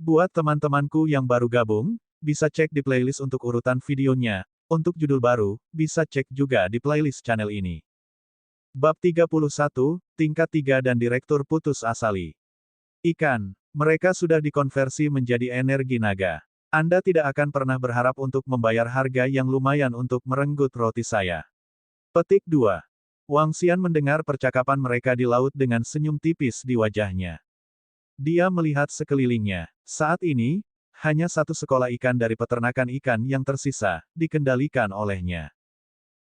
Buat teman-temanku yang baru gabung, bisa cek di playlist untuk urutan videonya. Untuk judul baru, bisa cek juga di playlist channel ini. Bab 31, Tingkat 3 dan Direktur Putus Asali. Ikan. Mereka sudah dikonversi menjadi energi naga. Anda tidak akan pernah berharap untuk membayar harga yang lumayan untuk merenggut roti saya. Petik 2. Wang Xian mendengar percakapan mereka di laut dengan senyum tipis di wajahnya. Dia melihat sekelilingnya. Saat ini, hanya satu sekolah ikan dari peternakan ikan yang tersisa, dikendalikan olehnya.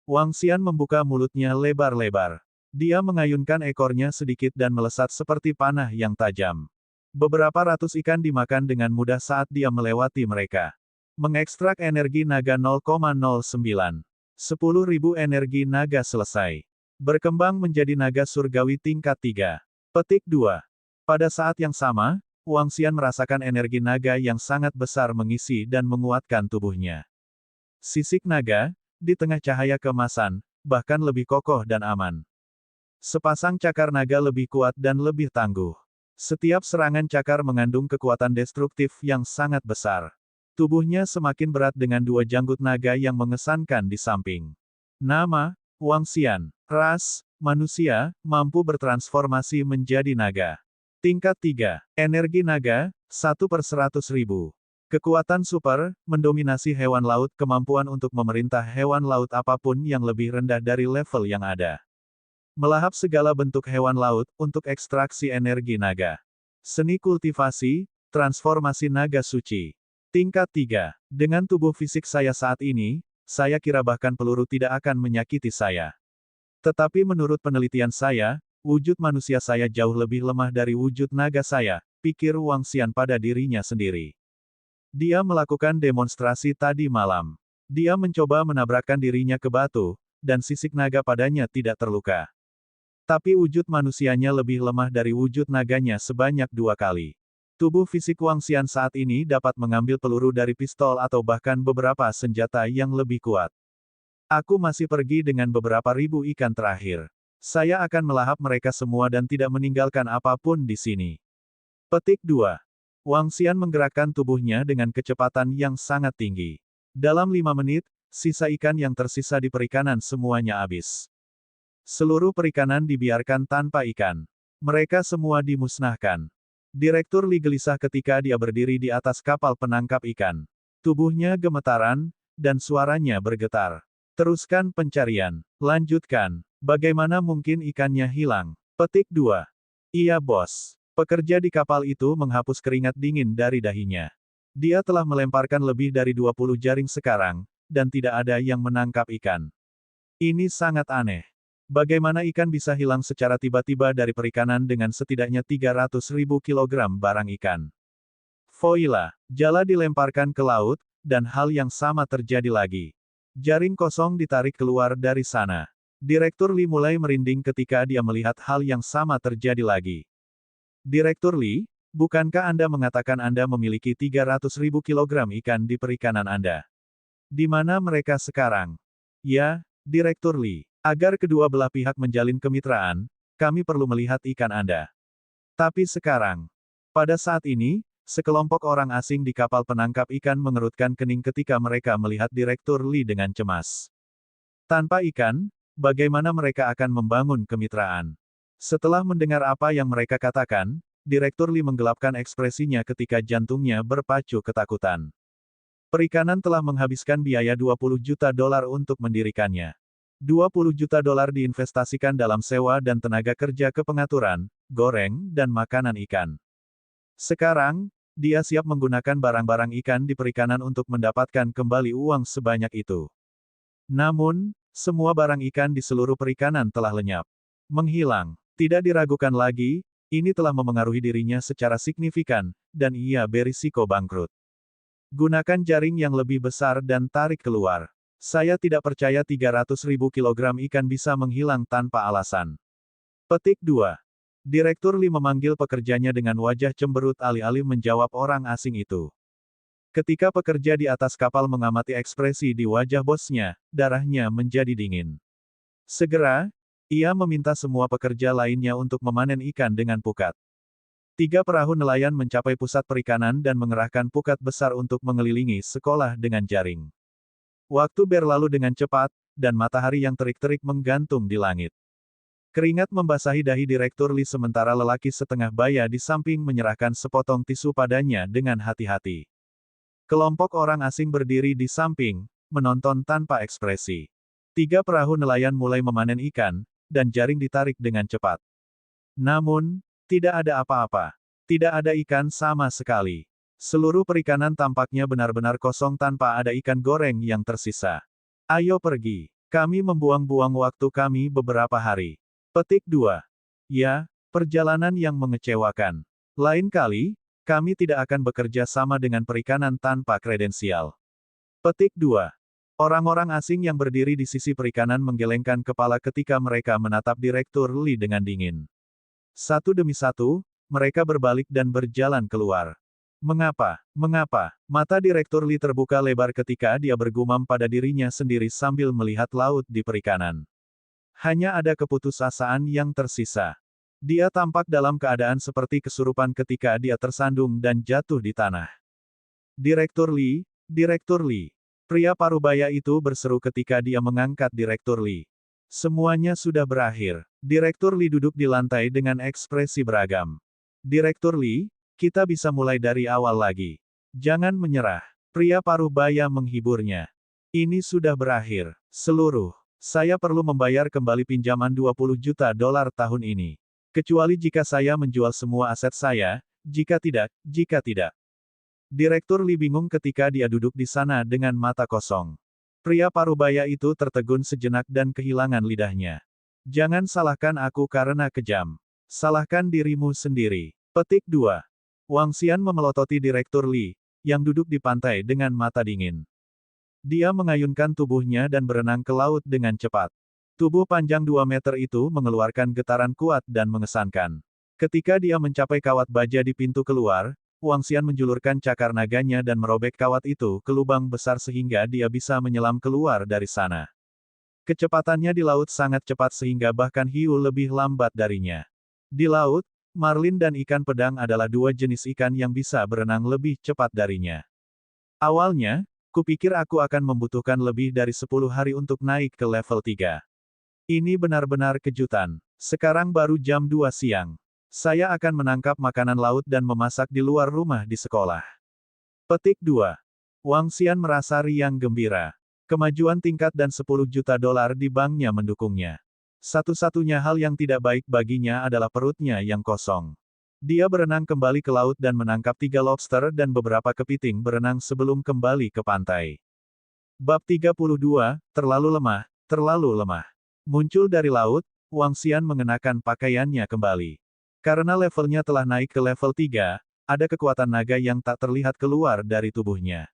Wang Xian membuka mulutnya lebar-lebar. Dia mengayunkan ekornya sedikit dan melesat seperti panah yang tajam. Beberapa ratus ikan dimakan dengan mudah saat dia melewati mereka. Mengekstrak energi naga 0,09. 10.000 energi naga selesai. Berkembang menjadi naga surgawi tingkat 3. Petik 2. Pada saat yang sama, Wang Xian merasakan energi naga yang sangat besar mengisi dan menguatkan tubuhnya. Sisik naga, di tengah cahaya keemasan, bahkan lebih kokoh dan aman. Sepasang cakar naga lebih kuat dan lebih tangguh. Setiap serangan cakar mengandung kekuatan destruktif yang sangat besar. Tubuhnya semakin berat dengan dua janggut naga yang mengesankan di samping. Nama, Wang Xian. Ras, manusia, mampu bertransformasi menjadi naga. Tingkat 3. Energi naga, 1/100.000. Kekuatan super, mendominasi hewan laut, kemampuan untuk memerintah hewan laut apapun yang lebih rendah dari level yang ada. Melahap segala bentuk hewan laut, untuk ekstraksi energi naga. Seni kultivasi, transformasi naga suci. Tingkat 3. Dengan tubuh fisik saya saat ini, saya kira bahkan peluru tidak akan menyakiti saya. Tetapi menurut penelitian saya, wujud manusia saya jauh lebih lemah dari wujud naga saya, pikir Wang Xian pada dirinya sendiri. Dia melakukan demonstrasi tadi malam. Dia mencoba menabrakkan dirinya ke batu, dan sisik naga padanya tidak terluka. Tapi wujud manusianya lebih lemah dari wujud naganya sebanyak 2 kali. Tubuh fisik Wang Xian saat ini dapat mengambil peluru dari pistol atau bahkan beberapa senjata yang lebih kuat. Aku masih pergi dengan beberapa ribu ikan terakhir. Saya akan melahap mereka semua dan tidak meninggalkan apapun di sini. Petik 2. Wang Xian menggerakkan tubuhnya dengan kecepatan yang sangat tinggi. Dalam 5 menit, sisa ikan yang tersisa di perikanan semuanya habis. Seluruh perikanan dibiarkan tanpa ikan. Mereka semua dimusnahkan. Direktur Li gelisah ketika dia berdiri di atas kapal penangkap ikan. Tubuhnya gemetaran, dan suaranya bergetar. Teruskan pencarian. Lanjutkan. Bagaimana mungkin ikannya hilang? Petik 2. Iya bos. Pekerja di kapal itu menghapus keringat dingin dari dahinya. Dia telah melemparkan lebih dari 20 jaring sekarang, dan tidak ada yang menangkap ikan. Ini sangat aneh. Bagaimana ikan bisa hilang secara tiba-tiba dari perikanan dengan setidaknya 300.000 kilogram barang ikan? Voila. Jala dilemparkan ke laut, dan hal yang sama terjadi lagi. Jaring kosong ditarik keluar dari sana. Direktur Li mulai merinding ketika dia melihat hal yang sama terjadi lagi. Direktur Li, bukankah Anda mengatakan Anda memiliki 300.000 kilogram ikan di perikanan Anda? Di mana mereka sekarang? Ya, Direktur Li. Agar kedua belah pihak menjalin kemitraan, kami perlu melihat ikan Anda. Tapi sekarang, pada saat ini, sekelompok orang asing di kapal penangkap ikan mengerutkan kening ketika mereka melihat Direktur Li dengan cemas. Tanpa ikan, bagaimana mereka akan membangun kemitraan? Setelah mendengar apa yang mereka katakan, Direktur Li menggelapkan ekspresinya ketika jantungnya berpacu ketakutan. Perikanan telah menghabiskan biaya 20 juta dolar untuk mendirikannya. 20 juta dolar diinvestasikan dalam sewa dan tenaga kerja ke pengaturan, goreng, dan makanan ikan. Sekarang, dia siap menggunakan barang-barang ikan di perikanan untuk mendapatkan kembali uang sebanyak itu. Namun, semua barang ikan di seluruh perikanan telah lenyap. Menghilang. Tidak diragukan lagi, ini telah memengaruhi dirinya secara signifikan, dan ia berisiko bangkrut. Gunakan jaring yang lebih besar dan tarik keluar. Saya tidak percaya 300.000 kilogram ikan bisa menghilang tanpa alasan. Petik 2. Direktur Li memanggil pekerjanya dengan wajah cemberut alih-alih menjawab orang asing itu. Ketika pekerja di atas kapal mengamati ekspresi di wajah bosnya, darahnya menjadi dingin. Segera, ia meminta semua pekerja lainnya untuk memanen ikan dengan pukat. 3 perahu nelayan mencapai pusat perikanan dan mengerahkan pukat besar untuk mengelilingi sekolah dengan jaring. Waktu berlalu dengan cepat, dan matahari yang terik-terik menggantung di langit. Keringat membasahi dahi Direktur Lee sementara lelaki setengah baya di samping menyerahkan sepotong tisu padanya dengan hati-hati. Kelompok orang asing berdiri di samping, menonton tanpa ekspresi. 3 perahu nelayan mulai memanen ikan, dan jaring ditarik dengan cepat. Namun, tidak ada apa-apa. Tidak ada ikan sama sekali. Seluruh perikanan tampaknya benar-benar kosong tanpa ada ikan goreng yang tersisa. Ayo pergi. Kami membuang-buang waktu kami beberapa hari. Petik 2. Ya, perjalanan yang mengecewakan. Lain kali, kami tidak akan bekerja sama dengan perikanan tanpa kredensial. Petik 2. Orang-orang asing yang berdiri di sisi perikanan menggelengkan kepala ketika mereka menatap Direktur Lee dengan dingin. Satu demi satu, mereka berbalik dan berjalan keluar. Mengapa? Mengapa? Mata Direktur Lee terbuka lebar ketika dia bergumam pada dirinya sendiri sambil melihat laut di perikanan. Hanya ada keputusasaan yang tersisa. Dia tampak dalam keadaan seperti kesurupan ketika dia tersandung dan jatuh di tanah. Direktur Lee, Direktur Lee. Pria parubaya itu berseru ketika dia mengangkat Direktur Lee. Semuanya sudah berakhir. Direktur Lee duduk di lantai dengan ekspresi beragam. Direktur Lee, kita bisa mulai dari awal lagi. Jangan menyerah. Pria parubaya menghiburnya. Ini sudah berakhir. Saya perlu membayar kembali pinjaman 20 juta dolar tahun ini. Kecuali jika saya menjual semua aset saya, jika tidak. Direktur Lee bingung ketika dia duduk di sana dengan mata kosong. Pria parubaya itu tertegun sejenak dan kehilangan lidahnya. Jangan salahkan aku karena kejam. Salahkan dirimu sendiri. Petik 2. Wang Xian memelototi Direktur Lee, yang duduk di pantai dengan mata dingin. Dia mengayunkan tubuhnya dan berenang ke laut dengan cepat. Tubuh panjang 2 meter itu mengeluarkan getaran kuat dan mengesankan. Ketika dia mencapai kawat baja di pintu keluar, Wang Xian menjulurkan cakar naganya dan merobek kawat itu ke lubang besar sehingga dia bisa menyelam keluar dari sana. Kecepatannya di laut sangat cepat sehingga bahkan hiu lebih lambat darinya. Di laut, marlin dan ikan pedang adalah 2 jenis ikan yang bisa berenang lebih cepat darinya. Awalnya, kupikir aku akan membutuhkan lebih dari 10 hari untuk naik ke level 3. Ini benar-benar kejutan. Sekarang baru jam 2 siang. Saya akan menangkap makanan laut dan memasak di luar rumah di sekolah. Petik 2. Wang Xian merasa riang gembira. Kemajuan tingkat dan 10 juta dolar di banknya mendukungnya. Satu-satunya hal yang tidak baik baginya adalah perutnya yang kosong. Dia berenang kembali ke laut dan menangkap 3 lobster dan beberapa kepiting berenang sebelum kembali ke pantai. Bab 32, terlalu lemah. Muncul dari laut, Wang Xian mengenakan pakaiannya kembali. Karena levelnya telah naik ke level 3, ada kekuatan naga yang tak terlihat keluar dari tubuhnya.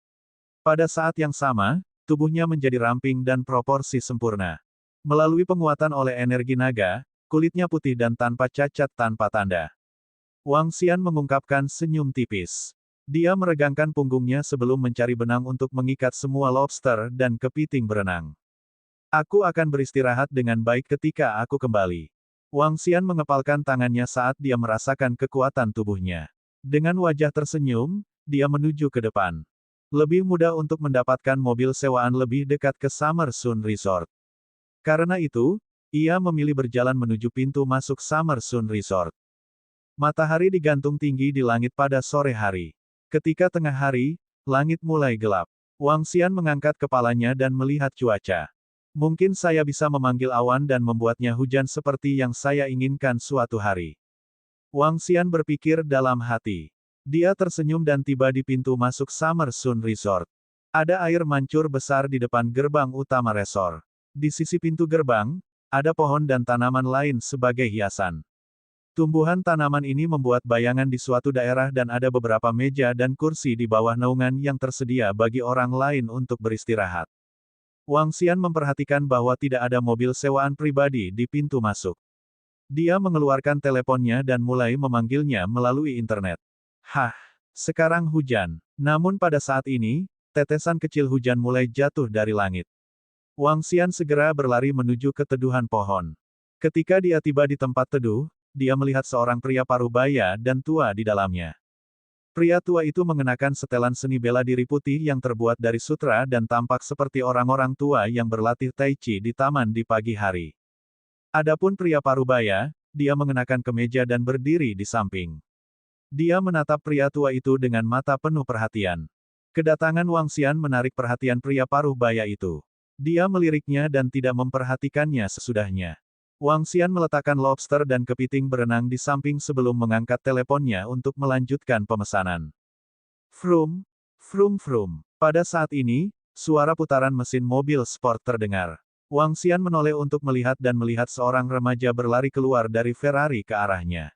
Pada saat yang sama, tubuhnya menjadi ramping dan proporsi sempurna. Melalui penguatan oleh energi naga, kulitnya putih dan tanpa cacat tanpa tanda. Wang Xian mengungkapkan senyum tipis. Dia meregangkan punggungnya sebelum mencari benang untuk mengikat semua lobster dan kepiting berenang. Aku akan beristirahat dengan baik ketika aku kembali. Wang Xian mengepalkan tangannya saat dia merasakan kekuatan tubuhnya. Dengan wajah tersenyum, dia menuju ke depan. Lebih mudah untuk mendapatkan mobil sewaan lebih dekat ke Summer Sun Resort. Karena itu, ia memilih berjalan menuju pintu masuk Summer Sun Resort. Matahari digantung tinggi di langit pada sore hari. Ketika tengah hari, langit mulai gelap. Wang Xian mengangkat kepalanya dan melihat cuaca. Mungkin saya bisa memanggil awan dan membuatnya hujan seperti yang saya inginkan suatu hari. Wang Xian berpikir dalam hati. Dia tersenyum dan tiba di pintu masuk Summer Sun Resort. Ada air mancur besar di depan gerbang utama resort. Di sisi pintu gerbang, ada pohon dan tanaman lain sebagai hiasan. Tumbuhan tanaman ini membuat bayangan di suatu daerah dan ada beberapa meja dan kursi di bawah naungan yang tersedia bagi orang lain untuk beristirahat. Wang Xian memperhatikan bahwa tidak ada mobil sewaan pribadi di pintu masuk. Dia mengeluarkan teleponnya dan mulai memanggilnya melalui internet. Sekarang hujan. Namun pada saat ini, tetesan kecil hujan mulai jatuh dari langit. Wang Xian segera berlari menuju ke teduhan pohon. Ketika dia tiba di tempat teduh, dia melihat seorang pria parubaya dan tua di dalamnya. Pria tua itu mengenakan setelan seni bela diri putih yang terbuat dari sutra dan tampak seperti orang-orang tua yang berlatih tai chi di taman di pagi hari. Adapun pria parubaya, dia mengenakan kemeja dan berdiri di samping. Dia menatap pria tua itu dengan mata penuh perhatian. Kedatangan Wang Xian menarik perhatian pria parubaya itu. Dia meliriknya dan tidak memperhatikannya sesudahnya. Wang Xian meletakkan lobster dan kepiting berenang di samping sebelum mengangkat teleponnya untuk melanjutkan pemesanan. Vroom, vroom vroom. Pada saat ini, suara putaran mesin mobil sport terdengar. Wang Xian menoleh untuk melihat dan melihat seorang remaja berlari keluar dari Ferrari ke arahnya.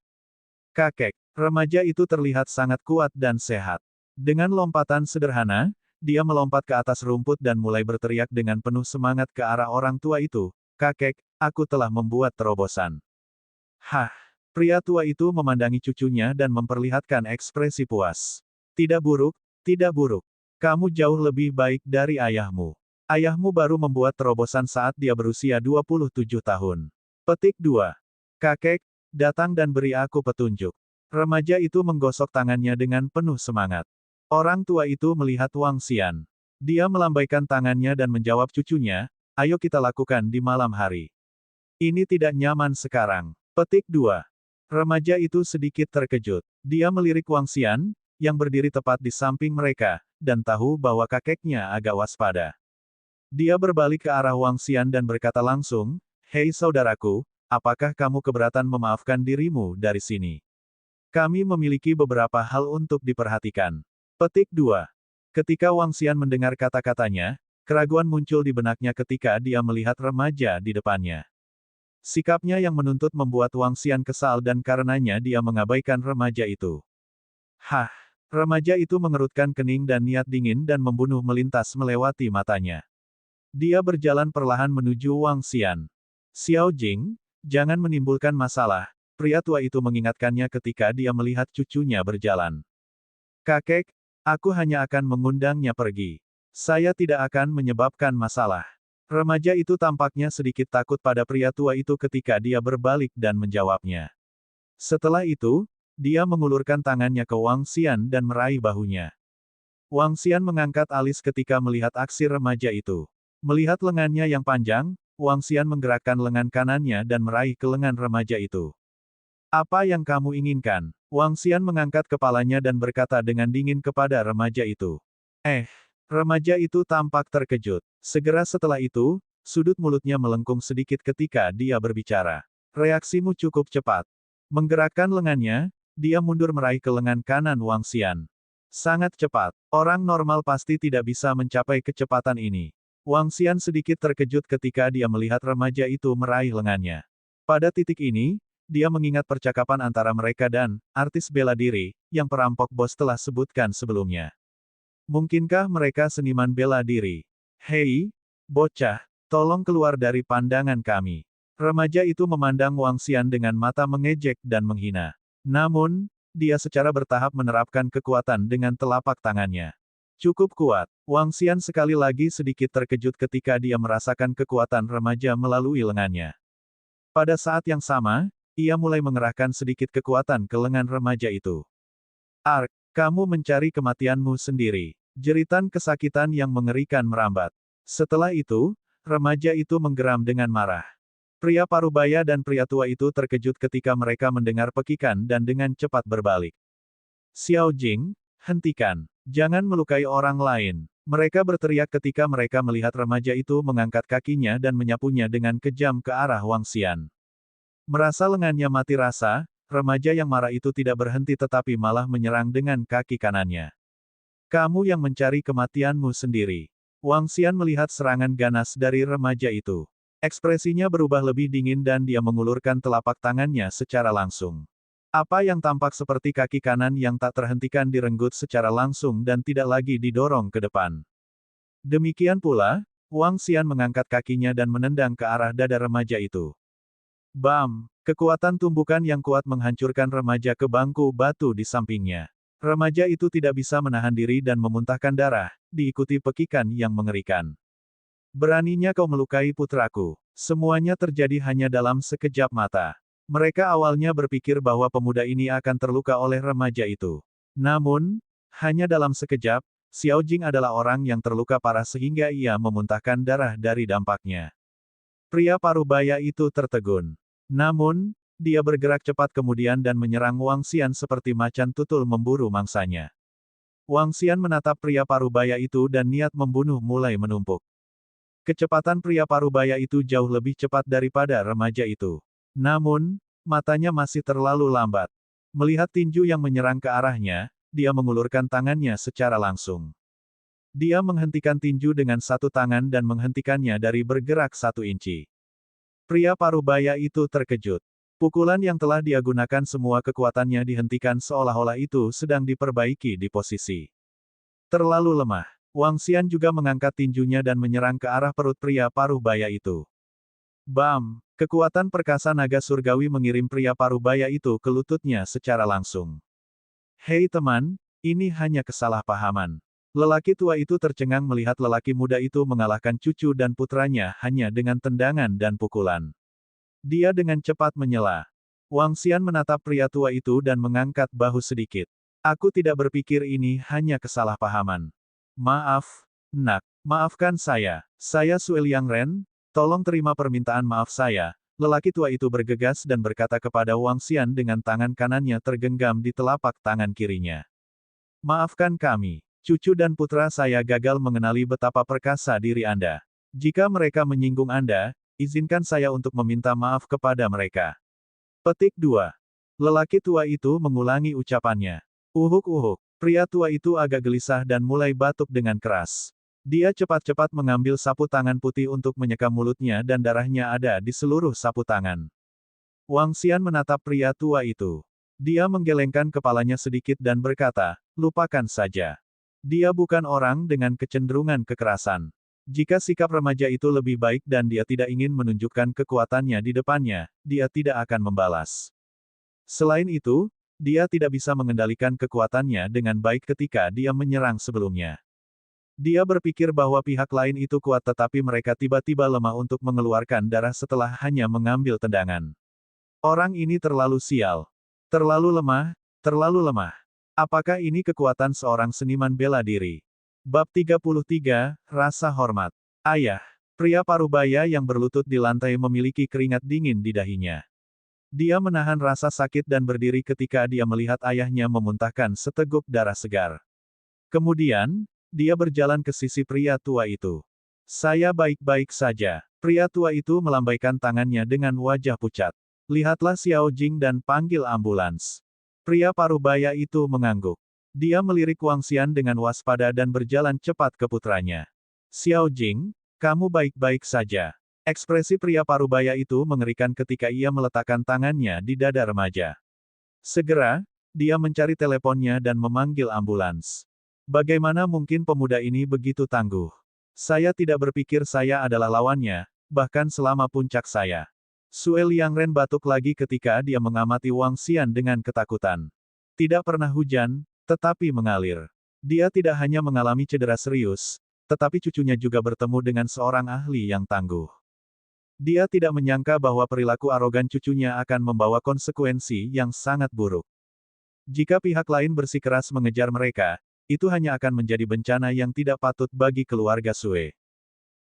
Kakek, remaja itu terlihat sangat kuat dan sehat. Dengan lompatan sederhana, dia melompat ke atas rumput dan mulai berteriak dengan penuh semangat ke arah orang tua itu. Kakek, aku telah membuat terobosan. Hah! Pria tua itu memandangi cucunya dan memperlihatkan ekspresi puas. Tidak buruk, tidak buruk. Kamu jauh lebih baik dari ayahmu. Ayahmu baru membuat terobosan saat dia berusia 27 tahun. Petik 2. Kakek, datang dan beri aku petunjuk. Remaja itu menggosok tangannya dengan penuh semangat. Orang tua itu melihat Wang Xian. Dia melambaikan tangannya dan menjawab cucunya, ayo kita lakukan di malam hari. Ini tidak nyaman sekarang. Petik 2. Remaja itu sedikit terkejut. Dia melirik Wang Xian, yang berdiri tepat di samping mereka, dan tahu bahwa kakeknya agak waspada. Dia berbalik ke arah Wang Xian dan berkata langsung, hei saudaraku, apakah kamu keberatan memaafkan dirimu dari sini? Kami memiliki beberapa hal untuk diperhatikan. Petik 2. Ketika Wang Xian mendengar kata-katanya, keraguan muncul di benaknya ketika dia melihat remaja di depannya. Sikapnya yang menuntut membuat Wang Xian kesal dan karenanya dia mengabaikan remaja itu. Hah! Remaja itu mengerutkan kening dan niat dingin dan membunuh melintas melewati matanya. Dia berjalan perlahan menuju Wang Xian. Xiao Jing, jangan menimbulkan masalah, pria tua itu mengingatkannya ketika dia melihat cucunya berjalan. Kakek, aku hanya akan mengundangnya pergi. Saya tidak akan menyebabkan masalah. Remaja itu tampaknya sedikit takut pada pria tua itu ketika dia berbalik dan menjawabnya. Setelah itu, dia mengulurkan tangannya ke Wang Xian dan meraih bahunya. Wang Xian mengangkat alis ketika melihat aksi remaja itu. Melihat lengannya yang panjang, Wang Xian menggerakkan lengan kanannya dan meraih ke lengan remaja itu. Apa yang kamu inginkan? Wang Xian mengangkat kepalanya dan berkata dengan dingin kepada remaja itu. Remaja itu tampak terkejut. Segera setelah itu, sudut mulutnya melengkung sedikit ketika dia berbicara. Reaksimu cukup cepat. Menggerakkan lengannya, dia mundur meraih ke lengan kanan Wang Xian. Sangat cepat. Orang normal pasti tidak bisa mencapai kecepatan ini. Wang Xian sedikit terkejut ketika dia melihat remaja itu meraih lengannya. Pada titik ini, dia mengingat percakapan antara mereka dan artis bela diri yang perampok bos telah sebutkan sebelumnya. Mungkinkah mereka seniman bela diri? Hei, bocah, tolong keluar dari pandangan kami. Remaja itu memandang Wang Xian dengan mata mengejek dan menghina. Namun, dia secara bertahap menerapkan kekuatan dengan telapak tangannya. Cukup kuat. Wang Xian sekali lagi sedikit terkejut ketika dia merasakan kekuatan remaja melalui lengannya. Pada saat yang sama, ia mulai mengerahkan sedikit kekuatan ke lengan remaja itu. Ark, kamu mencari kematianmu sendiri. Jeritan kesakitan yang mengerikan merambat. Setelah itu, remaja itu menggeram dengan marah. Pria parubaya dan pria tua itu terkejut ketika mereka mendengar pekikan dan dengan cepat berbalik. Xiao Jing, hentikan. Jangan melukai orang lain. Mereka berteriak ketika mereka melihat remaja itu mengangkat kakinya dan menyapunya dengan kejam ke arah Wang Xian. Merasa lengannya mati rasa, remaja yang marah itu tidak berhenti tetapi malah menyerang dengan kaki kanannya. Kamu yang mencari kematianmu sendiri. Wang Xian melihat serangan ganas dari remaja itu. Ekspresinya berubah lebih dingin dan dia mengulurkan telapak tangannya secara langsung. Apa yang tampak seperti kaki kanan yang tak terhentikan direnggut secara langsung dan tidak lagi didorong ke depan. Demikian pula, Wang Xian mengangkat kakinya dan menendang ke arah dada remaja itu. Bam! Kekuatan tumbukan yang kuat menghancurkan remaja ke bangku batu di sampingnya. Remaja itu tidak bisa menahan diri dan memuntahkan darah, diikuti pekikan yang mengerikan. Beraninya kau melukai putraku. Semuanya terjadi hanya dalam sekejap mata. Mereka awalnya berpikir bahwa pemuda ini akan terluka oleh remaja itu. Namun, hanya dalam sekejap, Xiao Jing adalah orang yang terluka parah sehingga ia memuntahkan darah dari dampaknya. Pria parubaya itu tertegun. Namun, dia bergerak cepat kemudian dan menyerang Wang Xian seperti macan tutul memburu mangsanya. Wang Xian menatap pria parubaya itu dan niat membunuh mulai menumpuk. Kecepatan pria parubaya itu jauh lebih cepat daripada remaja itu. Namun, matanya masih terlalu lambat. Melihat tinju yang menyerang ke arahnya, dia mengulurkan tangannya secara langsung. Dia menghentikan tinju dengan satu tangan dan menghentikannya dari bergerak 1 inci. Pria parubaya itu terkejut. Pukulan yang telah dia gunakan semua kekuatannya dihentikan seolah-olah itu sedang diperbaiki di posisi. Terlalu lemah. Wang Xian juga mengangkat tinjunya dan menyerang ke arah perut pria parubaya itu. Bam! Kekuatan perkasa naga surgawi mengirim pria parubaya itu ke lututnya secara langsung. Hei teman, ini hanya kesalahpahaman. Lelaki tua itu tercengang melihat lelaki muda itu mengalahkan cucu dan putranya hanya dengan tendangan dan pukulan. Dia dengan cepat menyela. Wang Xian menatap pria tua itu dan mengangkat bahu sedikit. Aku tidak berpikir ini hanya kesalahpahaman. Maaf, nak. Maafkan saya. Saya Sue Liangren, tolong terima permintaan maaf saya. Lelaki tua itu bergegas dan berkata kepada Wang Xian dengan tangan kanannya tergenggam di telapak tangan kirinya. Maafkan kami. Cucu dan putra saya gagal mengenali betapa perkasa diri Anda. Jika mereka menyinggung Anda, izinkan saya untuk meminta maaf kepada mereka. Petik 2. Lelaki tua itu mengulangi ucapannya. Uhuk-uhuk. Pria tua itu agak gelisah dan mulai batuk dengan keras. Dia cepat-cepat mengambil sapu tangan putih untuk menyeka mulutnya dan darahnya ada di seluruh sapu tangan. Wang Xian menatap pria tua itu. Dia menggelengkan kepalanya sedikit dan berkata, lupakan saja. Dia bukan orang dengan kecenderungan kekerasan. Jika sikap remaja itu lebih baik dan dia tidak ingin menunjukkan kekuatannya di depannya, dia tidak akan membalas. Selain itu, dia tidak bisa mengendalikan kekuatannya dengan baik ketika dia menyerang sebelumnya. Dia berpikir bahwa pihak lain itu kuat tetapi mereka tiba-tiba lemah untuk mengeluarkan darah setelah hanya mengambil tendangan. Orang ini terlalu sial. Terlalu lemah, terlalu lemah. Apakah ini kekuatan seorang seniman bela diri? Bab 33, Rasa Hormat. Ayah. Pria parubaya yang berlutut di lantai memiliki keringat dingin di dahinya. Dia menahan rasa sakit dan berdiri ketika dia melihat ayahnya memuntahkan seteguk darah segar. Kemudian, dia berjalan ke sisi pria tua itu. Saya baik-baik saja. Pria tua itu melambaikan tangannya dengan wajah pucat. Lihatlah Xiao Jing dan panggil ambulans. Pria parubaya itu mengangguk. Dia melirik Wang Xian dengan waspada dan berjalan cepat ke putranya. Xiao Jing, kamu baik-baik saja. Ekspresi pria parubaya itu mengerikan ketika ia meletakkan tangannya di dada remaja. Segera, dia mencari teleponnya dan memanggil ambulans. Bagaimana mungkin pemuda ini begitu tangguh? Saya tidak berpikir saya adalah lawannya, bahkan selama puncak saya. Sue Liangren batuk lagi ketika dia mengamati Wang Xian dengan ketakutan. Tidak pernah hujan, tetapi mengalir. Dia tidak hanya mengalami cedera serius, tetapi cucunya juga bertemu dengan seorang ahli yang tangguh. Dia tidak menyangka bahwa perilaku arogan cucunya akan membawa konsekuensi yang sangat buruk. Jika pihak lain bersikeras mengejar mereka, itu hanya akan menjadi bencana yang tidak patut bagi keluarga Sue.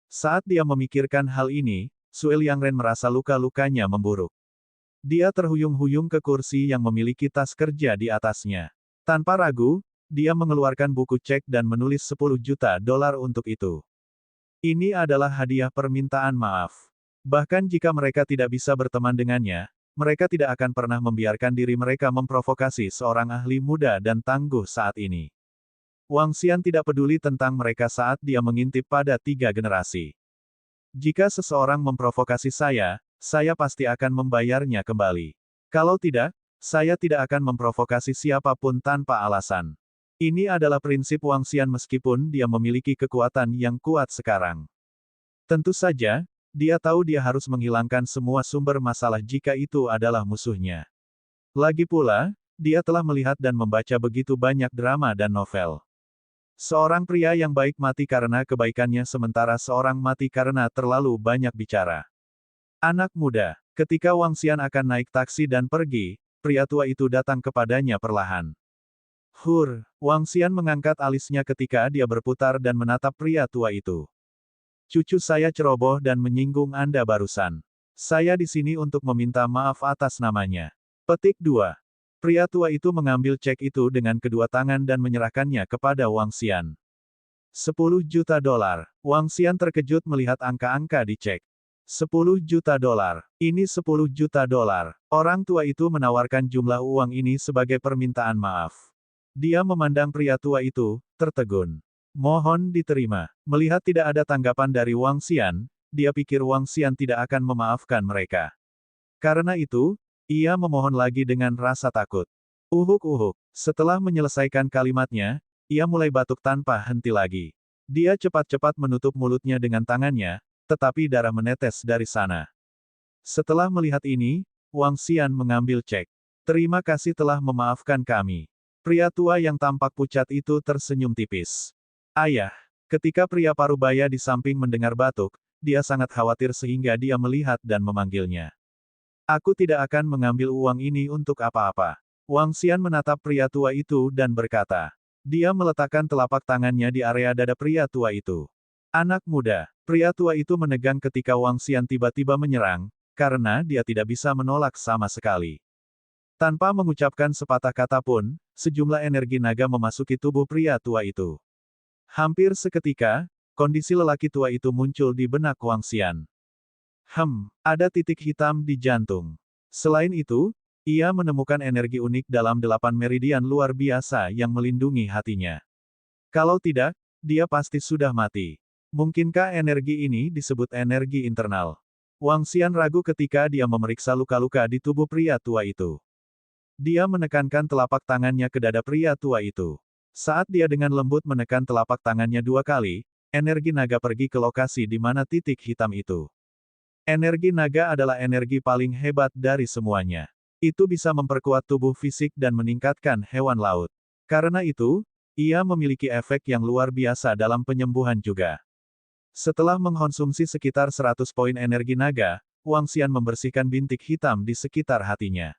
Saat dia memikirkan hal ini, Sue Liangren merasa luka-lukanya memburuk. Dia terhuyung-huyung ke kursi yang memiliki tas kerja di atasnya. Tanpa ragu, dia mengeluarkan buku cek dan menulis 10 juta dolar untuk itu. Ini adalah hadiah permintaan maaf. Bahkan jika mereka tidak bisa berteman dengannya, mereka tidak akan pernah membiarkan diri mereka memprovokasi seorang ahli muda dan tangguh saat ini. Wang Xian tidak peduli tentang mereka saat dia mengintip pada 3 generasi. Jika seseorang memprovokasi saya pasti akan membayarnya kembali. Kalau tidak, saya tidak akan memprovokasi siapapun tanpa alasan. Ini adalah prinsip Wang Xian meskipun dia memiliki kekuatan yang kuat sekarang. Tentu saja, dia tahu dia harus menghilangkan semua sumber masalah jika itu adalah musuhnya. Lagi pula, dia telah melihat dan membaca begitu banyak drama dan novel. Seorang pria yang baik mati karena kebaikannya sementara seorang mati karena terlalu banyak bicara. Anak muda, Ketika Wang Xian akan naik taksi dan pergi, pria tua itu datang kepadanya perlahan. Wang Xian mengangkat alisnya ketika dia berputar dan menatap pria tua itu. Cucu saya ceroboh dan menyinggung Anda barusan. Saya di sini untuk meminta maaf atas namanya. Petik 2. Pria tua itu mengambil cek itu dengan kedua tangan dan menyerahkannya kepada Wang Xian. 10 juta dolar. Wang Xian terkejut melihat angka-angka di cek. 10 juta dolar. Ini 10 juta dolar. Orang tua itu menawarkan jumlah uang ini sebagai permintaan maaf. Dia memandang pria tua itu, tertegun. Mohon diterima. Melihat tidak ada tanggapan dari Wang Xian, dia pikir Wang Xian tidak akan memaafkan mereka. Karena itu, ia memohon lagi dengan rasa takut. Uhuk-uhuk. Setelah menyelesaikan kalimatnya, ia mulai batuk tanpa henti lagi. Dia cepat-cepat menutup mulutnya dengan tangannya, tetapi darah menetes dari sana. Setelah melihat ini, Wang Xian mengambil cek. Terima kasih telah memaafkan kami. Pria tua yang tampak pucat itu tersenyum tipis. Ayah. Ketika pria parubaya di samping mendengar batuk, dia sangat khawatir sehingga dia melihat dan memanggilnya. Aku tidak akan mengambil uang ini untuk apa-apa. Wang Xian menatap pria tua itu dan berkata. Dia meletakkan telapak tangannya di area dada pria tua itu. Anak muda. Pria tua itu menegang ketika Wang Xian tiba-tiba menyerang, karena dia tidak bisa menolak sama sekali. Tanpa mengucapkan sepatah kata pun, sejumlah energi naga memasuki tubuh pria tua itu. Hampir seketika, kondisi lelaki tua itu muncul di benak Wang Xian. Ada titik hitam di jantung. Selain itu, ia menemukan energi unik dalam 8 meridian luar biasa yang melindungi hatinya. Kalau tidak, dia pasti sudah mati. Mungkinkah energi ini disebut energi internal? Wang Xian ragu ketika dia memeriksa luka-luka di tubuh pria tua itu. Dia menekankan telapak tangannya ke dada pria tua itu. Saat dia dengan lembut menekan telapak tangannya 2 kali, energi naga pergi ke lokasi di mana titik hitam itu. Energi naga adalah energi paling hebat dari semuanya. Itu bisa memperkuat tubuh fisik dan meningkatkan hewan laut. Karena itu, ia memiliki efek yang luar biasa dalam penyembuhan juga. Setelah mengkonsumsi sekitar 100 poin energi naga, Wang Xian membersihkan bintik hitam di sekitar hatinya.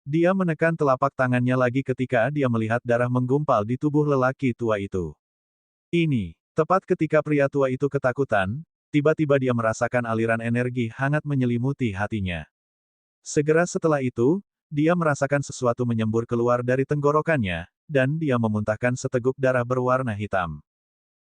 Dia menekan telapak tangannya lagi ketika dia melihat darah menggumpal di tubuh lelaki tua itu. Tepat ketika pria tua itu ketakutan, tiba-tiba dia merasakan aliran energi hangat menyelimuti hatinya. Segera setelah itu, dia merasakan sesuatu menyembur keluar dari tenggorokannya, dan dia memuntahkan seteguk darah berwarna hitam.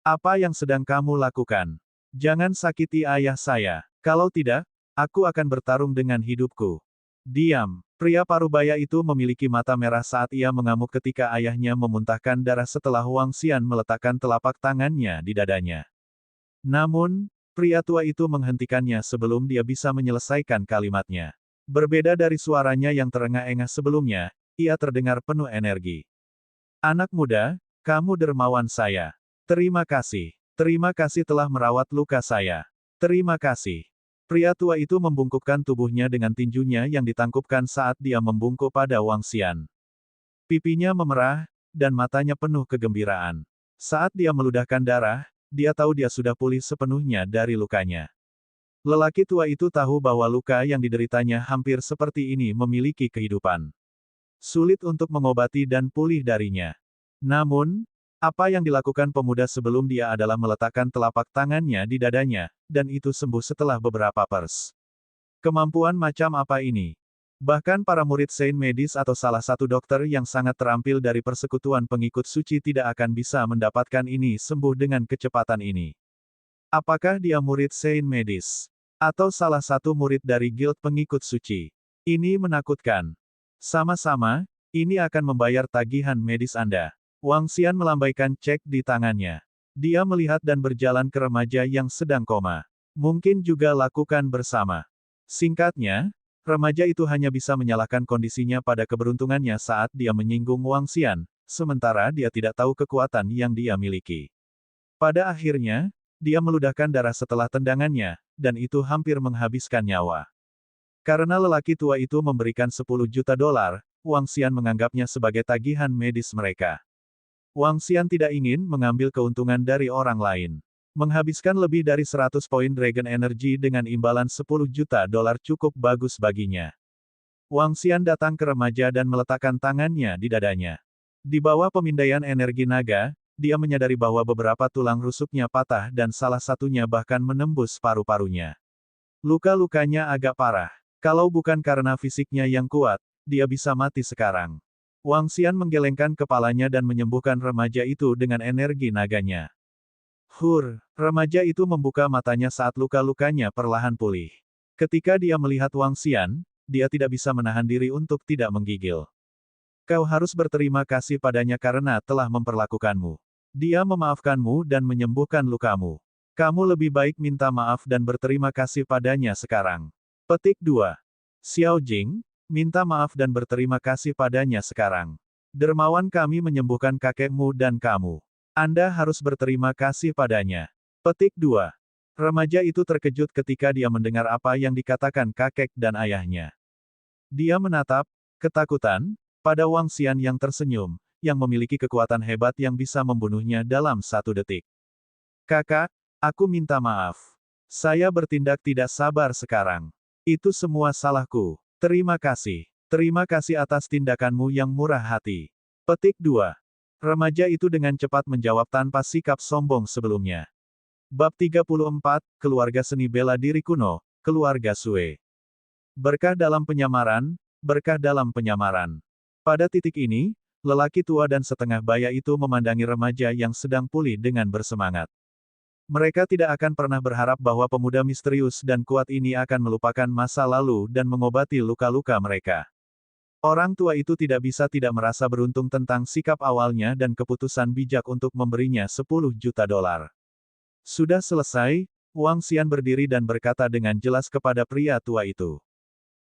Apa yang sedang kamu lakukan? Jangan sakiti ayah saya. Kalau tidak, aku akan bertarung dengan hidupku. Diam. Pria parubaya itu memiliki mata merah saat ia mengamuk ketika ayahnya memuntahkan darah setelah Wang Xian meletakkan telapak tangannya di dadanya. Namun, pria tua itu menghentikannya sebelum dia bisa menyelesaikan kalimatnya. Berbeda dari suaranya yang terengah-engah sebelumnya, ia terdengar penuh energi. Anak muda, kamu dermawan saya. Terima kasih. Terima kasih telah merawat luka saya. Terima kasih. Pria tua itu membungkukkan tubuhnya dengan tinjunya yang ditangkupkan saat dia membungkuk pada Wang Xian. Pipinya memerah, dan matanya penuh kegembiraan. Saat dia meludahkan darah, dia tahu dia sudah pulih sepenuhnya dari lukanya. Lelaki tua itu tahu bahwa luka yang dideritanya hampir seperti ini memiliki kehidupan. Sulit untuk mengobati dan pulih darinya. Namun, apa yang dilakukan pemuda sebelum dia adalah meletakkan telapak tangannya di dadanya, dan itu sembuh setelah beberapa pers. Kemampuan macam apa ini? Bahkan para murid Saint Medis atau salah satu dokter yang sangat terampil dari persekutuan pengikut suci tidak akan bisa mendapatkan ini sembuh dengan kecepatan ini. Apakah dia murid Saint Medis? Atau salah satu murid dari Guild Pengikut Suci? Ini menakutkan. Sama-sama, ini akan membayar tagihan medis Anda. Wang Xian melambaikan cek di tangannya. Dia melihat dan berjalan ke remaja yang sedang koma. Mungkin juga lakukan bersama. Singkatnya, remaja itu hanya bisa menyalahkan kondisinya pada keberuntungannya saat dia menyinggung Wang Xian, sementara dia tidak tahu kekuatan yang dia miliki. Pada akhirnya, dia meludahkan darah setelah tendangannya, dan itu hampir menghabiskan nyawa. Karena lelaki tua itu memberikan 10 juta dolar, Wang Xian menganggapnya sebagai tagihan medis mereka. Wang Xian tidak ingin mengambil keuntungan dari orang lain. Menghabiskan lebih dari 100 poin Dragon Energy dengan imbalan 10 juta dolar cukup bagus baginya. Wang Xian datang ke remaja dan meletakkan tangannya di dadanya. Di bawah pemindaian energi naga, dia menyadari bahwa beberapa tulang rusuknya patah dan salah satunya bahkan menembus paru-parunya. Luka-lukanya agak parah. Kalau bukan karena fisiknya yang kuat, dia bisa mati sekarang. Wang Xian menggelengkan kepalanya dan menyembuhkan remaja itu dengan energi naganya. Remaja itu membuka matanya saat luka-lukanya perlahan pulih. Ketika dia melihat Wang Xian, dia tidak bisa menahan diri untuk tidak menggigil. Kau harus berterima kasih padanya karena telah memperlakukanmu. Dia memaafkanmu dan menyembuhkan lukamu. Kamu lebih baik minta maaf dan berterima kasih padanya sekarang. Petik 2. Xiao Jing, minta maaf dan berterima kasih padanya sekarang. Dermawan kami menyembuhkan kakekmu dan kamu. Anda harus berterima kasih padanya. Petik 2. Remaja itu terkejut ketika dia mendengar apa yang dikatakan kakek dan ayahnya. Dia menatap, ketakutan, pada Wang Xian yang tersenyum, yang memiliki kekuatan hebat yang bisa membunuhnya dalam 1 detik. Kakak, aku minta maaf. Saya bertindak tidak sabar sekarang. Itu semua salahku. Terima kasih. Terima kasih atas tindakanmu yang murah hati. Petik 2. Remaja itu dengan cepat menjawab tanpa sikap sombong sebelumnya. Bab 34, Keluarga Seni Bela Diri Kuno, Keluarga Sue. Berkah dalam penyamaran, berkah dalam penyamaran. Pada titik ini, lelaki tua dan setengah baya itu memandangi remaja yang sedang pulih dengan bersemangat. Mereka tidak akan pernah berharap bahwa pemuda misterius dan kuat ini akan melupakan masa lalu dan mengobati luka-luka mereka. Orang tua itu tidak bisa tidak merasa beruntung tentang sikap awalnya dan keputusan bijak untuk memberinya 10 juta dolar. Sudah selesai, Wang Xian berdiri dan berkata dengan jelas kepada pria tua itu.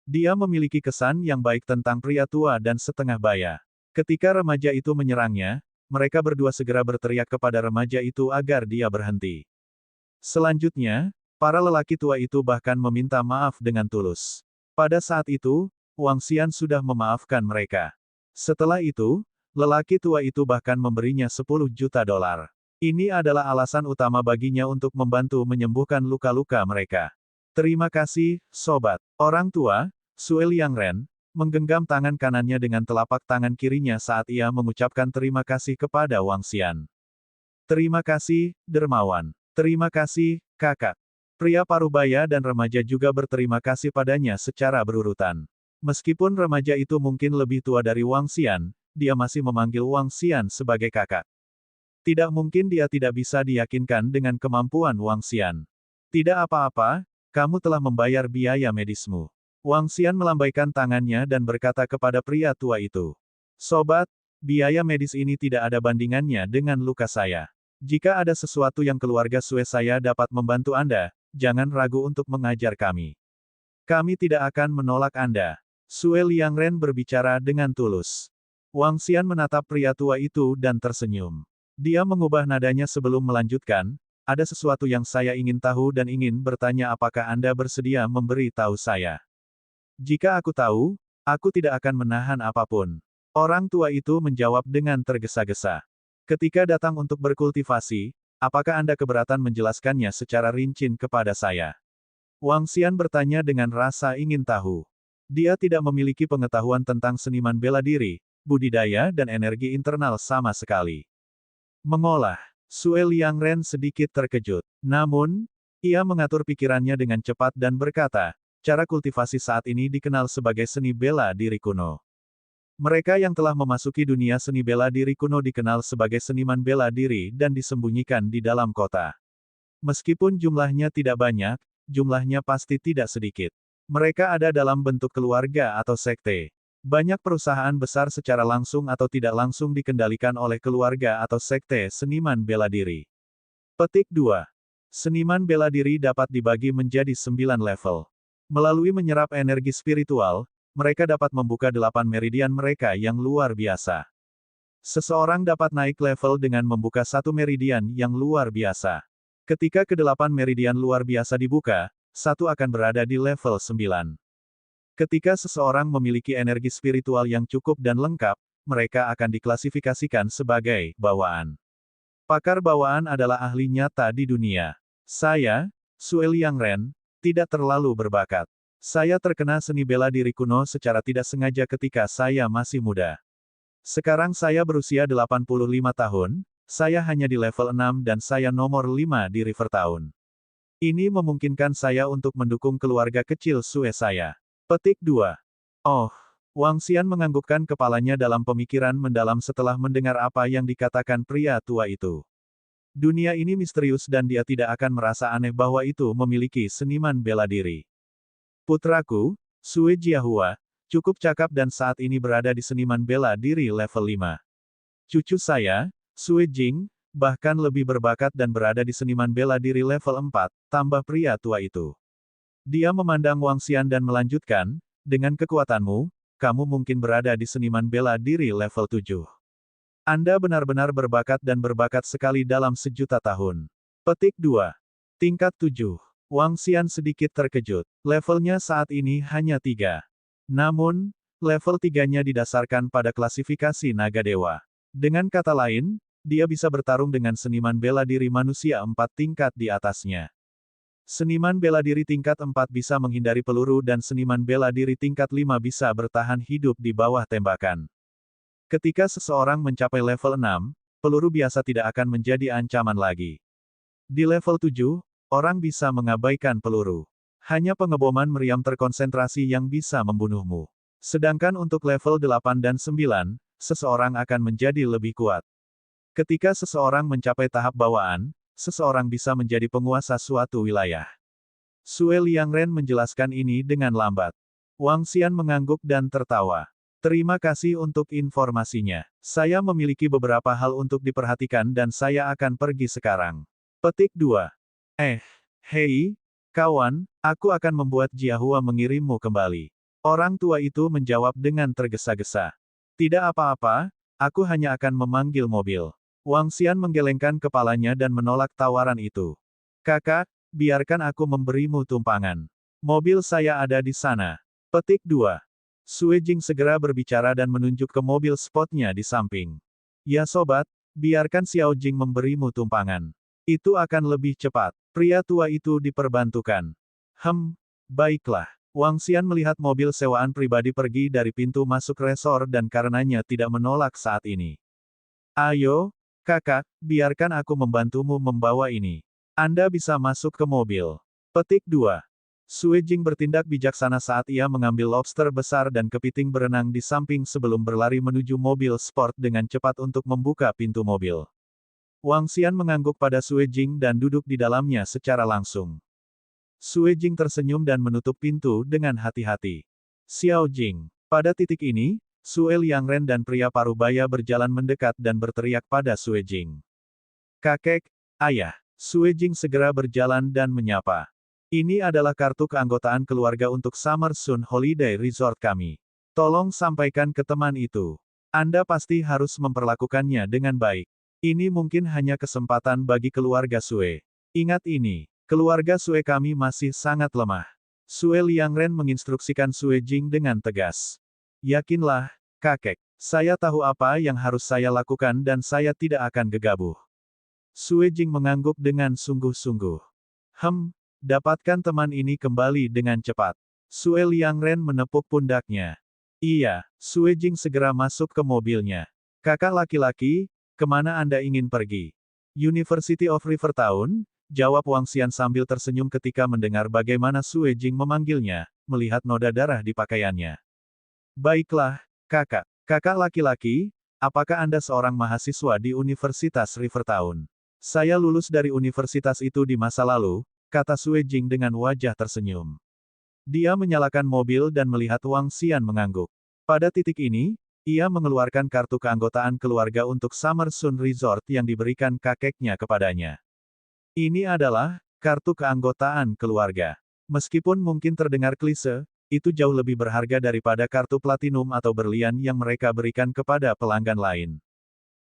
Dia memiliki kesan yang baik tentang pria tua dan setengah baya. Ketika remaja itu menyerangnya, mereka berdua segera berteriak kepada remaja itu agar dia berhenti. Selanjutnya, para lelaki tua itu bahkan meminta maaf dengan tulus. Pada saat itu, Wang Xian sudah memaafkan mereka. Setelah itu, lelaki tua itu bahkan memberinya 10 juta dolar. Ini adalah alasan utama baginya untuk membantu menyembuhkan luka-luka mereka. Terima kasih, sobat. Orang tua, Sue Liangren, menggenggam tangan kanannya dengan telapak tangan kirinya saat ia mengucapkan terima kasih kepada Wang Xian. Terima kasih, dermawan. Terima kasih, kakak. Pria parubaya dan remaja juga berterima kasih padanya secara berurutan. Meskipun remaja itu mungkin lebih tua dari Wang Xian, dia masih memanggil Wang Xian sebagai kakak. Tidak mungkin dia tidak bisa diyakinkan dengan kemampuan Wang Xian. Tidak apa-apa, kamu telah membayar biaya medismu. Wang Xian melambaikan tangannya dan berkata kepada pria tua itu. Sobat, biaya medis ini tidak ada bandingannya dengan luka saya. Jika ada sesuatu yang keluarga Sue saya dapat membantu Anda, jangan ragu untuk mengajar kami. Kami tidak akan menolak Anda. Sue Liangren berbicara dengan tulus. Wang Xian menatap pria tua itu dan tersenyum. Dia mengubah nadanya sebelum melanjutkan, ada sesuatu yang saya ingin tahu dan ingin bertanya apakah Anda bersedia memberi tahu saya. Jika aku tahu, aku tidak akan menahan apapun. Orang tua itu menjawab dengan tergesa-gesa. Ketika datang untuk berkultivasi, apakah Anda keberatan menjelaskannya secara rinci kepada saya? Wang Xian bertanya dengan rasa ingin tahu. Dia tidak memiliki pengetahuan tentang seniman bela diri, budidaya dan energi internal sama sekali. Mengolah. Sue Liangren sedikit terkejut. Namun, ia mengatur pikirannya dengan cepat dan berkata, cara kultivasi saat ini dikenal sebagai seni bela diri kuno. Mereka yang telah memasuki dunia seni bela diri kuno dikenal sebagai seniman bela diri dan disembunyikan di dalam kota. Meskipun jumlahnya tidak banyak, jumlahnya pasti tidak sedikit. Mereka ada dalam bentuk keluarga atau sekte. Banyak perusahaan besar secara langsung atau tidak langsung dikendalikan oleh keluarga atau sekte seniman bela diri. Petik 2. Seniman bela diri dapat dibagi menjadi 9 level. Melalui menyerap energi spiritual, mereka dapat membuka 8 meridian mereka yang luar biasa. Seseorang dapat naik level dengan membuka satu meridian yang luar biasa. Ketika ke-8 meridian luar biasa dibuka, satu akan berada di level 9. Ketika seseorang memiliki energi spiritual yang cukup dan lengkap, mereka akan diklasifikasikan sebagai bawaan. Pakar bawaan adalah ahli nyata di dunia. Saya, Sue Liangren, tidak terlalu berbakat. Saya terkena seni bela diri kuno secara tidak sengaja ketika saya masih muda. Sekarang saya berusia 85 tahun, saya hanya di level 6 dan saya nomor 5 di River Town. Ini memungkinkan saya untuk mendukung keluarga kecil Sue saya. Petik 2. Oh. Wang Xian menganggukkan kepalanya dalam pemikiran mendalam setelah mendengar apa yang dikatakan pria tua itu. Dunia ini misterius dan dia tidak akan merasa aneh bahwa itu memiliki seniman bela diri. Putraku, Sue Jiahua, cukup cakap dan saat ini berada di seniman bela diri level 5. Cucu saya, Sue Jing, bahkan lebih berbakat dan berada di seniman bela diri level 4, tambah pria tua itu. Dia memandang Wang Xian dan melanjutkan, dengan kekuatanmu, kamu mungkin berada di seniman bela diri level 7. Anda benar-benar berbakat dan berbakat sekali dalam sejuta tahun. Petik 2. Tingkat 7. Wang Xian sedikit terkejut. Levelnya saat ini hanya 3. Namun, level 3-nya didasarkan pada klasifikasi naga dewa. Dengan kata lain, dia bisa bertarung dengan seniman bela diri manusia 4 tingkat di atasnya. Seniman bela diri tingkat 4 bisa menghindari peluru dan seniman bela diri tingkat 5 bisa bertahan hidup di bawah tembakan. Ketika seseorang mencapai level 6, peluru biasa tidak akan menjadi ancaman lagi. Di level 7, orang bisa mengabaikan peluru. Hanya pengeboman meriam terkonsentrasi yang bisa membunuhmu. Sedangkan untuk level 8 dan 9, seseorang akan menjadi lebih kuat. Ketika seseorang mencapai tahap bawaan, seseorang bisa menjadi penguasa suatu wilayah. Sue Liangren menjelaskan ini dengan lambat. Wang Xian mengangguk dan tertawa. Terima kasih untuk informasinya. Saya memiliki beberapa hal untuk diperhatikan dan saya akan pergi sekarang. Petik 2. Hei, kawan, aku akan membuat Jiahua mengirimmu kembali. Orang tua itu menjawab dengan tergesa-gesa. Tidak apa-apa, aku hanya akan memanggil mobil. Wang Xian menggelengkan kepalanya dan menolak tawaran itu. Kakak, biarkan aku memberimu tumpangan. Mobil saya ada di sana. Petik 2. Sue Jing segera berbicara dan menunjuk ke mobil spotnya di samping. Ya sobat, biarkan Xiao Jing memberimu tumpangan. Itu akan lebih cepat. Pria tua itu diperbantukan. Baiklah. Wang Xian melihat mobil sewaan pribadi pergi dari pintu masuk resor dan karenanya tidak menolak saat ini. Ayo, kakak, biarkan aku membantumu membawa ini. Anda bisa masuk ke mobil. Petik 2. Sue Jing bertindak bijaksana saat ia mengambil lobster besar dan kepiting berenang di samping sebelum berlari menuju mobil sport dengan cepat untuk membuka pintu mobil. Wang Xian mengangguk pada Sue Jing dan duduk di dalamnya secara langsung. Sue Jing tersenyum dan menutup pintu dengan hati-hati. Xiao Jing. Pada titik ini, Sue Liangren dan pria parubaya berjalan mendekat dan berteriak pada Sue Jing. Kakek, ayah. Sue Jing segera berjalan dan menyapa. Ini adalah kartu keanggotaan keluarga untuk Summer Sun Holiday Resort kami. Tolong sampaikan ke teman itu. Anda pasti harus memperlakukannya dengan baik. Ini mungkin hanya kesempatan bagi keluarga Sue. Ingat ini, keluarga Sue kami masih sangat lemah. Sue Liangren menginstruksikan Sue Jing dengan tegas. Yakinlah, kakek, saya tahu apa yang harus saya lakukan dan saya tidak akan gegabah. Sue Jing mengangguk dengan sungguh-sungguh. Dapatkan teman ini kembali dengan cepat. Sue Liangren menepuk pundaknya. Iya, Sue Jing segera masuk ke mobilnya. Kakak laki-laki, kemana Anda ingin pergi? University of River Town, jawab Wang Xian sambil tersenyum ketika mendengar bagaimana Sue Jing memanggilnya, melihat noda darah di pakaiannya. Baiklah, kakak. Kakak laki-laki, apakah Anda seorang mahasiswa di Universitas River Town? Saya lulus dari universitas itu di masa lalu, kata Sue Jing dengan wajah tersenyum. Dia menyalakan mobil dan melihat Wang Xian mengangguk. Pada titik ini, ia mengeluarkan kartu keanggotaan keluarga untuk Summer Sun Resort yang diberikan kakeknya kepadanya. Ini adalah kartu keanggotaan keluarga. Meskipun mungkin terdengar klise, itu jauh lebih berharga daripada kartu platinum atau berlian yang mereka berikan kepada pelanggan lain.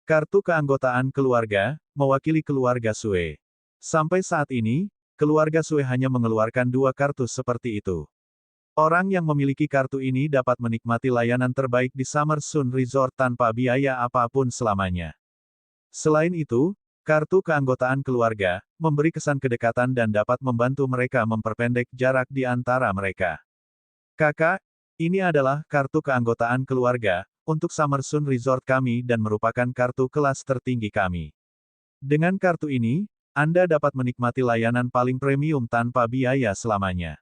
Kartu keanggotaan keluarga, mewakili keluarga Sue. Sampai saat ini, keluarga Sue hanya mengeluarkan 2 kartu seperti itu. Orang yang memiliki kartu ini dapat menikmati layanan terbaik di Summer Sun Resort tanpa biaya apapun selamanya. Selain itu, Kartu keanggotaan keluarga, memberi kesan kedekatan dan dapat membantu mereka memperpendek jarak di antara mereka. Kakak, ini adalah kartu keanggotaan keluarga, untuk Summersun Resort kami dan merupakan kartu kelas tertinggi kami. Dengan kartu ini, Anda dapat menikmati layanan paling premium tanpa biaya selamanya.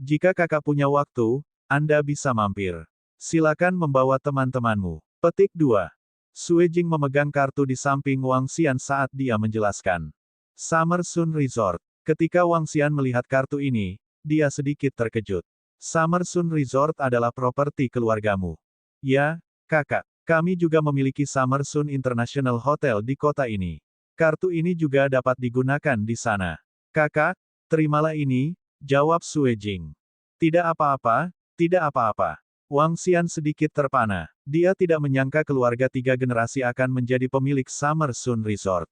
Jika kakak punya waktu, Anda bisa mampir. Silakan membawa teman-temanmu. Petik 2. Suejing memegang kartu di samping Wang Xian saat dia menjelaskan. Summersun Resort. Ketika Wang Xian melihat kartu ini, dia sedikit terkejut. Summersun Resort adalah properti keluargamu. Ya, kakak. Kami juga memiliki Summersun International Hotel di kota ini. Kartu ini juga dapat digunakan di sana. Kakak, terimalah ini, jawab Suejing. Tidak apa-apa, tidak apa-apa. Wang Xian sedikit terpana. Dia tidak menyangka keluarga 3 generasi akan menjadi pemilik Summersun Resort.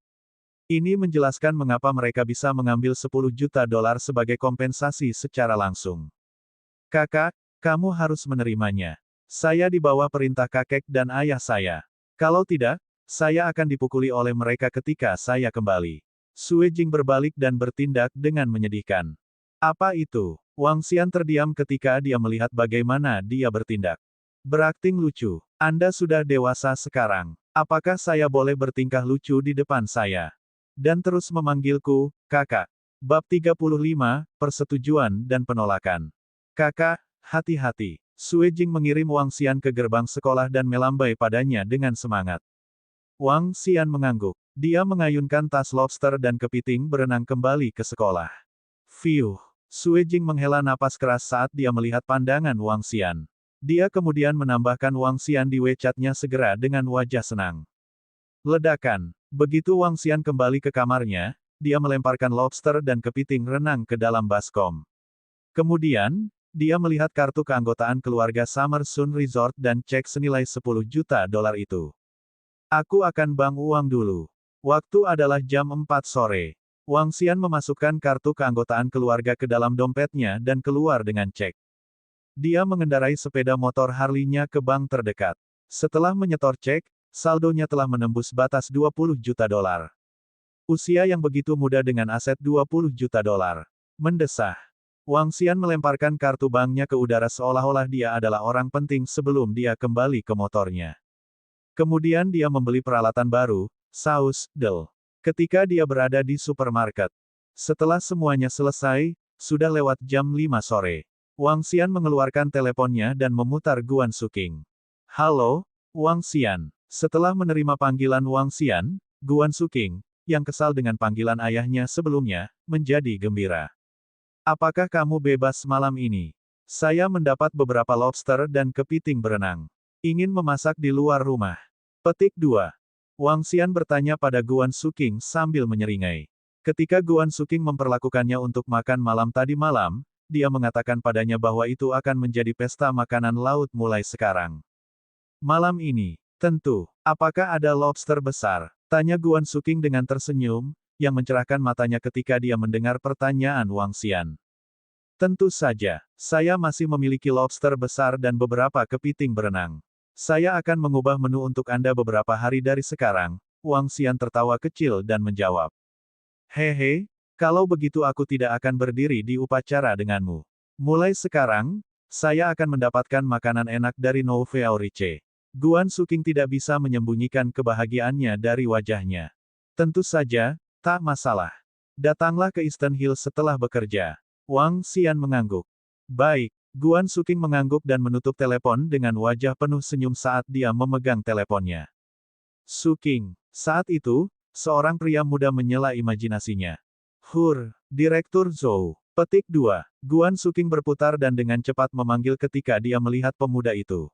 Ini menjelaskan mengapa mereka bisa mengambil 10 juta dolar sebagai kompensasi secara langsung. Kakak, kamu harus menerimanya. Saya di bawah perintah kakek dan ayah saya. Kalau tidak, saya akan dipukuli oleh mereka ketika saya kembali. Suejing berbalik dan bertindak dengan menyedihkan. Apa itu? Wang Xian terdiam ketika dia melihat bagaimana dia bertindak. Berakting lucu. Anda sudah dewasa sekarang. Apakah saya boleh bertingkah lucu di depan saya? Dan terus memanggilku, kakak. Bab 35, Persetujuan dan Penolakan. Kakak, hati-hati. Suejing mengirim Wang Xian ke gerbang sekolah dan melambai padanya dengan semangat. Wang Xian mengangguk. Dia mengayunkan tas lobster dan kepiting berenang kembali ke sekolah. Fiuh. Suejing menghela napas keras saat dia melihat pandangan Wang Xian. Dia kemudian menambahkan Wang Xian di WeChat-nya segera dengan wajah senang. Ledakan. Begitu Wang Xian kembali ke kamarnya, dia melemparkan lobster dan kepiting renang ke dalam baskom. Kemudian, dia melihat kartu keanggotaan keluarga Summersun Resort dan cek senilai 10 juta dolar itu. Aku akan bank uang dulu. Waktu adalah jam 4 sore. Wang Xian memasukkan kartu keanggotaan keluarga ke dalam dompetnya dan keluar dengan cek. Dia mengendarai sepeda motor Harley-nya ke bank terdekat. Setelah menyetor cek, saldonya telah menembus batas 20 juta dolar. Usia yang begitu muda dengan aset 20 juta dolar. Mendesah. Wang Xian melemparkan kartu banknya ke udara seolah-olah dia adalah orang penting sebelum dia kembali ke motornya. Kemudian dia membeli peralatan baru, saus, del. Ketika dia berada di supermarket. Setelah semuanya selesai, sudah lewat jam 5 sore. Wang Xian mengeluarkan teleponnya dan memutar Guan Suking. Halo, Wang Xian. Setelah menerima panggilan Wang Xian, Guan Suking, yang kesal dengan panggilan ayahnya sebelumnya, menjadi gembira. Apakah kamu bebas malam ini? Saya mendapat beberapa lobster dan kepiting berenang. Ingin memasak di luar rumah. Petik 2. Wang Xian bertanya pada Guan Suking sambil menyeringai. Ketika Guan Suking memperlakukannya untuk makan malam tadi malam, dia mengatakan padanya bahwa itu akan menjadi pesta makanan laut mulai sekarang. Malam ini, tentu. Apakah ada lobster besar? Tanya Guan Suking dengan tersenyum, yang mencerahkan matanya ketika dia mendengar pertanyaan Wang Xian. Tentu saja, saya masih memiliki lobster besar dan beberapa kepiting berenang. Saya akan mengubah menu untuk Anda beberapa hari dari sekarang. Wang Xian tertawa kecil dan menjawab. Hehe, kalau begitu aku tidak akan berdiri di upacara denganmu. Mulai sekarang, saya akan mendapatkan makanan enak dari Nouveau Riche. Guan Suking tidak bisa menyembunyikan kebahagiaannya dari wajahnya. Tentu saja, tak masalah. Datanglah ke Eastern Hill setelah bekerja. Wang Xian mengangguk. Baik. Guan Suking mengangguk dan menutup telepon dengan wajah penuh senyum saat dia memegang teleponnya. Suking. Saat itu, seorang pria muda menyela imajinasinya. Direktur Zhou. Petik 2. Guan Suking berputar dan dengan cepat memanggil ketika dia melihat pemuda itu.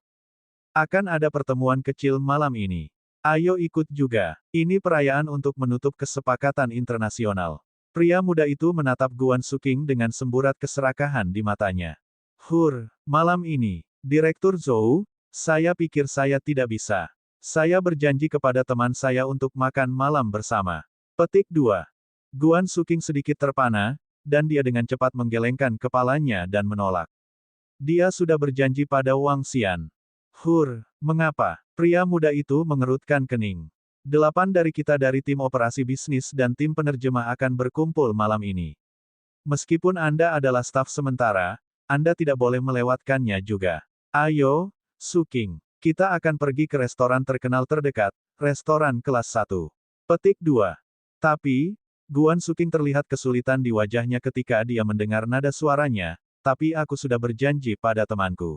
Akan ada pertemuan kecil malam ini. Ayo ikut juga. Ini perayaan untuk menutup kesepakatan internasional. Pria muda itu menatap Guan Suking dengan semburat keserakahan di matanya. Malam ini, Direktur Zhou, saya pikir saya tidak bisa. Saya berjanji kepada teman saya untuk makan malam bersama. Petik 2. Guan Suking sedikit terpana, dan dia dengan cepat menggelengkan kepalanya dan menolak. Dia sudah berjanji pada Wang Xian. Mengapa? Pria muda itu mengerutkan kening. 8 dari kita dari tim operasi bisnis dan tim penerjemah akan berkumpul malam ini. Meskipun Anda adalah staf sementara, Anda tidak boleh melewatkannya juga. Ayo, Suking. Kita akan pergi ke restoran terkenal terdekat, restoran kelas 1. Petik 2. Tapi, Guan Suking terlihat kesulitan di wajahnya ketika dia mendengar nada suaranya, tapi aku sudah berjanji pada temanku.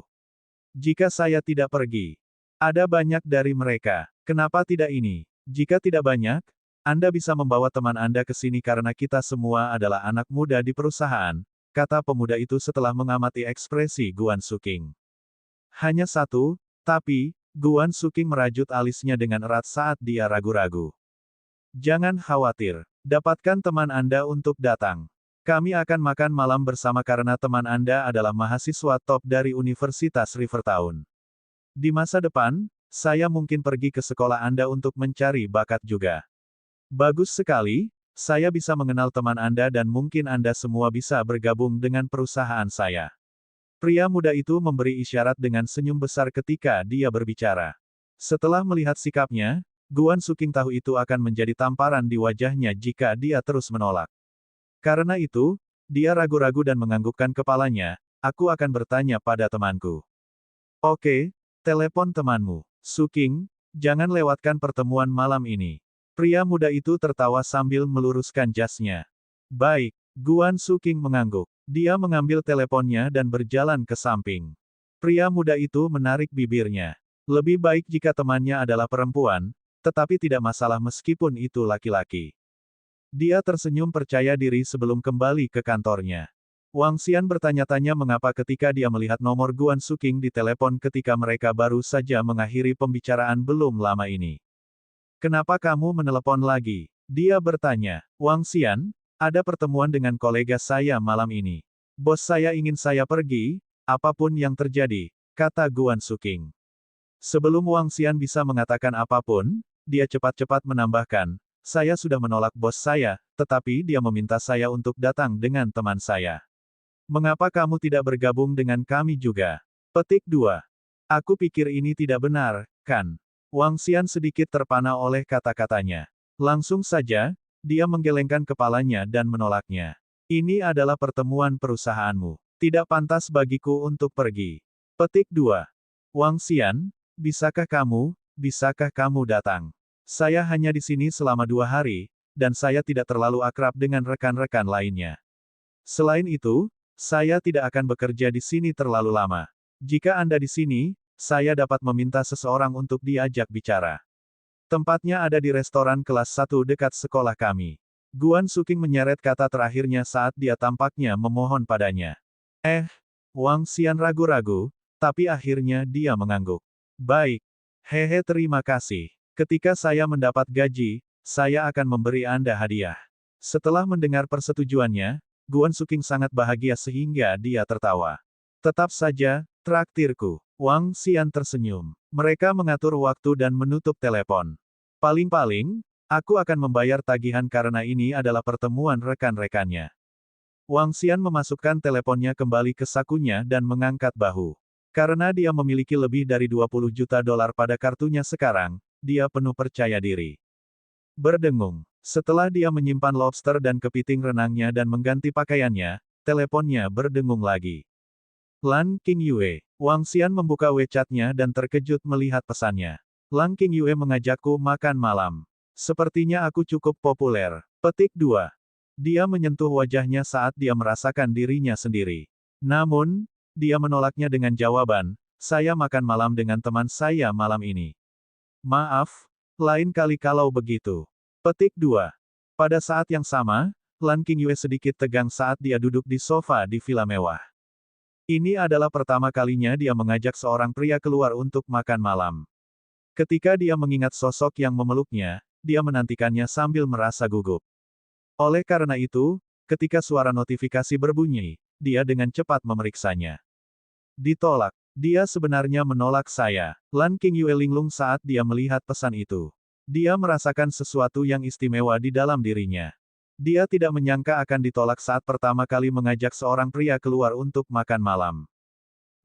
Jika saya tidak pergi, ada banyak dari mereka. Kenapa tidak ini? Jika tidak banyak, Anda bisa membawa teman Anda ke sini karena kita semua adalah anak muda di perusahaan, kata pemuda itu setelah mengamati ekspresi Guan Suking. Hanya satu, tapi, Guan Suking merajut alisnya dengan erat saat dia ragu-ragu. Jangan khawatir, dapatkan teman Anda untuk datang. Kami akan makan malam bersama karena teman Anda adalah mahasiswa top dari Universitas Rivertown. Di masa depan, saya mungkin pergi ke sekolah Anda untuk mencari bakat juga. Bagus sekali, saya bisa mengenal teman Anda dan mungkin Anda semua bisa bergabung dengan perusahaan saya. Pria muda itu memberi isyarat dengan senyum besar ketika dia berbicara. Setelah melihat sikapnya, Guan Suking tahu itu akan menjadi tamparan di wajahnya jika dia terus menolak. Karena itu, dia ragu-ragu dan menganggukkan kepalanya, aku akan bertanya pada temanku. Oke, telepon temanmu. Suking, jangan lewatkan pertemuan malam ini. Pria muda itu tertawa sambil meluruskan jasnya. Baik, Guan Suking mengangguk. Dia mengambil teleponnya dan berjalan ke samping. Pria muda itu menarik bibirnya. Lebih baik jika temannya adalah perempuan, tetapi tidak masalah meskipun itu laki-laki. Dia tersenyum percaya diri sebelum kembali ke kantornya. Wang Xian bertanya-tanya mengapa ketika dia melihat nomor Guan Suking di telepon ketika mereka baru saja mengakhiri pembicaraan belum lama ini. Kenapa kamu menelepon lagi? Dia bertanya. Wang Xian, ada pertemuan dengan kolega saya malam ini. Bos saya ingin saya pergi, apapun yang terjadi, kata Guan Suking. Sebelum Wang Xian bisa mengatakan apapun, dia cepat-cepat menambahkan, saya sudah menolak bos saya, tetapi dia meminta saya untuk datang dengan teman saya. Mengapa kamu tidak bergabung dengan kami juga? Petik 2. Aku pikir ini tidak benar, kan? Wang Xian sedikit terpana oleh kata-katanya. Langsung saja, dia menggelengkan kepalanya dan menolaknya. Ini adalah pertemuan perusahaanmu. Tidak pantas bagiku untuk pergi. Petik 2. Wang Xian, bisakah kamu datang? Saya hanya di sini selama 2 hari, dan saya tidak terlalu akrab dengan rekan-rekan lainnya. Selain itu, saya tidak akan bekerja di sini terlalu lama. Jika Anda di sini, saya dapat meminta seseorang untuk diajak bicara. Tempatnya ada di restoran kelas 1 dekat sekolah kami. Guan Suking menyeret kata terakhirnya saat dia tampaknya memohon padanya. Wang Xian ragu-ragu, tapi akhirnya dia mengangguk. Baik. Hehe, terima kasih. Ketika saya mendapat gaji, saya akan memberi Anda hadiah. Setelah mendengar persetujuannya, Guan Suking sangat bahagia sehingga dia tertawa. Tetap saja, traktirku. Wang Xian tersenyum. Mereka mengatur waktu dan menutup telepon. Paling-paling, aku akan membayar tagihan karena ini adalah pertemuan rekan-rekannya. Wang Xian memasukkan teleponnya kembali ke sakunya dan mengangkat bahu. Karena dia memiliki lebih dari 20 juta dolar pada kartunya sekarang, dia penuh percaya diri. Berdengung. Setelah dia menyimpan lobster dan kepiting renangnya dan mengganti pakaiannya, teleponnya berdengung lagi. Lan Qingyue. Wang Xian membuka WeChat-nya dan terkejut melihat pesannya. Lan Qingyue mengajakku makan malam. Sepertinya aku cukup populer. Petik 2. Dia menyentuh wajahnya saat dia merasakan dirinya sendiri. Namun, dia menolaknya dengan jawaban, saya makan malam dengan teman saya malam ini. Maaf, lain kali kalau begitu. Petik 2. Pada saat yang sama, Lan Qingyue sedikit tegang saat dia duduk di sofa di villa mewah. Ini adalah pertama kalinya dia mengajak seorang pria keluar untuk makan malam. Ketika dia mengingat sosok yang memeluknya, dia menantikannya sambil merasa gugup. Oleh karena itu, ketika suara notifikasi berbunyi, dia dengan cepat memeriksanya. Ditolak. Dia sebenarnya menolak saya. Lan Qingyue linglung saat dia melihat pesan itu. Dia merasakan sesuatu yang istimewa di dalam dirinya. Dia tidak menyangka akan ditolak saat pertama kali mengajak seorang pria keluar untuk makan malam.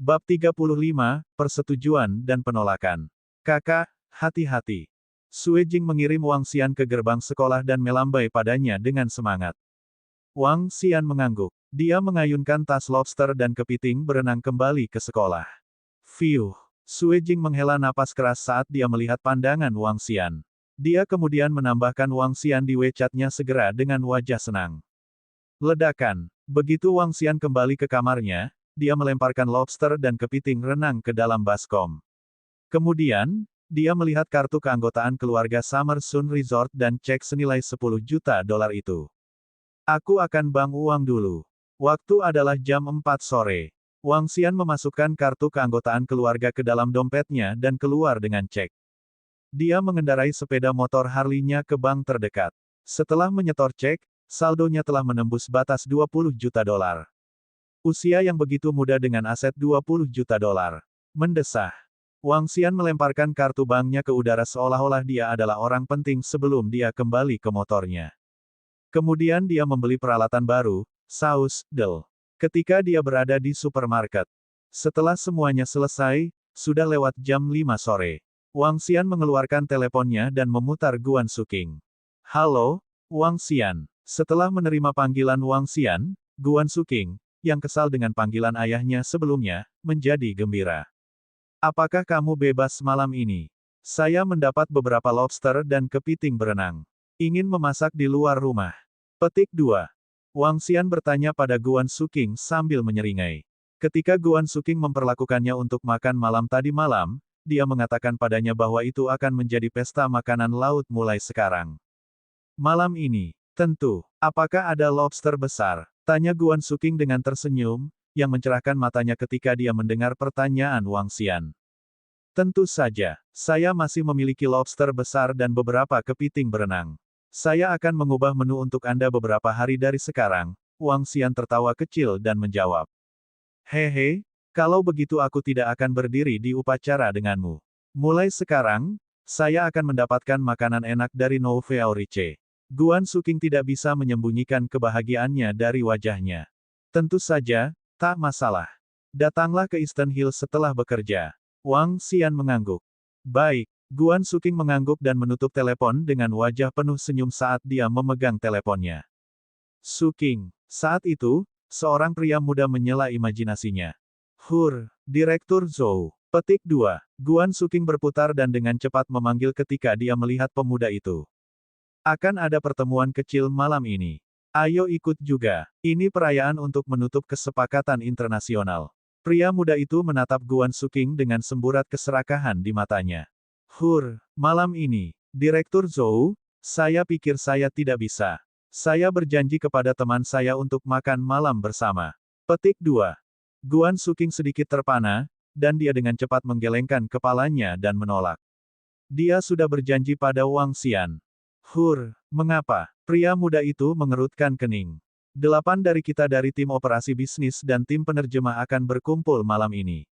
Bab 35, Persetujuan dan Penolakan. Kakak, hati-hati. Sue Jing mengirim Wang Xian ke gerbang sekolah dan melambai padanya dengan semangat. Wang Xian mengangguk. Dia mengayunkan tas lobster dan kepiting berenang kembali ke sekolah. Fiuh. Sue Jing menghela napas keras saat dia melihat pandangan Wang Xian. Dia kemudian menambahkan Wang Xian di WeChat-nya segera dengan wajah senang. Ledakan. Begitu Wang Xian kembali ke kamarnya, dia melemparkan lobster dan kepiting renang ke dalam baskom. Kemudian, dia melihat kartu keanggotaan keluarga Summer Sun Resort dan cek senilai 10 juta dolar itu. Aku akan bank uang dulu. Waktu adalah jam 4 sore. Wang Xian memasukkan kartu keanggotaan keluarga ke dalam dompetnya dan keluar dengan cek. Dia mengendarai sepeda motor Harley-nya ke bank terdekat. Setelah menyetor cek, saldonya telah menembus batas 20 juta dolar. Usia yang begitu muda dengan aset 20 juta dolar. Mendesah. Wang Xian melemparkan kartu banknya ke udara seolah-olah dia adalah orang penting sebelum dia kembali ke motornya. Kemudian dia membeli peralatan baru, saus, del. Ketika dia berada di supermarket. Setelah semuanya selesai, sudah lewat jam 5 sore. Wang Xian mengeluarkan teleponnya dan memutar Guan Suking. Halo, Wang Xian. Setelah menerima panggilan Wang Xian, Guan Suking, yang kesal dengan panggilan ayahnya sebelumnya, menjadi gembira. Apakah kamu bebas malam ini? Saya mendapat beberapa lobster dan kepiting berenang. Ingin memasak di luar rumah. Petik 2. Wang Xian bertanya pada Guan Suking sambil menyeringai. Ketika Guan Suking memperlakukannya untuk makan malam tadi malam, dia mengatakan padanya bahwa itu akan menjadi pesta makanan laut mulai sekarang. Malam ini, tentu. Apakah ada lobster besar? Tanya Guan Suking dengan tersenyum, yang mencerahkan matanya ketika dia mendengar pertanyaan Wang Xian. Tentu saja, saya masih memiliki lobster besar dan beberapa kepiting berenang. Saya akan mengubah menu untuk Anda beberapa hari dari sekarang. Wang Xian tertawa kecil dan menjawab. Hehe, kalau begitu aku tidak akan berdiri di upacara denganmu. Mulai sekarang, saya akan mendapatkan makanan enak dari Nouveau Riche. Guan Suking tidak bisa menyembunyikan kebahagiaannya dari wajahnya. Tentu saja, tak masalah. Datanglah ke Eastern Hill setelah bekerja. Wang Xian mengangguk. Baik, Guan Suking mengangguk dan menutup telepon dengan wajah penuh senyum saat dia memegang teleponnya. Suking. Saat itu, seorang pria muda menyela imajinasinya. Direktur Zhou. Petik 2. Guan Suking berputar dan dengan cepat memanggil ketika dia melihat pemuda itu. Akan ada pertemuan kecil malam ini. Ayo ikut juga. Ini perayaan untuk menutup kesepakatan internasional. Pria muda itu menatap Guan Suking dengan semburat keserakahan di matanya. Malam ini, Direktur Zhou, saya pikir saya tidak bisa. Saya berjanji kepada teman saya untuk makan malam bersama. Petik 2. Guan Suking sedikit terpana, dan dia dengan cepat menggelengkan kepalanya dan menolak. Dia sudah berjanji pada Wang Xian. Mengapa? Pria muda itu mengerutkan kening. 8 dari kita dari tim operasi bisnis dan tim penerjemah akan berkumpul malam ini.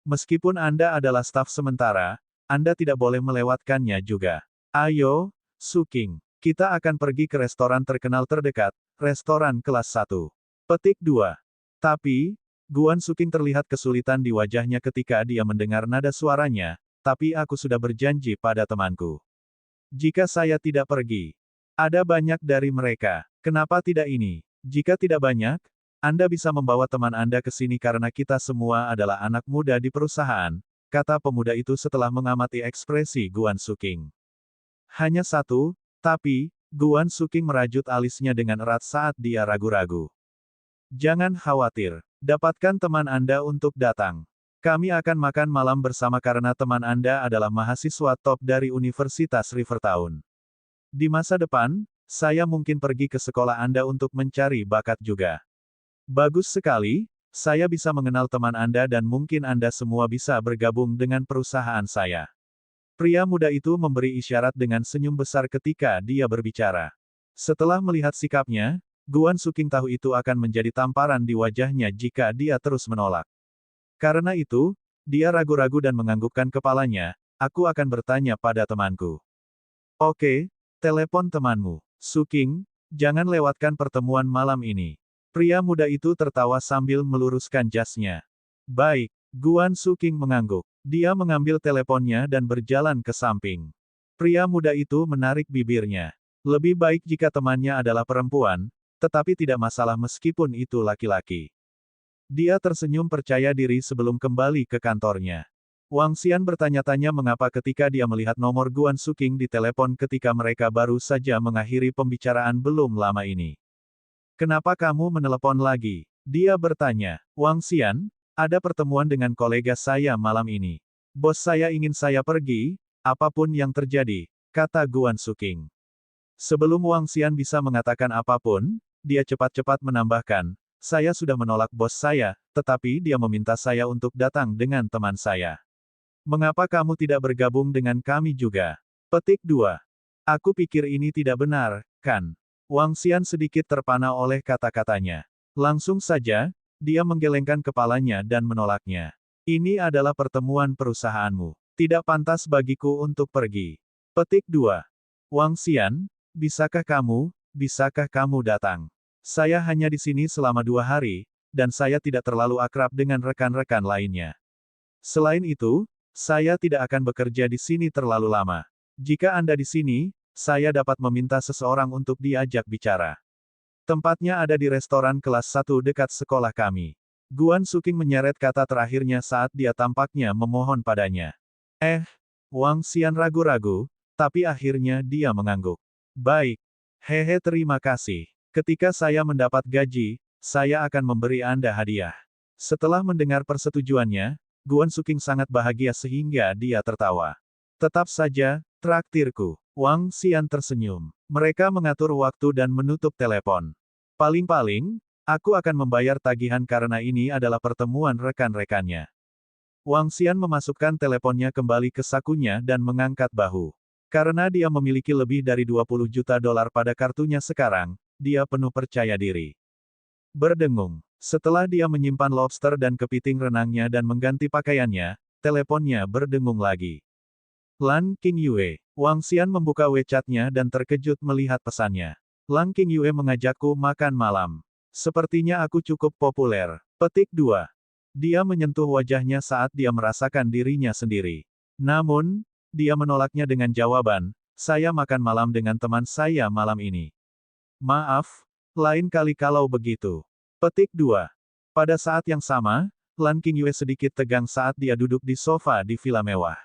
Meskipun Anda adalah staf sementara, Anda tidak boleh melewatkannya juga. Ayo, Suking. Kita akan pergi ke restoran terkenal terdekat, restoran kelas 1. Petik 2. Tapi, Guan Suking terlihat kesulitan di wajahnya ketika dia mendengar nada suaranya, tapi aku sudah berjanji pada temanku. Jika saya tidak pergi, ada banyak dari mereka. Kenapa tidak ini? Jika tidak banyak, Anda bisa membawa teman Anda ke sini karena kita semua adalah anak muda di perusahaan, kata pemuda itu setelah mengamati ekspresi Guan Suking. Hanya satu, tapi, Guan Suking merajut alisnya dengan erat saat dia ragu-ragu. Jangan khawatir. Dapatkan teman Anda untuk datang. Kami akan makan malam bersama karena teman Anda adalah mahasiswa top dari Universitas Rivertown. Di masa depan, saya mungkin pergi ke sekolah Anda untuk mencari bakat juga. Bagus sekali, saya bisa mengenal teman Anda dan mungkin Anda semua bisa bergabung dengan perusahaan saya. Pria muda itu memberi isyarat dengan senyum besar ketika dia berbicara. Setelah melihat sikapnya, Guan Suking tahu itu akan menjadi tamparan di wajahnya jika dia terus menolak. Karena itu, dia ragu-ragu dan menganggukkan kepalanya, aku akan bertanya pada temanku. Oke, telepon temanmu. Suking, jangan lewatkan pertemuan malam ini. Pria muda itu tertawa sambil meluruskan jasnya. Baik, Guan Suking mengangguk. Dia mengambil teleponnya dan berjalan ke samping. Pria muda itu menarik bibirnya. Lebih baik jika temannya adalah perempuan, tetapi tidak masalah meskipun itu laki-laki. Dia tersenyum percaya diri sebelum kembali ke kantornya. Wang Xian bertanya-tanya mengapa ketika dia melihat nomor Guan Suking di telepon ketika mereka baru saja mengakhiri pembicaraan belum lama ini. Kenapa kamu menelepon lagi? Dia bertanya. Wang Xian, ada pertemuan dengan kolega saya malam ini. Bos saya ingin saya pergi, apapun yang terjadi, kata Guan Suking. Sebelum Wang Xian bisa mengatakan apapun, dia cepat-cepat menambahkan, saya sudah menolak bos saya, tetapi dia meminta saya untuk datang dengan teman saya. Mengapa kamu tidak bergabung dengan kami juga? Petik 2. Aku pikir ini tidak benar, kan? Wang Xian sedikit terpana oleh kata-katanya. Langsung saja, dia menggelengkan kepalanya dan menolaknya. Ini adalah pertemuan perusahaanmu. Tidak pantas bagiku untuk pergi. Petik 2. Wang Xian, bisakah kamu datang? Saya hanya di sini selama 2 hari, dan saya tidak terlalu akrab dengan rekan-rekan lainnya. Selain itu, saya tidak akan bekerja di sini terlalu lama. Jika Anda di sini, saya dapat meminta seseorang untuk diajak bicara. Tempatnya ada di restoran kelas 1 dekat sekolah kami. Guan Suking menyeret kata terakhirnya saat dia tampaknya memohon padanya. Wang Xian ragu-ragu, tapi akhirnya dia mengangguk. Baik. Hehe, terima kasih. Ketika saya mendapat gaji, saya akan memberi Anda hadiah. Setelah mendengar persetujuannya, Guan Suking sangat bahagia sehingga dia tertawa. Tetap saja, traktirku. Wang Xian tersenyum. Mereka mengatur waktu dan menutup telepon. Paling-paling, aku akan membayar tagihan karena ini adalah pertemuan rekan-rekannya. Wang Xian memasukkan teleponnya kembali ke sakunya dan mengangkat bahu. Karena dia memiliki lebih dari 20 juta dolar pada kartunya sekarang, dia penuh percaya diri. Berdengung. Setelah dia menyimpan lobster dan kepiting renangnya dan mengganti pakaiannya, teleponnya berdengung lagi. Lan Qingyue. Wang Xian membuka WeChat-nya dan terkejut melihat pesannya. Lan Qingyue mengajakku makan malam. Sepertinya aku cukup populer. Petik 2. Dia menyentuh wajahnya saat dia merasakan dirinya sendiri. Namun, dia menolaknya dengan jawaban, saya makan malam dengan teman saya malam ini. Maaf, lain kali kalau begitu. Petik 2. Pada saat yang sama, Lan Qingyue sedikit tegang saat dia duduk di sofa di villa mewah.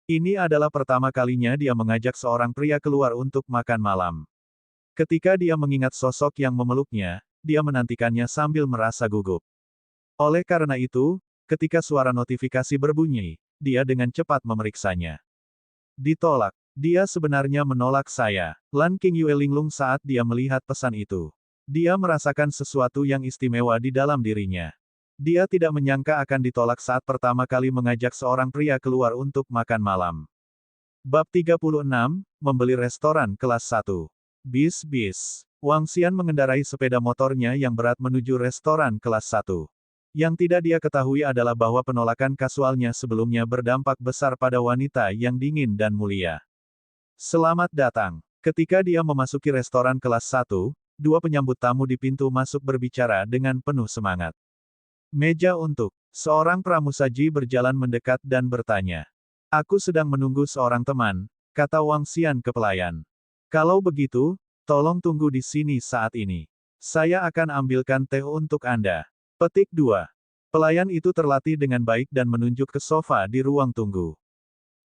Ini adalah pertama kalinya dia mengajak seorang pria keluar untuk makan malam. Ketika dia mengingat sosok yang memeluknya, dia menantikannya sambil merasa gugup. Oleh karena itu, ketika suara notifikasi berbunyi, dia dengan cepat memeriksanya. Ditolak. Dia sebenarnya menolak saya. Lan Qingyue linglung saat dia melihat pesan itu. Dia merasakan sesuatu yang istimewa di dalam dirinya. Dia tidak menyangka akan ditolak saat pertama kali mengajak seorang pria keluar untuk makan malam. Bab 36, Membeli Restoran Kelas 1. Bis. Wang Xian mengendarai sepeda motornya yang berat menuju restoran kelas 1. Yang tidak dia ketahui adalah bahwa penolakan kasualnya sebelumnya berdampak besar pada wanita yang dingin dan mulia. Selamat datang. Ketika dia memasuki restoran kelas 1, dua penyambut tamu di pintu masuk berbicara dengan penuh semangat. Meja untuk. Seorang pramusaji berjalan mendekat dan bertanya. Aku sedang menunggu seorang teman, kata Wang Xian ke pelayan. Kalau begitu, tolong tunggu di sini saat ini. Saya akan ambilkan teh untuk Anda. Petik 2. Pelayan itu terlatih dengan baik dan menunjuk ke sofa di ruang tunggu.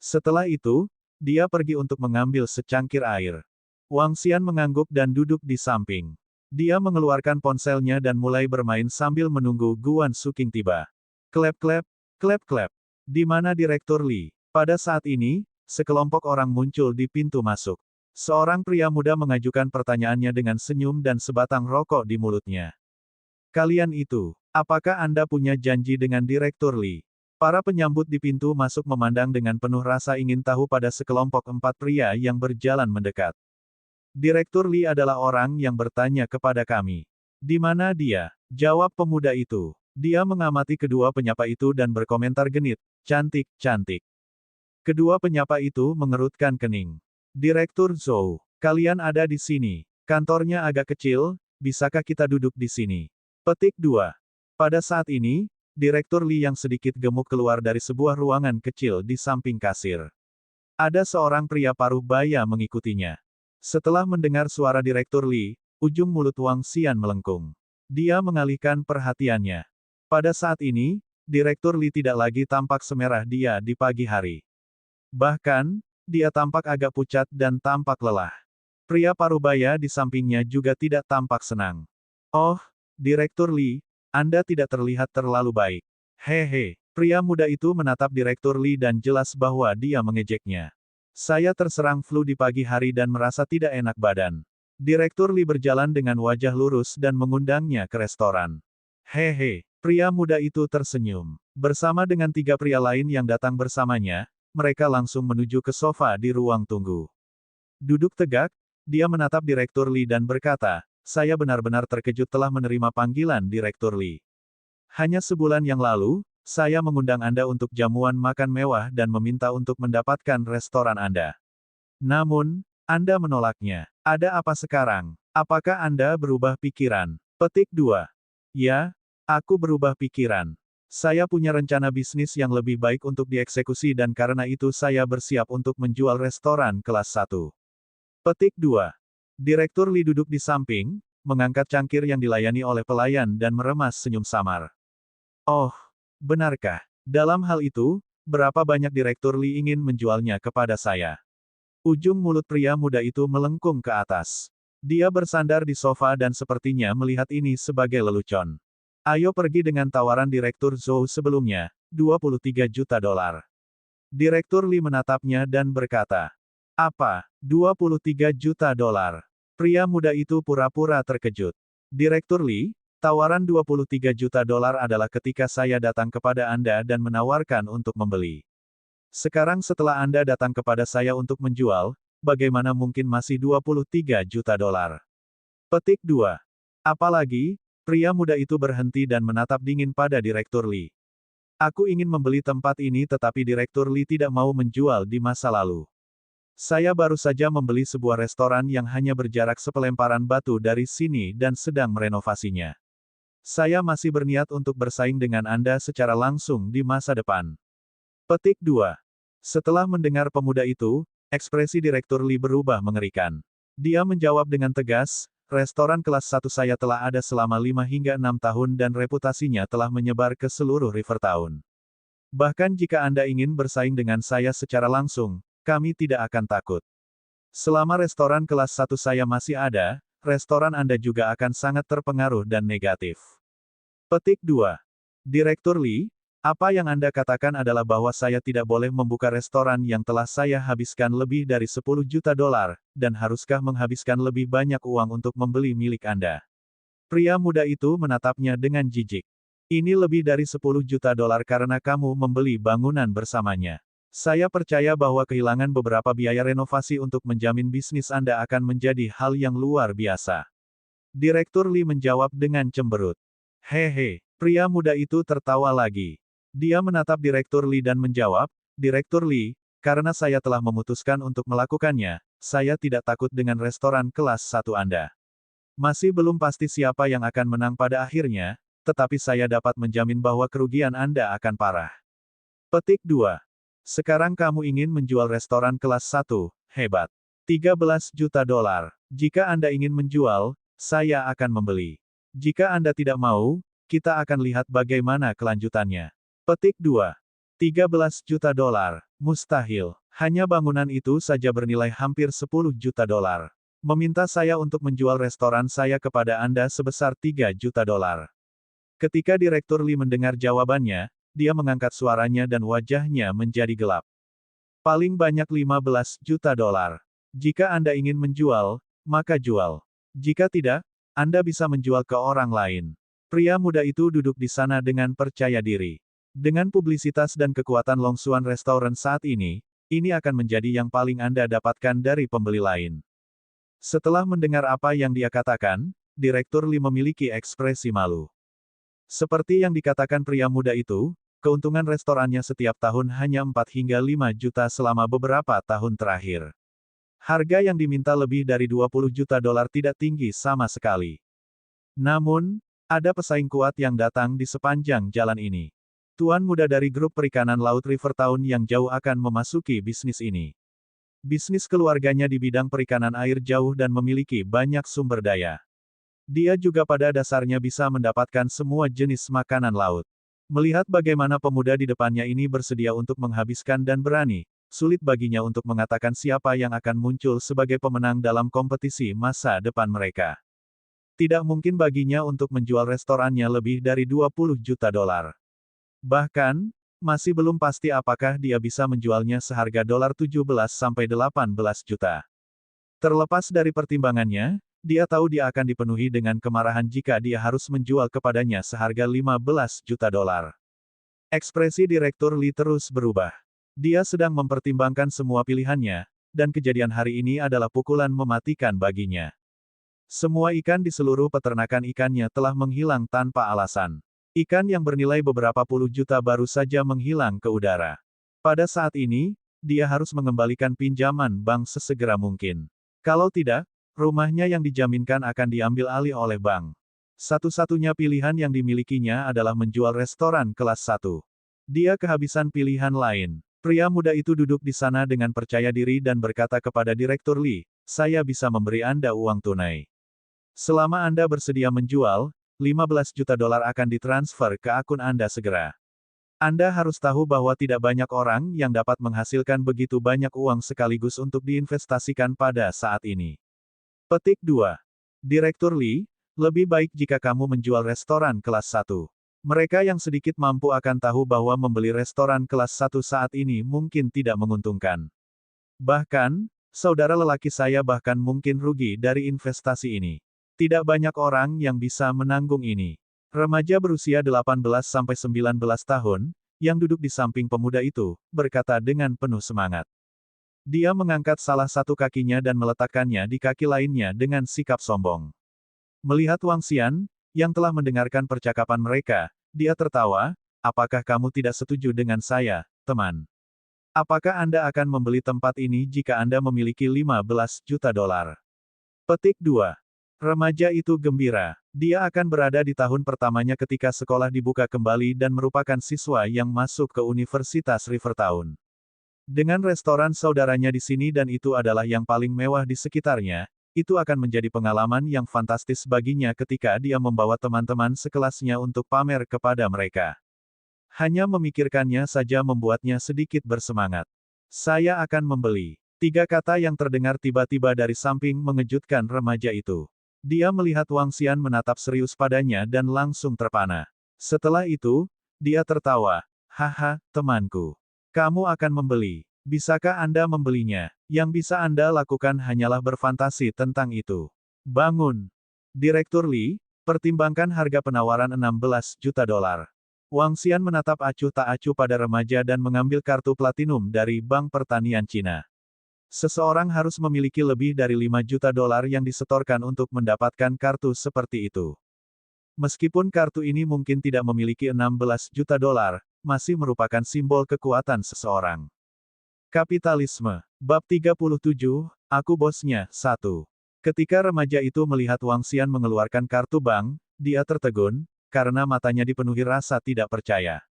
Setelah itu, dia pergi untuk mengambil secangkir air. Wang Xian mengangguk dan duduk di samping. Dia mengeluarkan ponselnya dan mulai bermain sambil menunggu Guan Suking tiba. Klep-klep, klep-klep. Di mana Direktur Li? Pada saat ini, sekelompok orang muncul di pintu masuk. Seorang pria muda mengajukan pertanyaannya dengan senyum dan sebatang rokok di mulutnya. Kalian itu, apakah Anda punya janji dengan Direktur Li? Para penyambut di pintu masuk memandang dengan penuh rasa ingin tahu pada sekelompok 4 pria yang berjalan mendekat. Direktur Li adalah orang yang bertanya kepada kami. Di mana dia? Jawab pemuda itu. Dia mengamati kedua penyapa itu dan berkomentar genit, cantik, cantik. Kedua penyapa itu mengerutkan kening. Direktur Zhou, kalian ada di sini. Kantornya agak kecil, bisakah kita duduk di sini? Petik 2. Pada saat ini, Direktur Li yang sedikit gemuk keluar dari sebuah ruangan kecil di samping kasir. Ada seorang pria paruh baya mengikutinya. Setelah mendengar suara Direktur Lee, ujung mulut Wang Xian melengkung. Dia mengalihkan perhatiannya. Pada saat ini, Direktur Lee tidak lagi tampak semerah dia di pagi hari. Bahkan, dia tampak agak pucat dan tampak lelah. Pria parubaya di sampingnya juga tidak tampak senang. Oh, Direktur Lee, Anda tidak terlihat terlalu baik. Hehe, pria muda itu menatap Direktur Lee dan jelas bahwa dia mengejeknya. Saya terserang flu di pagi hari dan merasa tidak enak badan. Direktur Lee berjalan dengan wajah lurus dan mengundangnya ke restoran. Hehe, pria muda itu tersenyum. Bersama dengan 3 pria lain yang datang bersamanya, mereka langsung menuju ke sofa di ruang tunggu. Duduk tegak, dia menatap Direktur Lee dan berkata, saya benar-benar terkejut telah menerima panggilan Direktur Lee. Hanya sebulan yang lalu, saya mengundang Anda untuk jamuan makan mewah dan meminta untuk mendapatkan restoran Anda. Namun, Anda menolaknya. Ada apa sekarang? Apakah Anda berubah pikiran? Petik 2. Ya, aku berubah pikiran. Saya punya rencana bisnis yang lebih baik untuk dieksekusi dan karena itu saya bersiap untuk menjual restoran kelas 1. Petik 2. Direktur Lee duduk di samping, mengangkat cangkir yang dilayani oleh pelayan dan meremas senyum samar. Oh, benarkah? Dalam hal itu, berapa banyak Direktur Lee ingin menjualnya kepada saya? Ujung mulut pria muda itu melengkung ke atas. Dia bersandar di sofa dan sepertinya melihat ini sebagai lelucon. Ayo pergi dengan tawaran Direktur Zhou sebelumnya, 23 juta dolar. Direktur Lee menatapnya dan berkata, apa, 23 juta dolar? Pria muda itu pura-pura terkejut. Direktur Lee, tawaran 23 juta dolar adalah ketika saya datang kepada Anda dan menawarkan untuk membeli. Sekarang setelah Anda datang kepada saya untuk menjual, bagaimana mungkin masih 23 juta dolar? Petik 2. Apalagi, pria muda itu berhenti dan menatap dingin pada Direktur Lee. Aku ingin membeli tempat ini tetapi Direktur Lee tidak mau menjual di masa lalu. Saya baru saja membeli sebuah restoran yang hanya berjarak sepelemparan batu dari sini dan sedang merenovasinya. Saya masih berniat untuk bersaing dengan Anda secara langsung di masa depan. Petik 2. Setelah mendengar pemuda itu, ekspresi Direktur Lee berubah mengerikan. Dia menjawab dengan tegas, restoran kelas 1 saya telah ada selama 5 hingga 6 tahun dan reputasinya telah menyebar ke seluruh Rivertown. Bahkan jika Anda ingin bersaing dengan saya secara langsung, kami tidak akan takut. Selama restoran kelas 1 saya masih ada, restoran Anda juga akan sangat terpengaruh dan negatif. Petik 2. Direktur Lee, apa yang Anda katakan adalah bahwa saya tidak boleh membuka restoran yang telah saya habiskan lebih dari 10 juta dolar, dan haruskah menghabiskan lebih banyak uang untuk membeli milik Anda? Pria muda itu menatapnya dengan jijik. Ini lebih dari 10 juta dolar karena kamu membeli bangunan bersamanya. Saya percaya bahwa kehilangan beberapa biaya renovasi untuk menjamin bisnis Anda akan menjadi hal yang luar biasa. Direktur Lee menjawab dengan cemberut. Hehe, pria muda itu tertawa lagi. Dia menatap Direktur Lee dan menjawab, Direktur Lee, karena saya telah memutuskan untuk melakukannya, saya tidak takut dengan restoran kelas 1 Anda. Masih belum pasti siapa yang akan menang pada akhirnya, tetapi saya dapat menjamin bahwa kerugian Anda akan parah. Petik 2. Sekarang kamu ingin menjual restoran kelas 1, hebat. 13 juta dolar. Jika Anda ingin menjual, saya akan membeli. Jika Anda tidak mau, kita akan lihat bagaimana kelanjutannya. Petik 2. 13 juta dolar. Mustahil. Hanya bangunan itu saja bernilai hampir 10 juta dolar. Meminta saya untuk menjual restoran saya kepada Anda sebesar 3 juta dolar. Ketika Direktur Lee mendengar jawabannya, dia mengangkat suaranya dan wajahnya menjadi gelap. Paling banyak 15 juta dolar. Jika Anda ingin menjual, maka jual. Jika tidak, Anda bisa menjual ke orang lain. Pria muda itu duduk di sana dengan percaya diri. Dengan publisitas dan kekuatan Longsuan Restaurant saat ini akan menjadi yang paling Anda dapatkan dari pembeli lain. Setelah mendengar apa yang dia katakan, Direktur Lee memiliki ekspresi malu. Seperti yang dikatakan pria muda itu, keuntungan restorannya setiap tahun hanya 4 hingga 5 juta selama beberapa tahun terakhir. Harga yang diminta lebih dari 20 juta dolar tidak tinggi sama sekali. Namun, ada pesaing kuat yang datang di sepanjang jalan ini. Tuan muda dari grup perikanan laut Rivertown yang jauh akan memasuki bisnis ini. Bisnis keluarganya di bidang perikanan air jauh dan memiliki banyak sumber daya. Dia juga pada dasarnya bisa mendapatkan semua jenis makanan laut. Melihat bagaimana pemuda di depannya ini bersedia untuk menghabiskan dan berani, sulit baginya untuk mengatakan siapa yang akan muncul sebagai pemenang dalam kompetisi masa depan mereka. Tidak mungkin baginya untuk menjual restorannya lebih dari 20 juta dolar. Bahkan, masih belum pasti apakah dia bisa menjualnya seharga dolar 17 sampai 18 juta. Terlepas dari pertimbangannya, dia tahu dia akan dipenuhi dengan kemarahan jika dia harus menjual kepadanya seharga 15 juta dolar. Ekspresi Direktur Lee terus berubah. Dia sedang mempertimbangkan semua pilihannya, dan kejadian hari ini adalah pukulan mematikan baginya. Semua ikan di seluruh peternakan ikannya telah menghilang tanpa alasan. Ikan yang bernilai beberapa puluh juta baru saja menghilang ke udara. Pada saat ini, dia harus mengembalikan pinjaman bank sesegera mungkin. Kalau tidak, rumahnya yang dijaminkan akan diambil alih oleh bank. Satu-satunya pilihan yang dimilikinya adalah menjual restoran kelas 1. Dia kehabisan pilihan lain. Pria muda itu duduk di sana dengan percaya diri dan berkata kepada Direktur Lee, "Saya bisa memberi Anda uang tunai. Selama Anda bersedia menjual, 15 juta dolar akan ditransfer ke akun Anda segera. Anda harus tahu bahwa tidak banyak orang yang dapat menghasilkan begitu banyak uang sekaligus untuk diinvestasikan pada saat ini." Petik 2. Direktur Lee, lebih baik jika kamu menjual restoran kelas 1. Mereka yang sedikit mampu akan tahu bahwa membeli restoran kelas 1 saat ini mungkin tidak menguntungkan. Bahkan, saudara lelaki saya bahkan mungkin rugi dari investasi ini. Tidak banyak orang yang bisa menanggung ini. Remaja berusia 18-19 tahun, yang duduk di samping pemuda itu, berkata dengan penuh semangat. Dia mengangkat salah satu kakinya dan meletakkannya di kaki lainnya dengan sikap sombong. Melihat Wang Xian, yang telah mendengarkan percakapan mereka, dia tertawa, "Apakah kamu tidak setuju dengan saya, teman? Apakah Anda akan membeli tempat ini jika Anda memiliki 15 juta dolar?" Petik 2. Remaja itu gembira. Dia akan berada di tahun pertamanya ketika sekolah dibuka kembali dan merupakan siswa yang masuk ke Universitas Rivertown. Dengan restoran saudaranya di sini dan itu adalah yang paling mewah di sekitarnya, itu akan menjadi pengalaman yang fantastis baginya ketika dia membawa teman-teman sekelasnya untuk pamer kepada mereka. Hanya memikirkannya saja membuatnya sedikit bersemangat. "Saya akan membeli." 3 kata yang terdengar tiba-tiba dari samping mengejutkan remaja itu. Dia melihat Wang Xian menatap serius padanya dan langsung terpana. Setelah itu, dia tertawa. "Haha, temanku. Kamu akan membeli. Bisakah Anda membelinya? Yang bisa Anda lakukan hanyalah berfantasi tentang itu. Bangun." Direktur Lee, pertimbangkan harga penawaran 16 juta dolar. Wang Xian menatap acuh tak acuh pada remaja dan mengambil kartu platinum dari Bank Pertanian Cina. Seseorang harus memiliki lebih dari 5 juta dolar yang disetorkan untuk mendapatkan kartu seperti itu. Meskipun kartu ini mungkin tidak memiliki 16 juta dolar, masih merupakan simbol kekuatan seseorang. Kapitalisme. Bab 37, Aku Bosnya, 1. Ketika remaja itu melihat Wang Xian mengeluarkan kartu bank, dia tertegun, karena matanya dipenuhi rasa tidak percaya.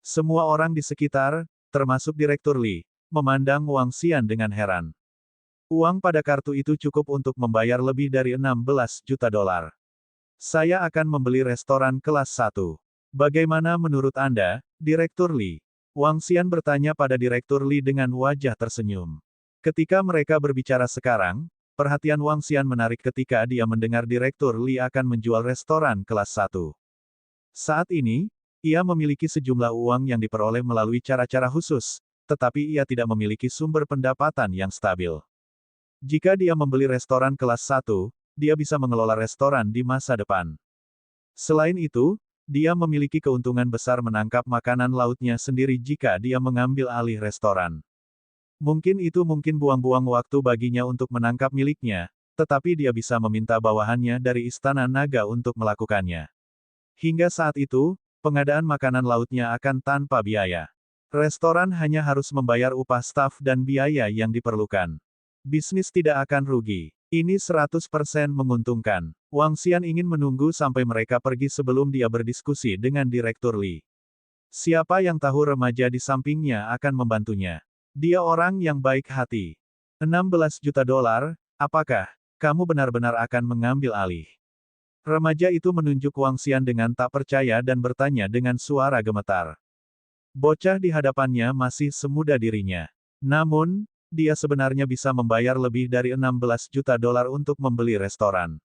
Semua orang di sekitar, termasuk Direktur Lee, memandang Wang Xian dengan heran. Uang pada kartu itu cukup untuk membayar lebih dari 16 juta dolar. "Saya akan membeli restoran kelas 1. Bagaimana menurut Anda, Direktur Lee?" Wang Xian bertanya pada Direktur Lee dengan wajah tersenyum. Ketika mereka berbicara sekarang, perhatian Wang Xian menarik ketika dia mendengar Direktur Lee akan menjual restoran kelas 1. Saat ini, ia memiliki sejumlah uang yang diperoleh melalui cara-cara khusus, tetapi ia tidak memiliki sumber pendapatan yang stabil. Jika dia membeli restoran kelas 1, dia bisa mengelola restoran di masa depan. Selain itu, dia memiliki keuntungan besar menangkap makanan lautnya sendiri jika dia mengambil alih restoran. Mungkin itu buang-buang waktu baginya untuk menangkap miliknya, tetapi dia bisa meminta bawahannya dari Istana Naga untuk melakukannya. Hingga saat itu, pengadaan makanan lautnya akan tanpa biaya. Restoran hanya harus membayar upah staf dan biaya yang diperlukan. Bisnis tidak akan rugi. Ini 100% menguntungkan. Wang Xian ingin menunggu sampai mereka pergi sebelum dia berdiskusi dengan Direktur Lee. Siapa yang tahu remaja di sampingnya akan membantunya. Dia orang yang baik hati. 16 juta dolar, apakah kamu benar-benar akan mengambil alih? Remaja itu menunjuk Wang Xian dengan tak percaya dan bertanya dengan suara gemetar. Bocah di hadapannya masih semuda dirinya. Namun, dia sebenarnya bisa membayar lebih dari 16 juta dolar untuk membeli restoran.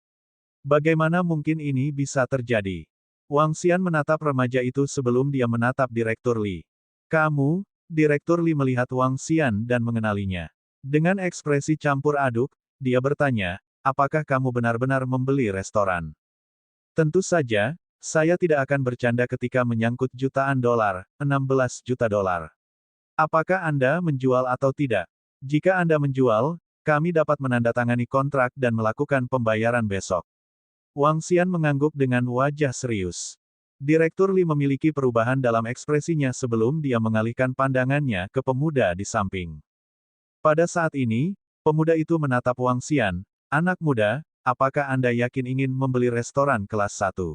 Bagaimana mungkin ini bisa terjadi? Wang Xian menatap remaja itu sebelum dia menatap Direktur Li. Kamu, Direktur Li melihat Wang Xian dan mengenalinya. Dengan ekspresi campur aduk, dia bertanya, apakah kamu benar-benar membeli restoran? Tentu saja, saya tidak akan bercanda ketika menyangkut jutaan dolar, 16 juta dolar. Apakah Anda menjual atau tidak? Jika Anda menjual, kami dapat menandatangani kontrak dan melakukan pembayaran besok. Wang Xian mengangguk dengan wajah serius. Direktur Li memiliki perubahan dalam ekspresinya sebelum dia mengalihkan pandangannya ke pemuda di samping. Pada saat ini, pemuda itu menatap Wang Xian, anak muda, apakah Anda yakin ingin membeli restoran kelas 1?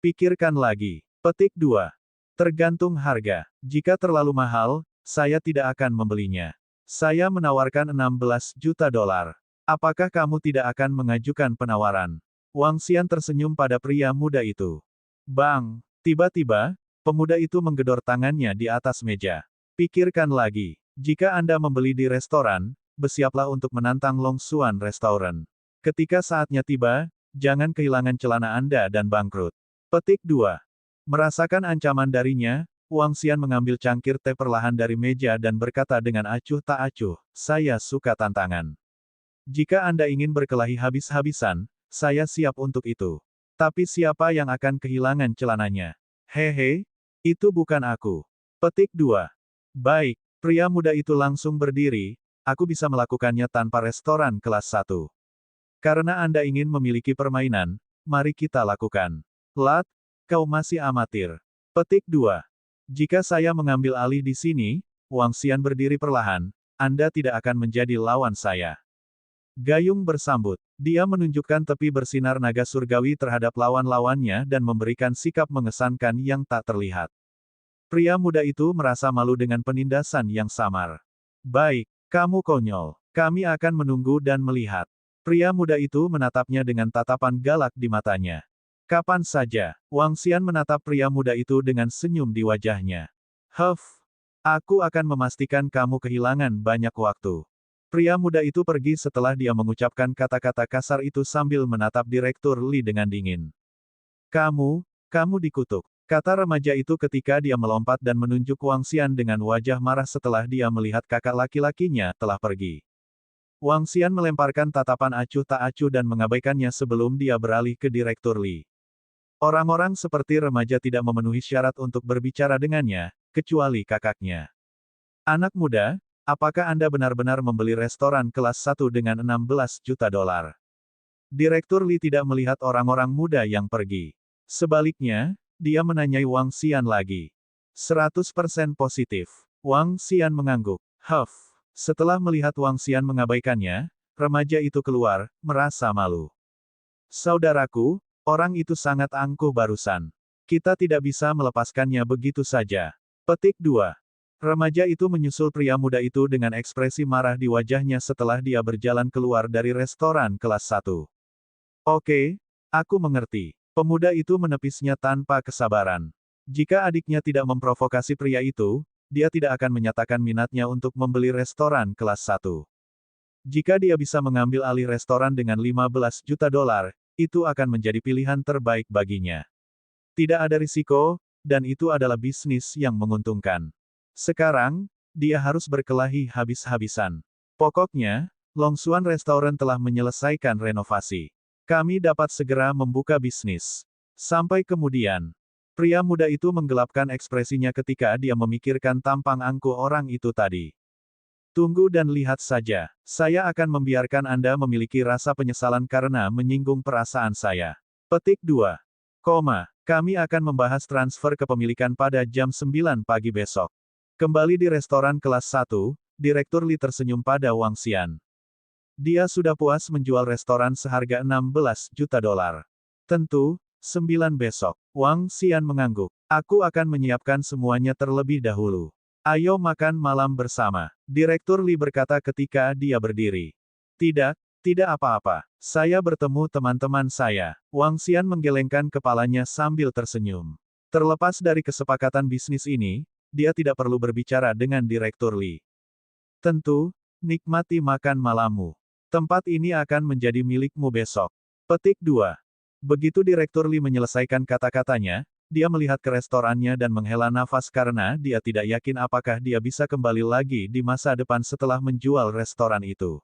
Pikirkan lagi. Petik 2. Tergantung harga. Jika terlalu mahal, saya tidak akan membelinya. Saya menawarkan 16 juta dolar. Apakah kamu tidak akan mengajukan penawaran? Wang Xian tersenyum pada pria muda itu. Bang! Tiba-tiba, pemuda itu menggedor tangannya di atas meja. Pikirkan lagi. Jika Anda membeli di restoran, bersiaplah untuk menantang Long Xuan Restaurant. Ketika saatnya tiba, jangan kehilangan celana Anda dan bangkrut. Petik 2. Merasakan ancaman darinya, Wang Xian mengambil cangkir teh perlahan dari meja dan berkata dengan acuh tak acuh, saya suka tantangan. Jika Anda ingin berkelahi habis-habisan, saya siap untuk itu. Tapi siapa yang akan kehilangan celananya? Hehe, itu bukan aku. Petik 2. Baik. Pria muda itu langsung berdiri, aku bisa melakukannya tanpa restoran kelas 1. Karena Anda ingin memiliki permainan, mari kita lakukan. Lat, kau masih amatir. Petik 2. Jika saya mengambil alih di sini, Wang Xian berdiri perlahan, Anda tidak akan menjadi lawan saya. Gayung bersambut. Dia menunjukkan tepi bersinar naga surgawi terhadap lawan-lawannya dan memberikan sikap mengesankan yang tak terlihat. Pria muda itu merasa malu dengan penindasan yang samar. Baik, kamu konyol. Kami akan menunggu dan melihat. Pria muda itu menatapnya dengan tatapan galak di matanya. Kapan saja, Wang Xian menatap pria muda itu dengan senyum di wajahnya. Aku akan memastikan kamu kehilangan banyak waktu. Pria muda itu pergi setelah dia mengucapkan kata-kata kasar itu sambil menatap Direktur Li dengan dingin. Kamu dikutuk. Kata remaja itu ketika dia melompat dan menunjuk Wang Xian dengan wajah marah setelah dia melihat kakak laki-lakinya telah pergi. Wang Xian melemparkan tatapan acuh tak acuh dan mengabaikannya sebelum dia beralih ke Direktur Li. Orang-orang seperti remaja tidak memenuhi syarat untuk berbicara dengannya, kecuali kakaknya. Anak muda, apakah Anda benar-benar membeli restoran kelas 1 dengan 16 juta dolar? Direktur Li tidak melihat orang-orang muda yang pergi. Sebaliknya, dia menanyai Wang Xian lagi. 100% positif. Wang Xian mengangguk. Setelah melihat Wang Xian mengabaikannya, remaja itu keluar, merasa malu. Saudaraku, orang itu sangat angkuh barusan. Kita tidak bisa melepaskannya begitu saja. Petik 2. Remaja itu menyusul pria muda itu dengan ekspresi marah di wajahnya setelah dia berjalan keluar dari restoran kelas 1. Oke, aku mengerti. Pemuda itu menepisnya tanpa kesabaran. Jika adiknya tidak memprovokasi pria itu, dia tidak akan menyatakan minatnya untuk membeli restoran kelas 1. Jika dia bisa mengambil alih restoran dengan 15 juta dolar, itu akan menjadi pilihan terbaik baginya. Tidak ada risiko, dan itu adalah bisnis yang menguntungkan. Sekarang, dia harus berkelahi habis-habisan. Pokoknya, Long Xuan Restaurant telah menyelesaikan renovasi. Kami dapat segera membuka bisnis. Sampai kemudian. Pria muda itu menggelapkan ekspresinya ketika dia memikirkan tampang angkuh orang itu tadi. Tunggu dan lihat saja. Saya akan membiarkan Anda memiliki rasa penyesalan karena menyinggung perasaan saya. Petik 2. Kami akan membahas transfer kepemilikan pada jam 9 pagi besok. Kembali di restoran kelas 1, Direktur Li tersenyum pada Wang Xian. Dia sudah puas menjual restoran seharga 16 juta dolar. Tentu, 9 besok. Wang Xian mengangguk. Aku akan menyiapkan semuanya terlebih dahulu. Ayo makan malam bersama. Direktur Lee berkata ketika dia berdiri. Tidak, tidak apa-apa. Saya bertemu teman-teman saya. Wang Xian menggelengkan kepalanya sambil tersenyum. Terlepas dari kesepakatan bisnis ini, dia tidak perlu berbicara dengan Direktur Lee. Tentu, nikmati makan malammu. Tempat ini akan menjadi milikmu besok. Petik 2. Begitu Direktur Lee menyelesaikan kata-katanya, dia melihat ke restorannya dan menghela nafas karena dia tidak yakin apakah dia bisa kembali lagi di masa depan setelah menjual restoran itu.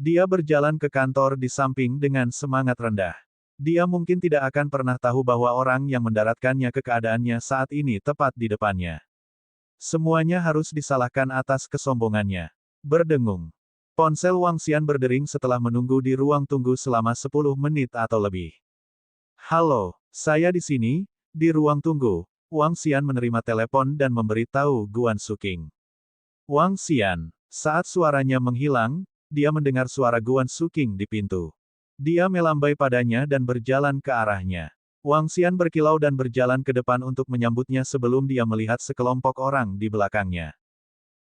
Dia berjalan ke kantor di samping dengan semangat rendah. Dia mungkin tidak akan pernah tahu bahwa orang yang mendaratkannya ke keadaannya saat ini tepat di depannya. Semuanya harus disalahkan atas kesombongannya. Berdengung. Ponsel Wang Xian berdering setelah menunggu di ruang tunggu selama 10 menit atau lebih. Halo, saya di sini, di ruang tunggu. Wang Xian menerima telepon dan memberitahu Guan Suking. Wang Xian, saat suaranya menghilang, dia mendengar suara Guan Suking di pintu. Dia melambai padanya dan berjalan ke arahnya. Wang Xian berkilau dan berjalan ke depan untuk menyambutnya sebelum dia melihat sekelompok orang di belakangnya.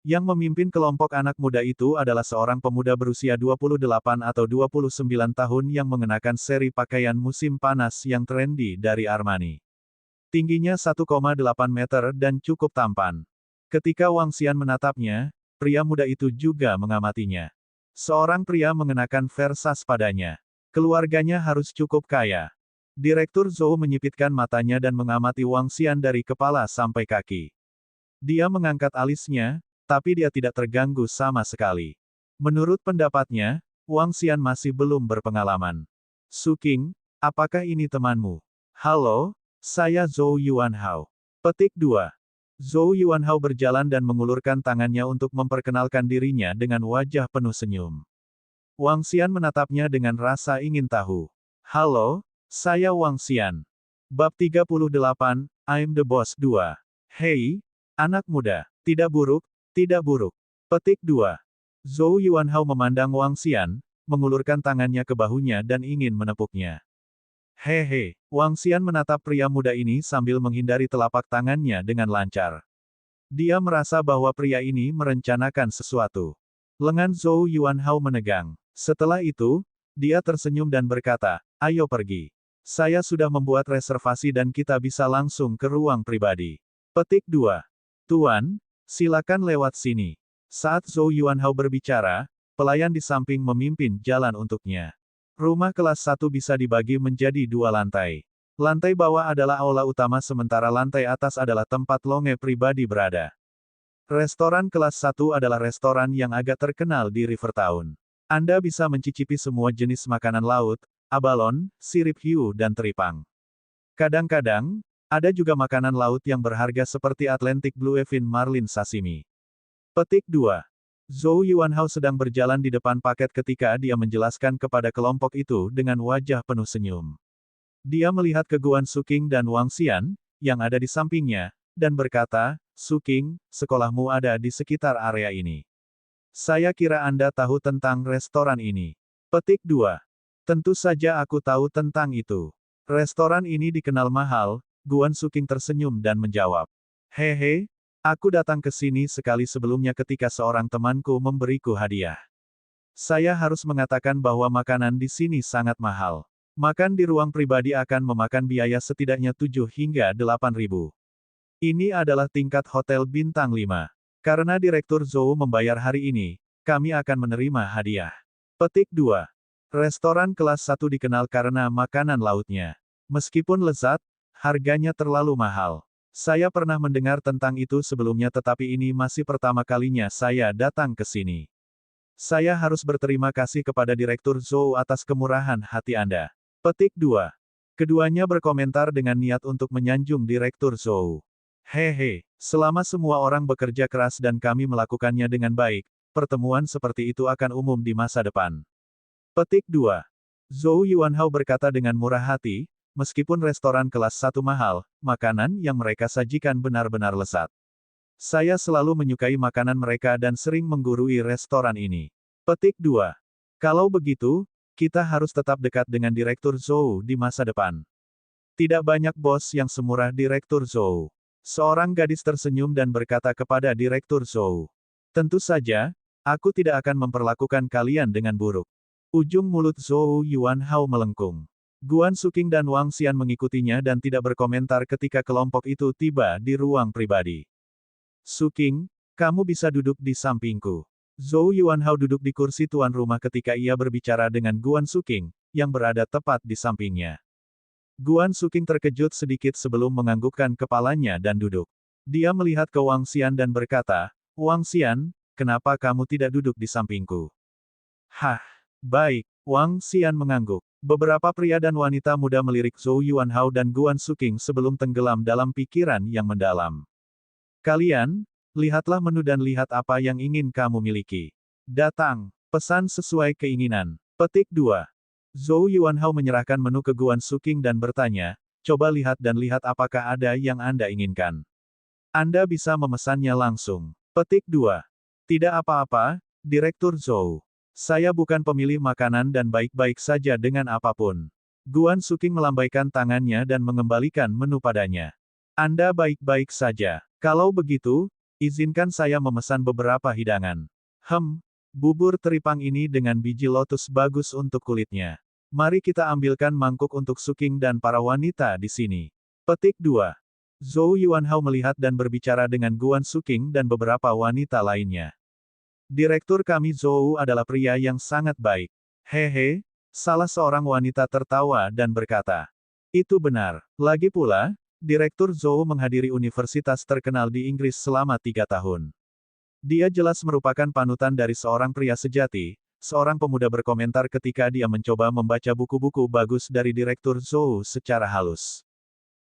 Yang memimpin kelompok anak muda itu adalah seorang pemuda berusia 28 atau 29 tahun yang mengenakan seri pakaian musim panas yang trendy dari Armani. Tingginya 1,8 meter dan cukup tampan. Ketika Wang Xian menatapnya, pria muda itu juga mengamatinya. Seorang pria mengenakan Versace padanya. Keluarganya harus cukup kaya. Direktur Zhou menyipitkan matanya dan mengamati Wang Xian dari kepala sampai kaki. Dia mengangkat alisnya, tapi dia tidak terganggu sama sekali. Menurut pendapatnya, Wang Xian masih belum berpengalaman. Suking, apakah ini temanmu? Halo, saya Zhou Yuanhao. Petik 2. Zhou Yuanhao berjalan dan mengulurkan tangannya untuk memperkenalkan dirinya dengan wajah penuh senyum. Wang Xian menatapnya dengan rasa ingin tahu. Halo, saya Wang Xian. Bab 38, I'm the Boss 2. Hei, anak muda, tidak buruk, tidak buruk. Petik 2. Zhou Yuanhao memandang Wang Xian, mengulurkan tangannya ke bahunya dan ingin menepuknya. Hehe, Wang Xian menatap pria muda ini sambil menghindari telapak tangannya dengan lancar. Dia merasa bahwa pria ini merencanakan sesuatu. Lengan Zhou Yuanhao menegang. Setelah itu, dia tersenyum dan berkata, ayo pergi. Saya sudah membuat reservasi dan kita bisa langsung ke ruang pribadi. Petik 2. Tuan, silakan lewat sini. Saat Zhou Yuanhao berbicara, pelayan di samping memimpin jalan untuknya. Rumah kelas 1 bisa dibagi menjadi 2 lantai. Lantai bawah adalah aula utama sementara lantai atas adalah tempat Longe pribadi berada. Restoran kelas 1 adalah restoran yang agak terkenal di Rivertown. Anda bisa mencicipi semua jenis makanan laut, abalon, sirip hiu dan teripang. Kadang-kadang, ada juga makanan laut yang berharga seperti Atlantic Bluefin Marlin Sashimi. Petik 2. Zhou Yuanhao sedang berjalan di depan paket ketika dia menjelaskan kepada kelompok itu dengan wajah penuh senyum. Dia melihat ke Guan Suking dan Wang Xian, yang ada di sampingnya, dan berkata, Suking, sekolahmu ada di sekitar area ini. Saya kira Anda tahu tentang restoran ini. Petik 2. Tentu saja aku tahu tentang itu. Restoran ini dikenal mahal. Guan Suking tersenyum dan menjawab. Hehe, aku datang ke sini sekali sebelumnya ketika seorang temanku memberiku hadiah. Saya harus mengatakan bahwa makanan di sini sangat mahal. Makan di ruang pribadi akan memakan biaya setidaknya 7 hingga 8 ribu. Ini adalah tingkat hotel bintang 5. Karena Direktur Zhou membayar hari ini, kami akan menerima hadiah. Petik 2. Restoran kelas 1 dikenal karena makanan lautnya. Meskipun lezat, harganya terlalu mahal. Saya pernah mendengar tentang itu sebelumnya tetapi ini masih pertama kalinya saya datang ke sini. Saya harus berterima kasih kepada Direktur Zhou atas kemurahan hati Anda. Petik 2. Keduanya berkomentar dengan niat untuk menyanjung Direktur Zhou. Hehe, selama semua orang bekerja keras dan kami melakukannya dengan baik, pertemuan seperti itu akan umum di masa depan. Petik 2. Zhou Yuanhao berkata dengan murah hati, meskipun restoran kelas 1 mahal, makanan yang mereka sajikan benar-benar lezat. Saya selalu menyukai makanan mereka dan sering menggurui restoran ini. Petik 2. Kalau begitu, kita harus tetap dekat dengan Direktur Zhou di masa depan. Tidak banyak bos yang semurah Direktur Zhou. Seorang gadis tersenyum dan berkata kepada Direktur Zhou. Tentu saja, aku tidak akan memperlakukan kalian dengan buruk. Ujung mulut Zhou Yuanhao melengkung. Guan Suking dan Wang Xian mengikutinya dan tidak berkomentar ketika kelompok itu tiba di ruang pribadi. Suking, kamu bisa duduk di sampingku. Zhou Yuanhao duduk di kursi tuan rumah ketika ia berbicara dengan Guan Suking, yang berada tepat di sampingnya. Guan Suking terkejut sedikit sebelum menganggukkan kepalanya dan duduk. Dia melihat ke Wang Xian dan berkata, Wang Xian, kenapa kamu tidak duduk di sampingku? Hah, baik, Wang Xian mengangguk. Beberapa pria dan wanita muda melirik Zhou Yuanhao dan Guan Suking sebelum tenggelam dalam pikiran yang mendalam. Kalian, lihatlah menu dan lihat apa yang ingin kamu miliki. Datang, pesan sesuai keinginan. Petik 2. Zhou Yuanhao menyerahkan menu ke Guan Suking dan bertanya, coba lihat dan lihat apakah ada yang Anda inginkan. Anda bisa memesannya langsung. Petik 2. Tidak apa-apa, Direktur Zhou. Saya bukan pemilih makanan dan baik-baik saja dengan apapun. Guan Suking melambaikan tangannya dan mengembalikan menu padanya. Anda baik-baik saja. Kalau begitu, izinkan saya memesan beberapa hidangan. Bubur teripang ini dengan biji lotus bagus untuk kulitnya. Mari kita ambilkan mangkuk untuk Suking dan para wanita di sini. Petik 2. Zhou Yuanhao melihat dan berbicara dengan Guan Suking dan beberapa wanita lainnya. Direktur kami Zhou adalah pria yang sangat baik. Hehe, salah seorang wanita tertawa dan berkata. Itu benar. Lagi pula, Direktur Zhou menghadiri universitas terkenal di Inggris selama 3 tahun. Dia jelas merupakan panutan dari seorang pria sejati, seorang pemuda berkomentar ketika dia mencoba membaca buku-buku bagus dari Direktur Zhou secara halus.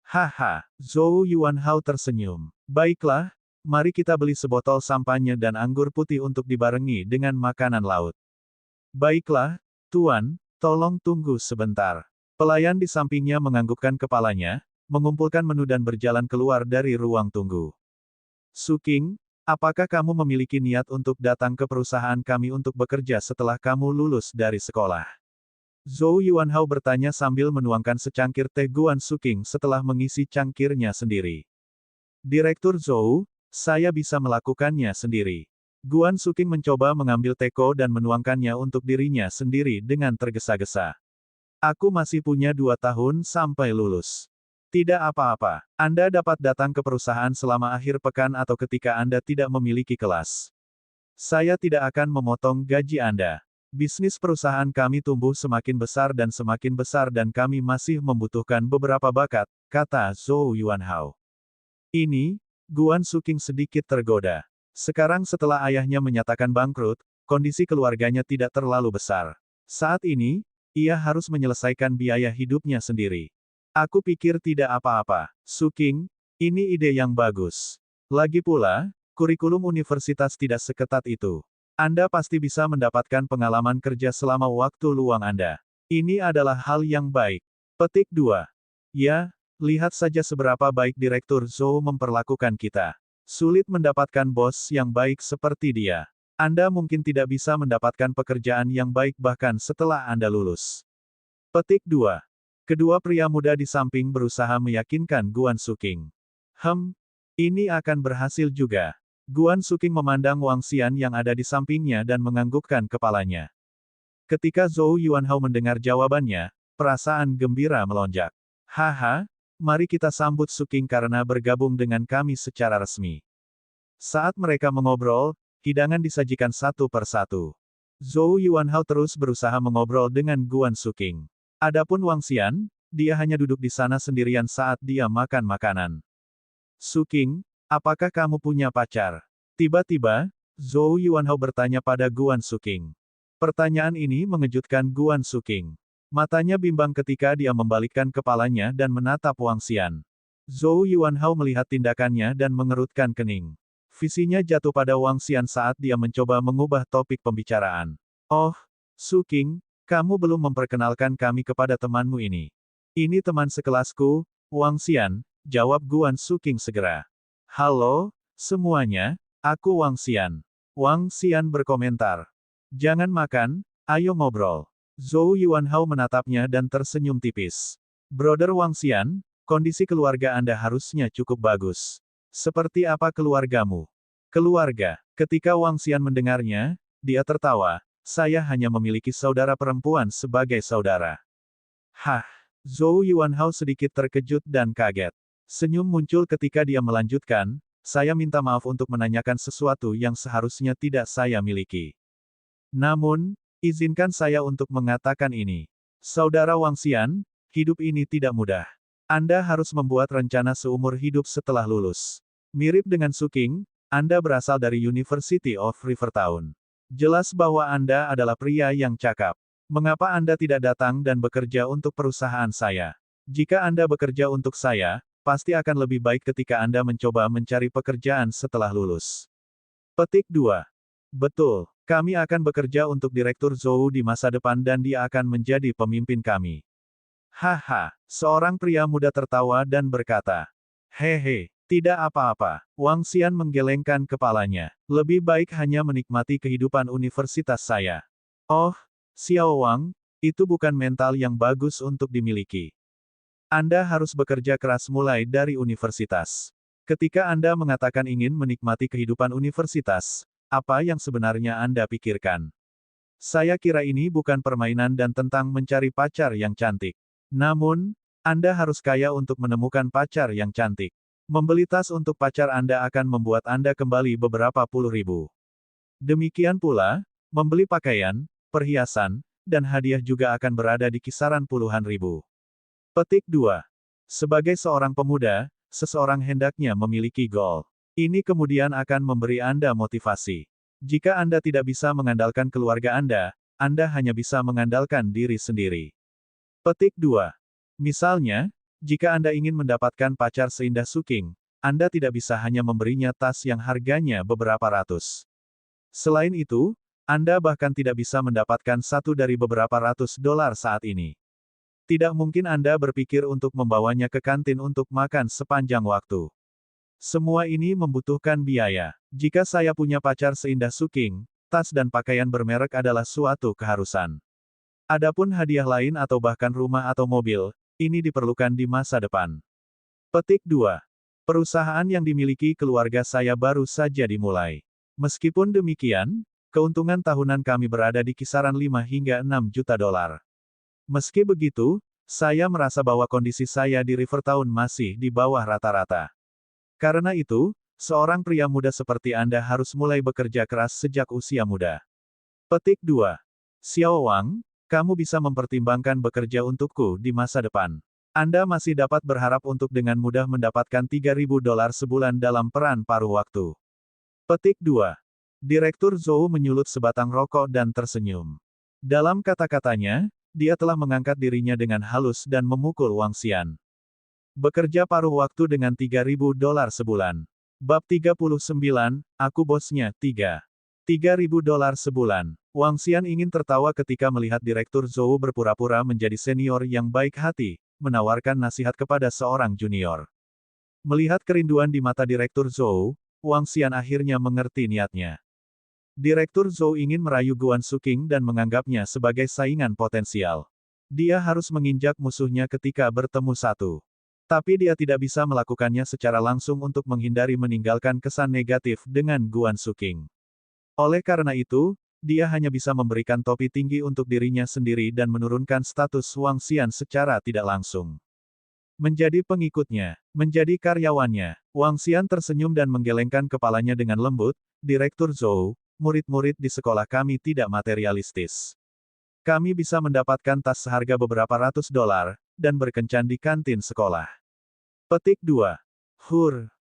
Haha, Zhou Yuanhao tersenyum. Baiklah, mari kita beli sebotol sampanye dan anggur putih untuk dibarengi dengan makanan laut. Baiklah, Tuan, tolong tunggu sebentar. Pelayan di sampingnya menganggukkan kepalanya, mengumpulkan menu dan berjalan keluar dari ruang tunggu. Suking, apakah kamu memiliki niat untuk datang ke perusahaan kami untuk bekerja setelah kamu lulus dari sekolah? Zhou Yuanhao bertanya sambil menuangkan secangkir teh Guan Suking setelah mengisi cangkirnya sendiri. Direktur Zhou, saya bisa melakukannya sendiri. Guan Suking mencoba mengambil teko dan menuangkannya untuk dirinya sendiri dengan tergesa-gesa. Aku masih punya 2 tahun sampai lulus. Tidak apa-apa, Anda dapat datang ke perusahaan selama akhir pekan atau ketika Anda tidak memiliki kelas. Saya tidak akan memotong gaji Anda. Bisnis perusahaan kami tumbuh semakin besar dan kami masih membutuhkan beberapa bakat, kata Zhou Yuanhao. Ini, Guan Suking sedikit tergoda. Sekarang setelah ayahnya menyatakan bangkrut, kondisi keluarganya tidak terlalu besar. Saat ini, ia harus menyelesaikan biaya hidupnya sendiri. Aku pikir tidak apa-apa, Suking, ini ide yang bagus. Lagi pula, kurikulum universitas tidak seketat itu. Anda pasti bisa mendapatkan pengalaman kerja selama waktu luang Anda. Ini adalah hal yang baik. Petik 2. Ya, lihat saja seberapa baik Direktur Zhou memperlakukan kita. Sulit mendapatkan bos yang baik seperti dia. Anda mungkin tidak bisa mendapatkan pekerjaan yang baik bahkan setelah Anda lulus. Petik 2. Kedua pria muda di samping berusaha meyakinkan Guan Suking. Ini akan berhasil juga. Guan Suking memandang Wang Xian yang ada di sampingnya dan menganggukkan kepalanya. Ketika Zhou Yuanhao mendengar jawabannya, perasaan gembira melonjak. Haha, mari kita sambut Suking karena bergabung dengan kami secara resmi. Saat mereka mengobrol, hidangan disajikan satu per satu. Zhou Yuanhao terus berusaha mengobrol dengan Guan Suking. Adapun Wang Xian, dia hanya duduk di sana sendirian saat dia makan makanan. Suking, apakah kamu punya pacar? Tiba-tiba, Zhou Yuanhao bertanya pada Guan Suking. Pertanyaan ini mengejutkan Guan Suking. Matanya bimbang ketika dia membalikkan kepalanya dan menatap Wang Xian. Zhou Yuanhao melihat tindakannya dan mengerutkan kening. Visinya jatuh pada Wang Xian saat dia mencoba mengubah topik pembicaraan. Oh, Suking, kamu belum memperkenalkan kami kepada temanmu ini. Ini teman sekelasku, Wang Xian, jawab Guan Suking segera. Halo, semuanya, aku Wang Xian. Wang Xian berkomentar. Jangan makan, ayo ngobrol. Zhou Yuanhao menatapnya dan tersenyum tipis. Brother Wang Xian, kondisi keluarga Anda harusnya cukup bagus. Seperti apa keluargamu? Keluarga. Ketika Wang Xian mendengarnya, dia tertawa. Saya hanya memiliki saudara perempuan sebagai saudara. Hah. Zhou Yuanhao sedikit terkejut dan kaget. Senyum muncul ketika dia melanjutkan, saya minta maaf untuk menanyakan sesuatu yang seharusnya tidak saya miliki. Namun, izinkan saya untuk mengatakan ini. Saudara Wang Xian, hidup ini tidak mudah. Anda harus membuat rencana seumur hidup setelah lulus. Mirip dengan Su King, Anda berasal dari University of Rivertown. Jelas bahwa Anda adalah pria yang cakap. Mengapa Anda tidak datang dan bekerja untuk perusahaan saya? Jika Anda bekerja untuk saya, pasti akan lebih baik ketika Anda mencoba mencari pekerjaan setelah lulus. Petik 2. Betul, kami akan bekerja untuk Direktur Zhou di masa depan dan dia akan menjadi pemimpin kami. Haha, seorang pria muda tertawa dan berkata. Hehe. Tidak apa-apa, Wang Xian menggelengkan kepalanya. Lebih baik hanya menikmati kehidupan universitas saya. Oh, Xiao Wang, itu bukan mental yang bagus untuk dimiliki. Anda harus bekerja keras mulai dari universitas. Ketika Anda mengatakan ingin menikmati kehidupan universitas, apa yang sebenarnya Anda pikirkan? Saya kira ini bukan permainan dan tentang mencari pacar yang cantik. Namun, Anda harus kaya untuk menemukan pacar yang cantik. Membeli tas untuk pacar Anda akan membuat Anda kembali beberapa puluh ribu. Demikian pula, membeli pakaian, perhiasan, dan hadiah juga akan berada di kisaran puluhan ribu. Petik 2. Sebagai seorang pemuda, seseorang hendaknya memiliki goal. Ini kemudian akan memberi Anda motivasi. Jika Anda tidak bisa mengandalkan keluarga Anda hanya bisa mengandalkan diri sendiri. Petik 2. Misalnya, jika Anda ingin mendapatkan pacar seindah Su King, Anda tidak bisa hanya memberinya tas yang harganya beberapa ratus. Selain itu, Anda bahkan tidak bisa mendapatkan satu dari beberapa ratus dolar saat ini. Tidak mungkin Anda berpikir untuk membawanya ke kantin untuk makan sepanjang waktu. Semua ini membutuhkan biaya. Jika saya punya pacar seindah Su King, tas dan pakaian bermerek adalah suatu keharusan. Adapun hadiah lain atau bahkan rumah atau mobil, ini diperlukan di masa depan. Petik 2. Perusahaan yang dimiliki keluarga saya baru saja dimulai. Meskipun demikian, keuntungan tahunan kami berada di kisaran 5 hingga 6 juta dolar. Meski begitu, saya merasa bahwa kondisi saya di Rivertown masih di bawah rata-rata. Karena itu, seorang pria muda seperti Anda harus mulai bekerja keras sejak usia muda. Petik 2. Xiao Wang, kamu bisa mempertimbangkan bekerja untukku di masa depan. Anda masih dapat berharap untuk dengan mudah mendapatkan 3.000 dolar sebulan dalam peran paruh waktu. Petik 2. Direktur Zhou menyulut sebatang rokok dan tersenyum. Dalam kata-katanya, dia telah mengangkat dirinya dengan halus dan memukul Wang Xian. Bekerja paruh waktu dengan 3.000 dolar sebulan. Bab 39, aku bosnya, 3.000 dolar sebulan. Wang Xian ingin tertawa ketika melihat Direktur Zhou berpura-pura menjadi senior yang baik hati, menawarkan nasihat kepada seorang junior. Melihat kerinduan di mata Direktur Zhou, Wang Xian akhirnya mengerti niatnya. Direktur Zhou ingin merayu Guan Suking dan menganggapnya sebagai saingan potensial. Dia harus menginjak musuhnya ketika bertemu satu. Tapi dia tidak bisa melakukannya secara langsung untuk menghindari meninggalkan kesan negatif dengan Guan Suking. Oleh karena itu, dia hanya bisa memberikan topi tinggi untuk dirinya sendiri dan menurunkan status Wang Xian secara tidak langsung. Menjadi pengikutnya, menjadi karyawannya, Wang Xian tersenyum dan menggelengkan kepalanya dengan lembut, Direktur Zhou, murid-murid di sekolah kami tidak materialistis. Kami bisa mendapatkan tas seharga beberapa ratus dolar, dan berkencan di kantin sekolah. Petik 2.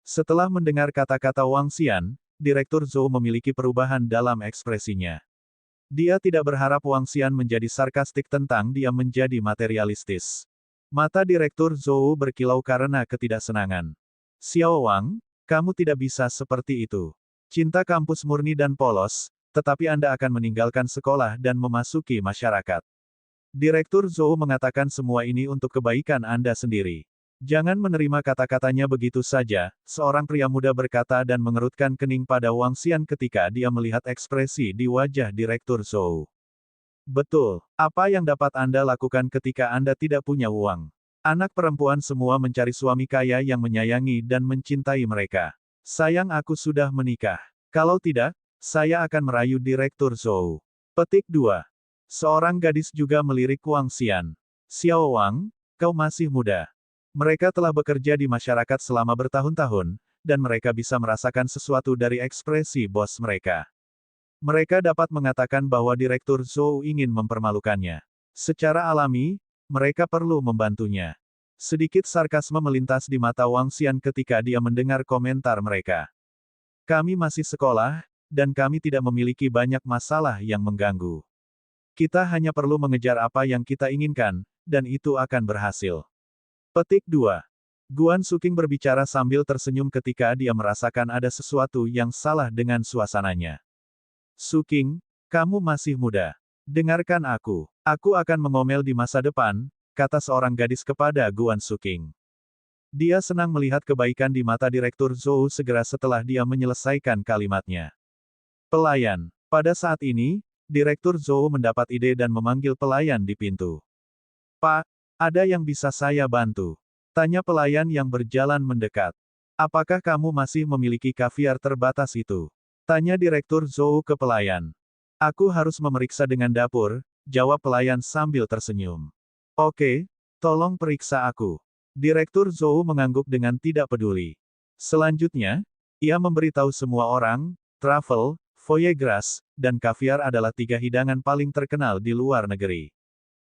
Setelah mendengar kata-kata Wang Xian, Direktur Zhou memiliki perubahan dalam ekspresinya. Dia tidak berharap Wang Xian menjadi sarkastik tentang dia menjadi materialistis. Mata Direktur Zhou berkilau karena ketidaksenangan. Xiao Wang, kamu tidak bisa seperti itu. Cinta kampus murni dan polos, tetapi Anda akan meninggalkan sekolah dan memasuki masyarakat. Direktur Zhou mengatakan semua ini untuk kebaikan Anda sendiri. Jangan menerima kata-katanya begitu saja, seorang pria muda berkata dan mengerutkan kening pada Wang Xian ketika dia melihat ekspresi di wajah Direktur Zhou. Betul, apa yang dapat Anda lakukan ketika Anda tidak punya uang? Anak perempuan semua mencari suami kaya yang menyayangi dan mencintai mereka. Sayang aku sudah menikah. Kalau tidak, saya akan merayu Direktur Zhou. Petik 2. Seorang gadis juga melirik Wang Xian. Xiao Wang, kau masih muda. Mereka telah bekerja di masyarakat selama bertahun-tahun, dan mereka bisa merasakan sesuatu dari ekspresi bos mereka. Mereka dapat mengatakan bahwa Direktur Zhou ingin mempermalukannya. Secara alami, mereka perlu membantunya. Sedikit sarkasme melintas di mata Wang Xian ketika dia mendengar komentar mereka. Kami masih sekolah, dan kami tidak memiliki banyak masalah yang mengganggu. Kita hanya perlu mengejar apa yang kita inginkan, dan itu akan berhasil. Petik 2. Guan Suking berbicara sambil tersenyum ketika dia merasakan ada sesuatu yang salah dengan suasananya. Suking, kamu masih muda. Dengarkan aku. Aku akan mengomel di masa depan, kata seorang gadis kepada Guan Suking. Dia senang melihat kebaikan di mata Direktur Zhou segera setelah dia menyelesaikan kalimatnya. Pelayan. Pada saat ini, Direktur Zhou mendapat ide dan memanggil pelayan di pintu. Pak, ada yang bisa saya bantu? Tanya pelayan yang berjalan mendekat. Apakah kamu masih memiliki kaviar terbatas itu? Tanya Direktur Zhou ke pelayan. Aku harus memeriksa dengan dapur, jawab pelayan sambil tersenyum. Oke, tolong periksa aku. Direktur Zhou mengangguk dengan tidak peduli. Selanjutnya, ia memberitahu semua orang, truffle, foie gras, dan kaviar adalah 3 hidangan paling terkenal di luar negeri.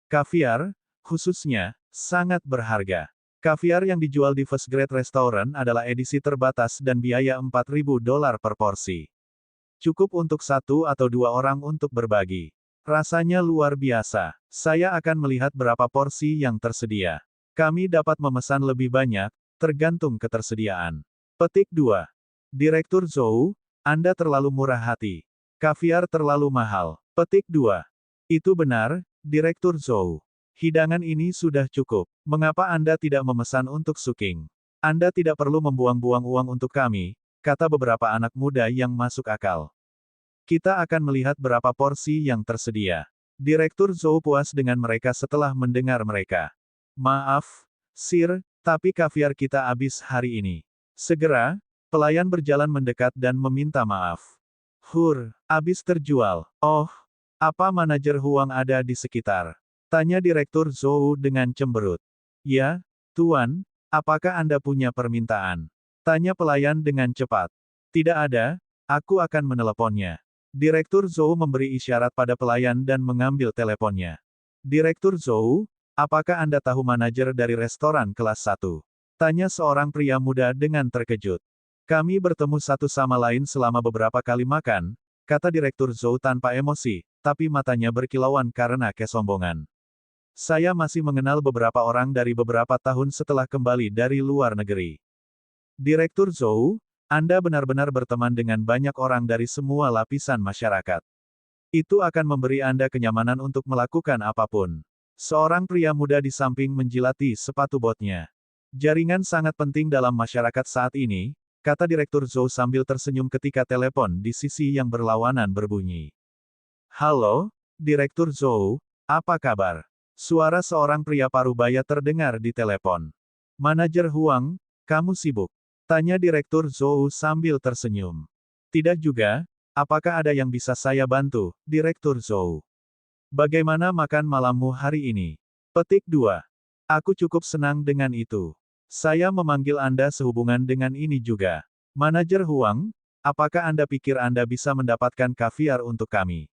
Kaviar, khususnya, sangat berharga. Kaviar yang dijual di First Grade Restaurant adalah edisi terbatas dan biaya $4.000 per porsi. Cukup untuk 1 atau 2 orang untuk berbagi. Rasanya luar biasa. Saya akan melihat berapa porsi yang tersedia. Kami dapat memesan lebih banyak, tergantung ketersediaan. Petik 2. Direktur Zhou, Anda terlalu murah hati. Kaviar terlalu mahal. Petik 2. Itu benar, Direktur Zhou. Hidangan ini sudah cukup. Mengapa Anda tidak memesan untuk Suking? Anda tidak perlu membuang-buang uang untuk kami, kata beberapa anak muda yang masuk akal. Kita akan melihat berapa porsi yang tersedia. Direktur Zhou puas dengan mereka setelah mendengar mereka. Maaf, Sir, tapi kaviar kita habis hari ini. Segera, pelayan berjalan mendekat dan meminta maaf. Habis terjual. Oh, apa manajer Huang ada di sekitar? Tanya Direktur Zhou dengan cemberut. Ya, Tuan, apakah Anda punya permintaan? Tanya pelayan dengan cepat. Tidak ada, aku akan meneleponnya. Direktur Zhou memberi isyarat pada pelayan dan mengambil teleponnya. Direktur Zhou, apakah Anda tahu manajer dari restoran kelas 1? Tanya seorang pria muda dengan terkejut. Kami bertemu satu sama lain selama beberapa kali makan, kata Direktur Zhou tanpa emosi, tapi matanya berkilauan karena kesombongan. Saya masih mengenal beberapa orang dari beberapa tahun setelah kembali dari luar negeri. Direktur Zhou, Anda benar-benar berteman dengan banyak orang dari semua lapisan masyarakat. Itu akan memberi Anda kenyamanan untuk melakukan apapun. Seorang pria muda di samping menjilati sepatu botnya. Jaringan sangat penting dalam masyarakat saat ini, kata Direktur Zhou sambil tersenyum ketika telepon di sisi yang berlawanan berbunyi. Halo, Direktur Zhou, apa kabar? Suara seorang pria parubaya terdengar di telepon. Manajer Huang, kamu sibuk? Tanya Direktur Zhou sambil tersenyum. Tidak juga, apakah ada yang bisa saya bantu, Direktur Zhou? Bagaimana makan malammu hari ini? Petik 2. Aku cukup senang dengan itu. Saya memanggil Anda sehubungan dengan ini juga. Manajer Huang, apakah Anda pikir Anda bisa mendapatkan kaviar untuk kami?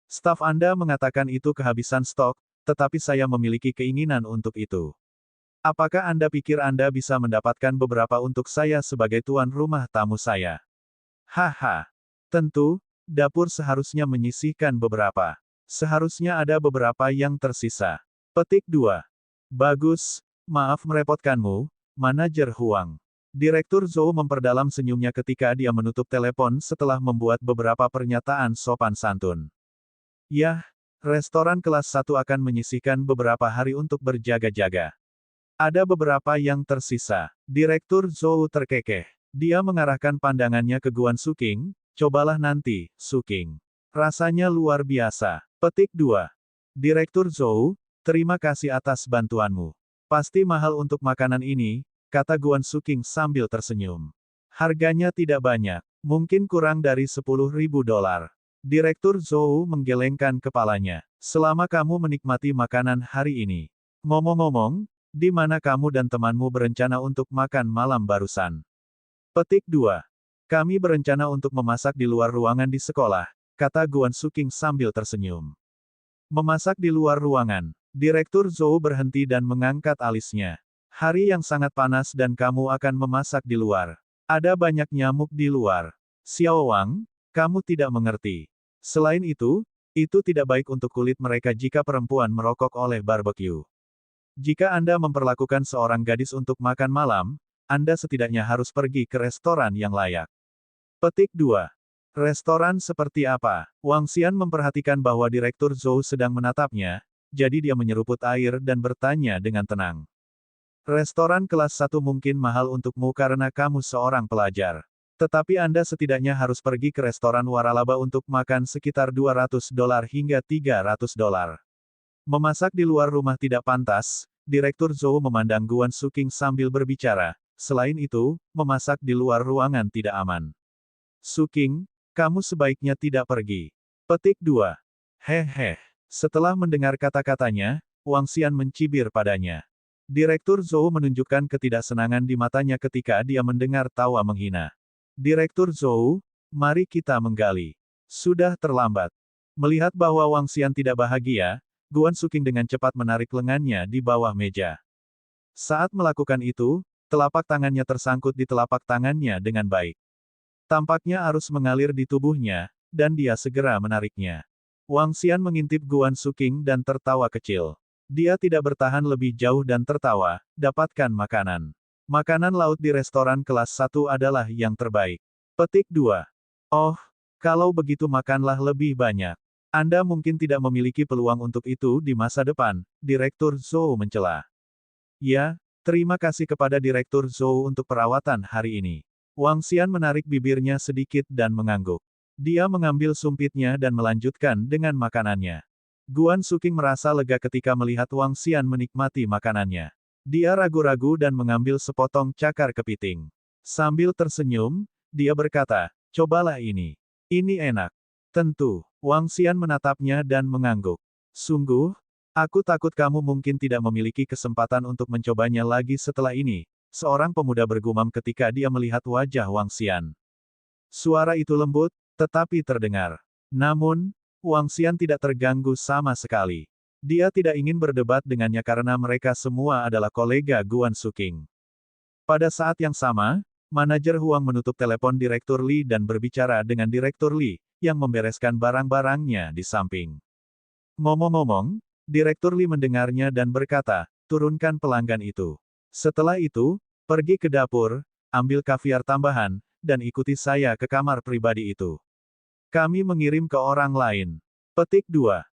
Staf Anda mengatakan itu kehabisan stok, tetapi saya memiliki keinginan untuk itu. Apakah Anda pikir Anda bisa mendapatkan beberapa untuk saya sebagai tuan rumah tamu saya? Haha. Tentu, dapur seharusnya menyisihkan beberapa. Seharusnya ada beberapa yang tersisa. Petik 2. Bagus, maaf merepotkanmu, Manajer Huang. Direktur Zhou memperdalam senyumnya ketika dia menutup telepon setelah membuat beberapa pernyataan sopan santun. Yah, restoran kelas 1 akan menyisihkan beberapa hari untuk berjaga-jaga. Ada beberapa yang tersisa. Direktur Zhou terkekeh. Dia mengarahkan pandangannya ke Guan Suking, cobalah nanti, Suking. Rasanya luar biasa. Petik 2. Direktur Zhou, terima kasih atas bantuanmu. Pasti mahal untuk makanan ini, kata Guan Suking sambil tersenyum. Harganya tidak banyak, mungkin kurang dari $10.000. Direktur Zhou menggelengkan kepalanya. Selama kamu menikmati makanan hari ini. Ngomong-ngomong, di mana kamu dan temanmu berencana untuk makan malam barusan? Petik 2. Kami berencana untuk memasak di luar ruangan di sekolah, kata Guan Suking sambil tersenyum. Memasak di luar ruangan. Direktur Zhou berhenti dan mengangkat alisnya. Hari yang sangat panas dan kamu akan memasak di luar. Ada banyak nyamuk di luar. Xiao Wang, kamu tidak mengerti. Selain itu tidak baik untuk kulit mereka jika perempuan merokok oleh barbecue. Jika Anda memperlakukan seorang gadis untuk makan malam, Anda setidaknya harus pergi ke restoran yang layak. Petik 2. Restoran seperti apa? Wang Xian memperhatikan bahwa Direktur Zhou sedang menatapnya, jadi dia menyeruput air dan bertanya dengan tenang. Restoran kelas 1 mungkin mahal untukmu karena kamu seorang pelajar. Tetapi Anda setidaknya harus pergi ke restoran waralaba untuk makan sekitar $200 hingga $300. Memasak di luar rumah tidak pantas, Direktur Zhou memandang Guan Suking sambil berbicara. Selain itu, memasak di luar ruangan tidak aman. Suking, kamu sebaiknya tidak pergi. Petik 2. Hehe. Setelah mendengar kata-katanya, Wang Xian mencibir padanya. Direktur Zhou menunjukkan ketidaksenangan di matanya ketika dia mendengar tawa menghina. Direktur Zhou, mari kita menggali. Sudah terlambat. Melihat bahwa Wang Xian tidak bahagia, Guan Suking dengan cepat menarik lengannya di bawah meja. Saat melakukan itu, telapak tangannya tersangkut di telapak tangannya dengan baik. Tampaknya arus mengalir di tubuhnya, dan dia segera menariknya. Wang Xian mengintip Guan Suking dan tertawa kecil. Dia tidak bertahan lebih jauh dan tertawa, dapatkan makanan. Makanan laut di restoran kelas 1 adalah yang terbaik. Petik 2. Oh, kalau begitu makanlah lebih banyak. Anda mungkin tidak memiliki peluang untuk itu di masa depan, Direktur Zhou mencela. Ya, terima kasih kepada Direktur Zhou untuk perawatan hari ini. Wang Xian menarik bibirnya sedikit dan mengangguk. Dia mengambil sumpitnya dan melanjutkan dengan makanannya. Guan Suking merasa lega ketika melihat Wang Xian menikmati makanannya. Dia ragu-ragu dan mengambil sepotong cakar kepiting. Sambil tersenyum, dia berkata, cobalah ini. Ini enak. Tentu, Wang Xian menatapnya dan mengangguk. Sungguh, aku takut kamu mungkin tidak memiliki kesempatan untuk mencobanya lagi setelah ini, seorang pemuda bergumam ketika dia melihat wajah Wang Xian. Suara itu lembut, tetapi terdengar. Namun, Wang Xian tidak terganggu sama sekali. Dia tidak ingin berdebat dengannya karena mereka semua adalah kolega Guan Suking. Pada saat yang sama, manajer Huang menutup telepon Direktur Li dan berbicara dengan Direktur Li, yang membereskan barang-barangnya di samping. Ngomong-ngomong, Direktur Li mendengarnya dan berkata, turunkan pelanggan itu. Setelah itu, pergi ke dapur, ambil kaviar tambahan, dan ikuti saya ke kamar pribadi itu. Kami mengirim ke orang lain. Petik 2.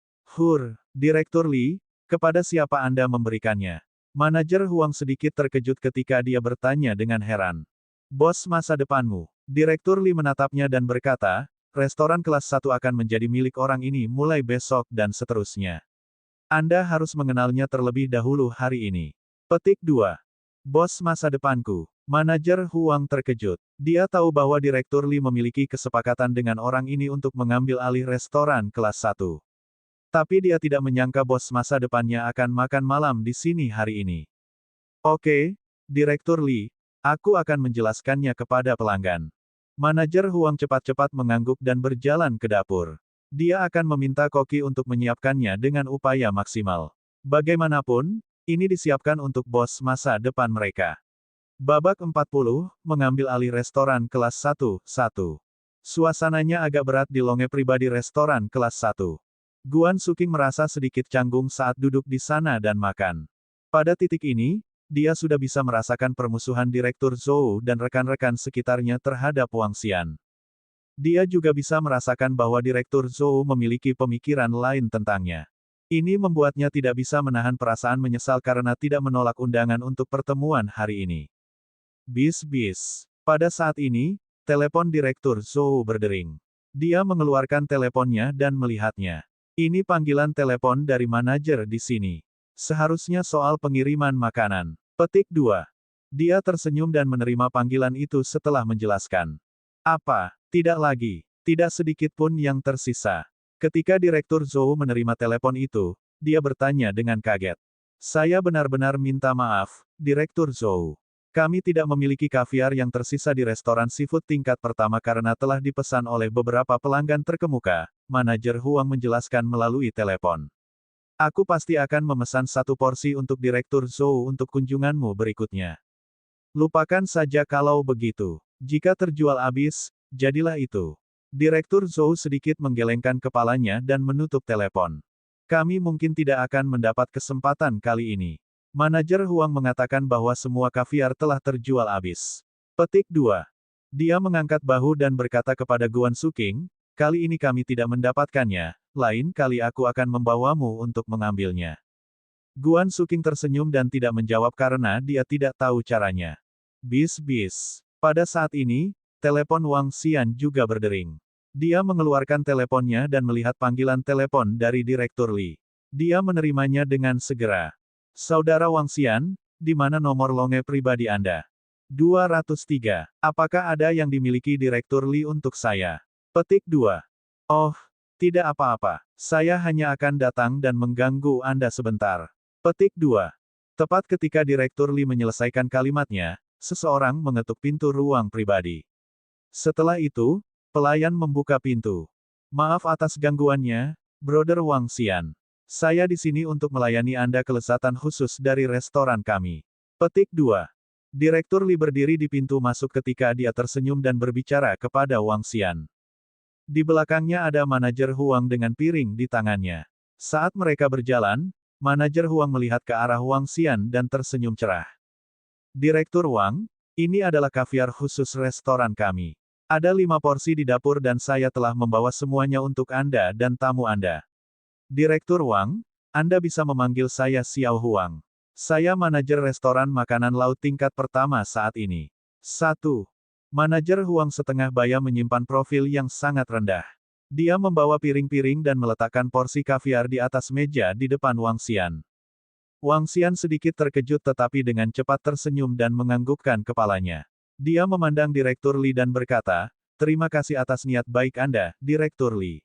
Direktur Li, kepada siapa Anda memberikannya? Manajer Huang sedikit terkejut ketika dia bertanya dengan heran. Bos masa depanmu. Direktur Li menatapnya dan berkata, restoran kelas 1 akan menjadi milik orang ini mulai besok dan seterusnya. Anda harus mengenalnya terlebih dahulu hari ini. Petik 2. Bos masa depanku. Manajer Huang terkejut. Dia tahu bahwa Direktur Li memiliki kesepakatan dengan orang ini untuk mengambil alih restoran kelas 1. Tapi dia tidak menyangka bos masa depannya akan makan malam di sini hari ini. Oke, Direktur Li, aku akan menjelaskannya kepada pelanggan. Manajer Huang cepat-cepat mengangguk dan berjalan ke dapur. Dia akan meminta koki untuk menyiapkannya dengan upaya maksimal. Bagaimanapun, ini disiapkan untuk bos masa depan mereka. Babak 40, mengambil alih restoran kelas 1. Suasananya agak berat di longe pribadi restoran kelas 1. Guan Suking merasa sedikit canggung saat duduk di sana dan makan. Pada titik ini, dia sudah bisa merasakan permusuhan Direktur Zhou dan rekan-rekan sekitarnya terhadap Wang Xian. Dia juga bisa merasakan bahwa Direktur Zhou memiliki pemikiran lain tentangnya. Ini membuatnya tidak bisa menahan perasaan menyesal karena tidak menolak undangan untuk pertemuan hari ini. Bis-bis. Pada saat ini, telepon Direktur Zhou berdering. Dia mengeluarkan teleponnya dan melihatnya. Ini panggilan telepon dari manajer di sini. Seharusnya soal pengiriman makanan. Petik 2. Dia tersenyum dan menerima panggilan itu setelah menjelaskan. Apa? Tidak lagi. Tidak sedikit pun yang tersisa. Ketika Direktur Zhou menerima telepon itu, dia bertanya dengan kaget. Saya benar-benar minta maaf, Direktur Zhou. Kami tidak memiliki kaviar yang tersisa di restoran seafood tingkat pertama karena telah dipesan oleh beberapa pelanggan terkemuka, manajer Huang menjelaskan melalui telepon. Aku pasti akan memesan 1 porsi untuk Direktur Zhou untuk kunjunganmu berikutnya. Lupakan saja kalau begitu. Jika terjual habis, jadilah itu. Direktur Zhou sedikit menggelengkan kepalanya dan menutup telepon. Kami mungkin tidak akan mendapat kesempatan kali ini. Manajer Huang mengatakan bahwa semua kaviar telah terjual habis. Petik 2. Dia mengangkat bahu dan berkata kepada Guan Suking, kali ini kami tidak mendapatkannya, lain kali aku akan membawamu untuk mengambilnya. Guan Suking tersenyum dan tidak menjawab karena dia tidak tahu caranya. Bis. Pada saat ini, telepon Wang Xian juga berdering. Dia mengeluarkan teleponnya dan melihat panggilan telepon dari Direktur Li. Dia menerimanya dengan segera. Saudara Wang Xian, di mana nomor longe pribadi Anda? 203. Apakah ada yang dimiliki Direktur Li untuk saya? Petik 2. Oh, tidak apa-apa. Saya hanya akan datang dan mengganggu Anda sebentar. Petik 2. Tepat ketika Direktur Li menyelesaikan kalimatnya, seseorang mengetuk pintu ruang pribadi. Setelah itu, pelayan membuka pintu. Maaf atas gangguannya, Brother Wang Xian. Saya di sini untuk melayani Anda kelezatan khusus dari restoran kami. Petik 2. Direktur Li berdiri di pintu masuk ketika dia tersenyum dan berbicara kepada Wang Xian. Di belakangnya ada manajer Huang dengan piring di tangannya. Saat mereka berjalan, manajer Huang melihat ke arah Wang Xian dan tersenyum cerah. Direktur Wang, ini adalah kaviar khusus restoran kami. Ada 5 porsi di dapur dan saya telah membawa semuanya untuk Anda dan tamu Anda. Direktur Wang, Anda bisa memanggil saya Xiao Huang. Saya manajer restoran makanan laut tingkat pertama saat ini. 1. Manajer Huang setengah baya menyimpan profil yang sangat rendah. Dia membawa piring-piring dan meletakkan porsi kaviar di atas meja di depan Wang Xian. Wang Xian sedikit terkejut tetapi dengan cepat tersenyum dan menganggukkan kepalanya. Dia memandang Direktur Li dan berkata, terima kasih atas niat baik Anda, Direktur Li.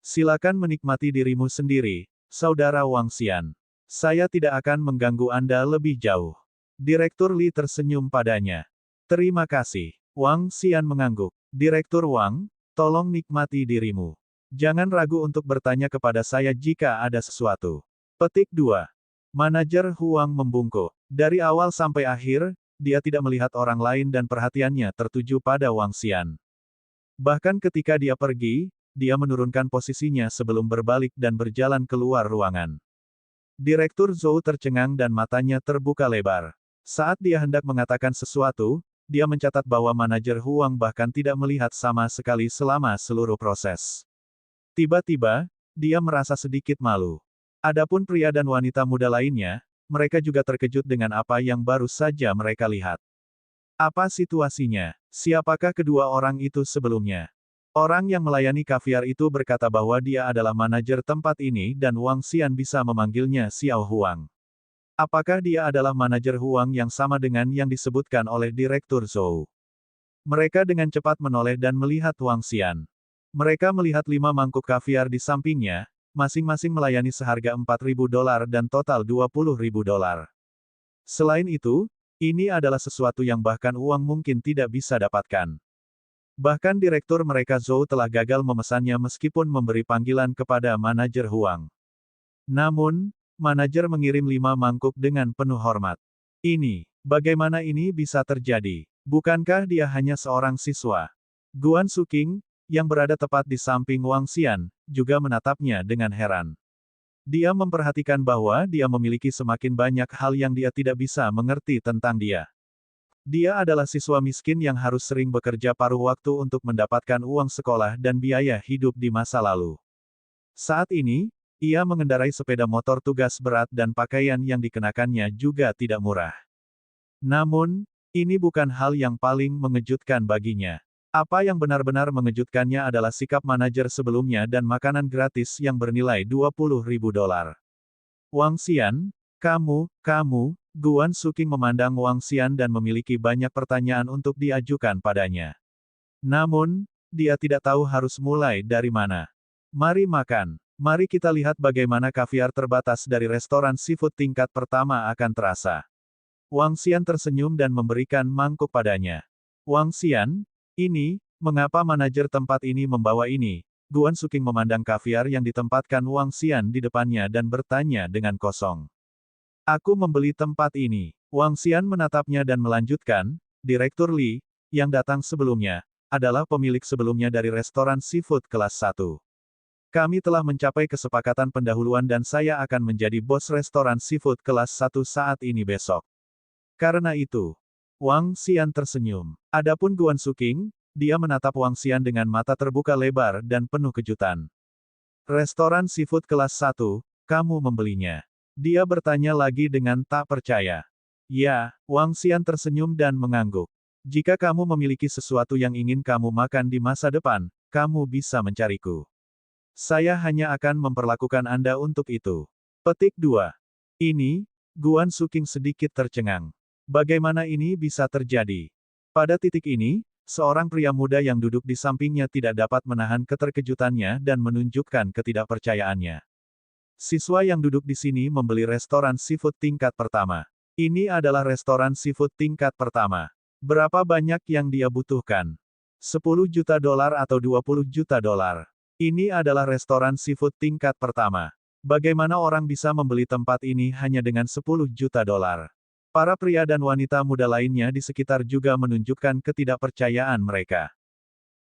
Silakan menikmati dirimu sendiri, Saudara Wang Xian. Saya tidak akan mengganggu Anda lebih jauh. Direktur Li tersenyum padanya. Terima kasih. Wang Xian mengangguk. Direktur Wang, tolong nikmati dirimu. Jangan ragu untuk bertanya kepada saya jika ada sesuatu. Petik 2. Manajer Huang membungkuk. Dari awal sampai akhir, dia tidak melihat orang lain dan perhatiannya tertuju pada Wang Xian. Bahkan ketika dia pergi, dia menurunkan posisinya sebelum berbalik dan berjalan keluar ruangan. Direktur Zhou tercengang dan matanya terbuka lebar. Saat dia hendak mengatakan sesuatu, dia mencatat bahwa manajer Huang bahkan tidak melihat sama sekali selama seluruh proses. Tiba-tiba, dia merasa sedikit malu. Adapun pria dan wanita muda lainnya, mereka juga terkejut dengan apa yang baru saja mereka lihat. Apa situasinya? Siapakah kedua orang itu sebelumnya? Orang yang melayani kaviar itu berkata bahwa dia adalah manajer tempat ini dan Wang Xian bisa memanggilnya Xiao Huang. Apakah dia adalah manajer Huang yang sama dengan yang disebutkan oleh Direktur Zhou? Mereka dengan cepat menoleh dan melihat Wang Xian. Mereka melihat 5 mangkuk kaviar di sampingnya, masing-masing melayani seharga $4.000 dan total $20.000. Selain itu, ini adalah sesuatu yang bahkan Wang mungkin tidak bisa dapatkan. Bahkan direktur mereka Zhou telah gagal memesannya meskipun memberi panggilan kepada manajer Huang. Namun, manajer mengirim 5 mangkuk dengan penuh hormat. Bagaimana ini bisa terjadi? Bukankah dia hanya seorang siswa? Guan Suking, yang berada tepat di samping Wang Xian, juga menatapnya dengan heran. Dia memperhatikan bahwa dia memiliki semakin banyak hal yang dia tidak bisa mengerti tentang dia. Dia adalah siswa miskin yang harus sering bekerja paruh waktu untuk mendapatkan uang sekolah dan biaya hidup di masa lalu. Saat ini, ia mengendarai sepeda motor tugas berat dan pakaian yang dikenakannya juga tidak murah. Namun, ini bukan hal yang paling mengejutkan baginya. Apa yang benar-benar mengejutkannya adalah sikap manajer sebelumnya dan makanan gratis yang bernilai $20.000. Wang Xian, Kamu, Guan Suking memandang Wang Xian dan memiliki banyak pertanyaan untuk diajukan padanya. Namun, dia tidak tahu harus mulai dari mana. Mari makan. Mari kita lihat bagaimana kaviar terbatas dari restoran seafood tingkat pertama akan terasa. Wang Xian tersenyum dan memberikan mangkuk padanya. Wang Xian, ini, mengapa manajer tempat ini membawa ini? Guan Suking memandang kaviar yang ditempatkan Wang Xian di depannya dan bertanya dengan kosong. Aku membeli tempat ini. Wang Xian menatapnya dan melanjutkan, Direktur Li, yang datang sebelumnya, adalah pemilik sebelumnya dari restoran seafood kelas 1. Kami telah mencapai kesepakatan pendahuluan dan saya akan menjadi bos restoran seafood kelas 1 saat ini besok. Karena itu, Wang Xian tersenyum. Adapun Guan Suking, dia menatap Wang Xian dengan mata terbuka lebar dan penuh kejutan. Restoran seafood kelas 1, kamu membelinya? Dia bertanya lagi dengan tak percaya. Ya, Wang Xian tersenyum dan mengangguk. Jika kamu memiliki sesuatu yang ingin kamu makan di masa depan, kamu bisa mencariku. Saya hanya akan memperlakukan Anda untuk itu. Petik 2. Ini, Guan Suking sedikit tercengang. Bagaimana ini bisa terjadi? Pada titik ini, seorang pria muda yang duduk di sampingnya tidak dapat menahan keterkejutannya dan menunjukkan ketidakpercayaannya. Siswa yang duduk di sini membeli restoran seafood tingkat pertama. Ini adalah restoran seafood tingkat pertama. Berapa banyak yang dia butuhkan? 10 juta dolar atau 20 juta dolar? Ini adalah restoran seafood tingkat pertama. Bagaimana orang bisa membeli tempat ini hanya dengan 10 juta dolar? Para pria dan wanita muda lainnya di sekitar juga menunjukkan ketidakpercayaan mereka.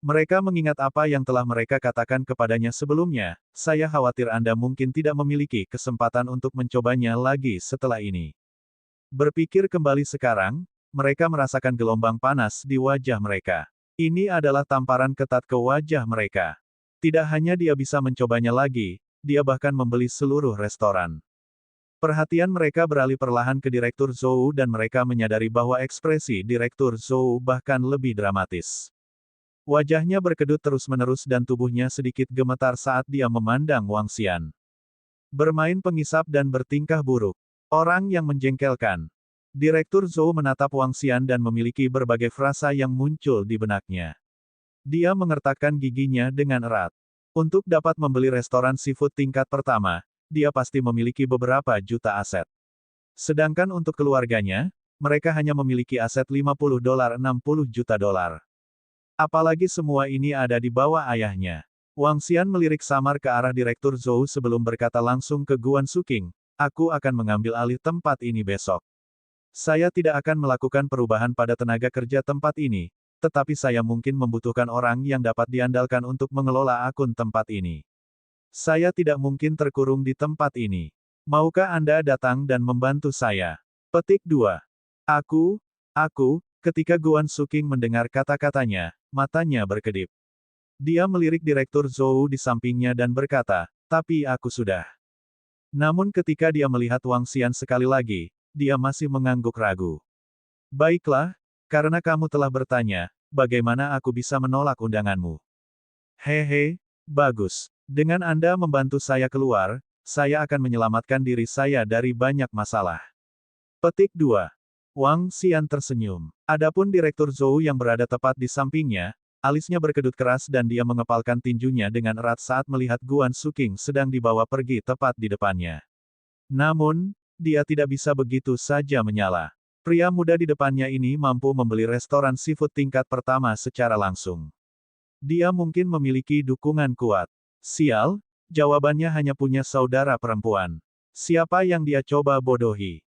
Mereka mengingat apa yang telah mereka katakan kepadanya sebelumnya, saya khawatir Anda mungkin tidak memiliki kesempatan untuk mencobanya lagi setelah ini. Berpikir kembali sekarang, mereka merasakan gelombang panas di wajah mereka. Ini adalah tamparan ketat ke wajah mereka. Tidak hanya dia bisa mencobanya lagi, dia bahkan membeli seluruh restoran. Perhatian mereka beralih perlahan ke Direktur Zhou dan mereka menyadari bahwa ekspresi Direktur Zhou bahkan lebih dramatis. Wajahnya berkedut terus-menerus dan tubuhnya sedikit gemetar saat dia memandang Wang Xian. Bermain pengisap dan bertingkah buruk. Orang yang menjengkelkan. Direktur Zhou menatap Wang Xian dan memiliki berbagai frasa yang muncul di benaknya. Dia mengertakkan giginya dengan erat. Untuk dapat membeli restoran seafood tingkat pertama, dia pasti memiliki beberapa juta aset. Sedangkan untuk keluarganya, mereka hanya memiliki aset 50 dolar 60 juta dolar. Apalagi semua ini ada di bawah ayahnya. Wang Xian melirik samar ke arah Direktur Zhou sebelum berkata langsung ke Guan Suking, aku akan mengambil alih tempat ini besok. Saya tidak akan melakukan perubahan pada tenaga kerja tempat ini, tetapi saya mungkin membutuhkan orang yang dapat diandalkan untuk mengelola akun tempat ini. Saya tidak mungkin terkurung di tempat ini. Maukah Anda datang dan membantu saya? Petik 2. Aku, ketika Guan Suking mendengar kata-katanya, matanya berkedip. Dia melirik Direktur Zhou di sampingnya dan berkata, tapi aku sudah. Namun ketika dia melihat Wang Xian sekali lagi, dia masih mengangguk ragu. Baiklah, karena kamu telah bertanya, bagaimana aku bisa menolak undanganmu? Hehe, bagus. Dengan Anda membantu saya keluar, saya akan menyelamatkan diri saya dari banyak masalah. Petik 2. Wang Xian tersenyum. Adapun Direktur Zhou yang berada tepat di sampingnya, alisnya berkedut keras dan dia mengepalkan tinjunya dengan erat saat melihat Guan Suking sedang dibawa pergi tepat di depannya. Namun, dia tidak bisa begitu saja menyala. Pria muda di depannya ini mampu membeli restoran seafood tingkat pertama secara langsung. Dia mungkin memiliki dukungan kuat. Sial, jawabannya hanya punya saudara perempuan. Siapa yang dia coba bodohi?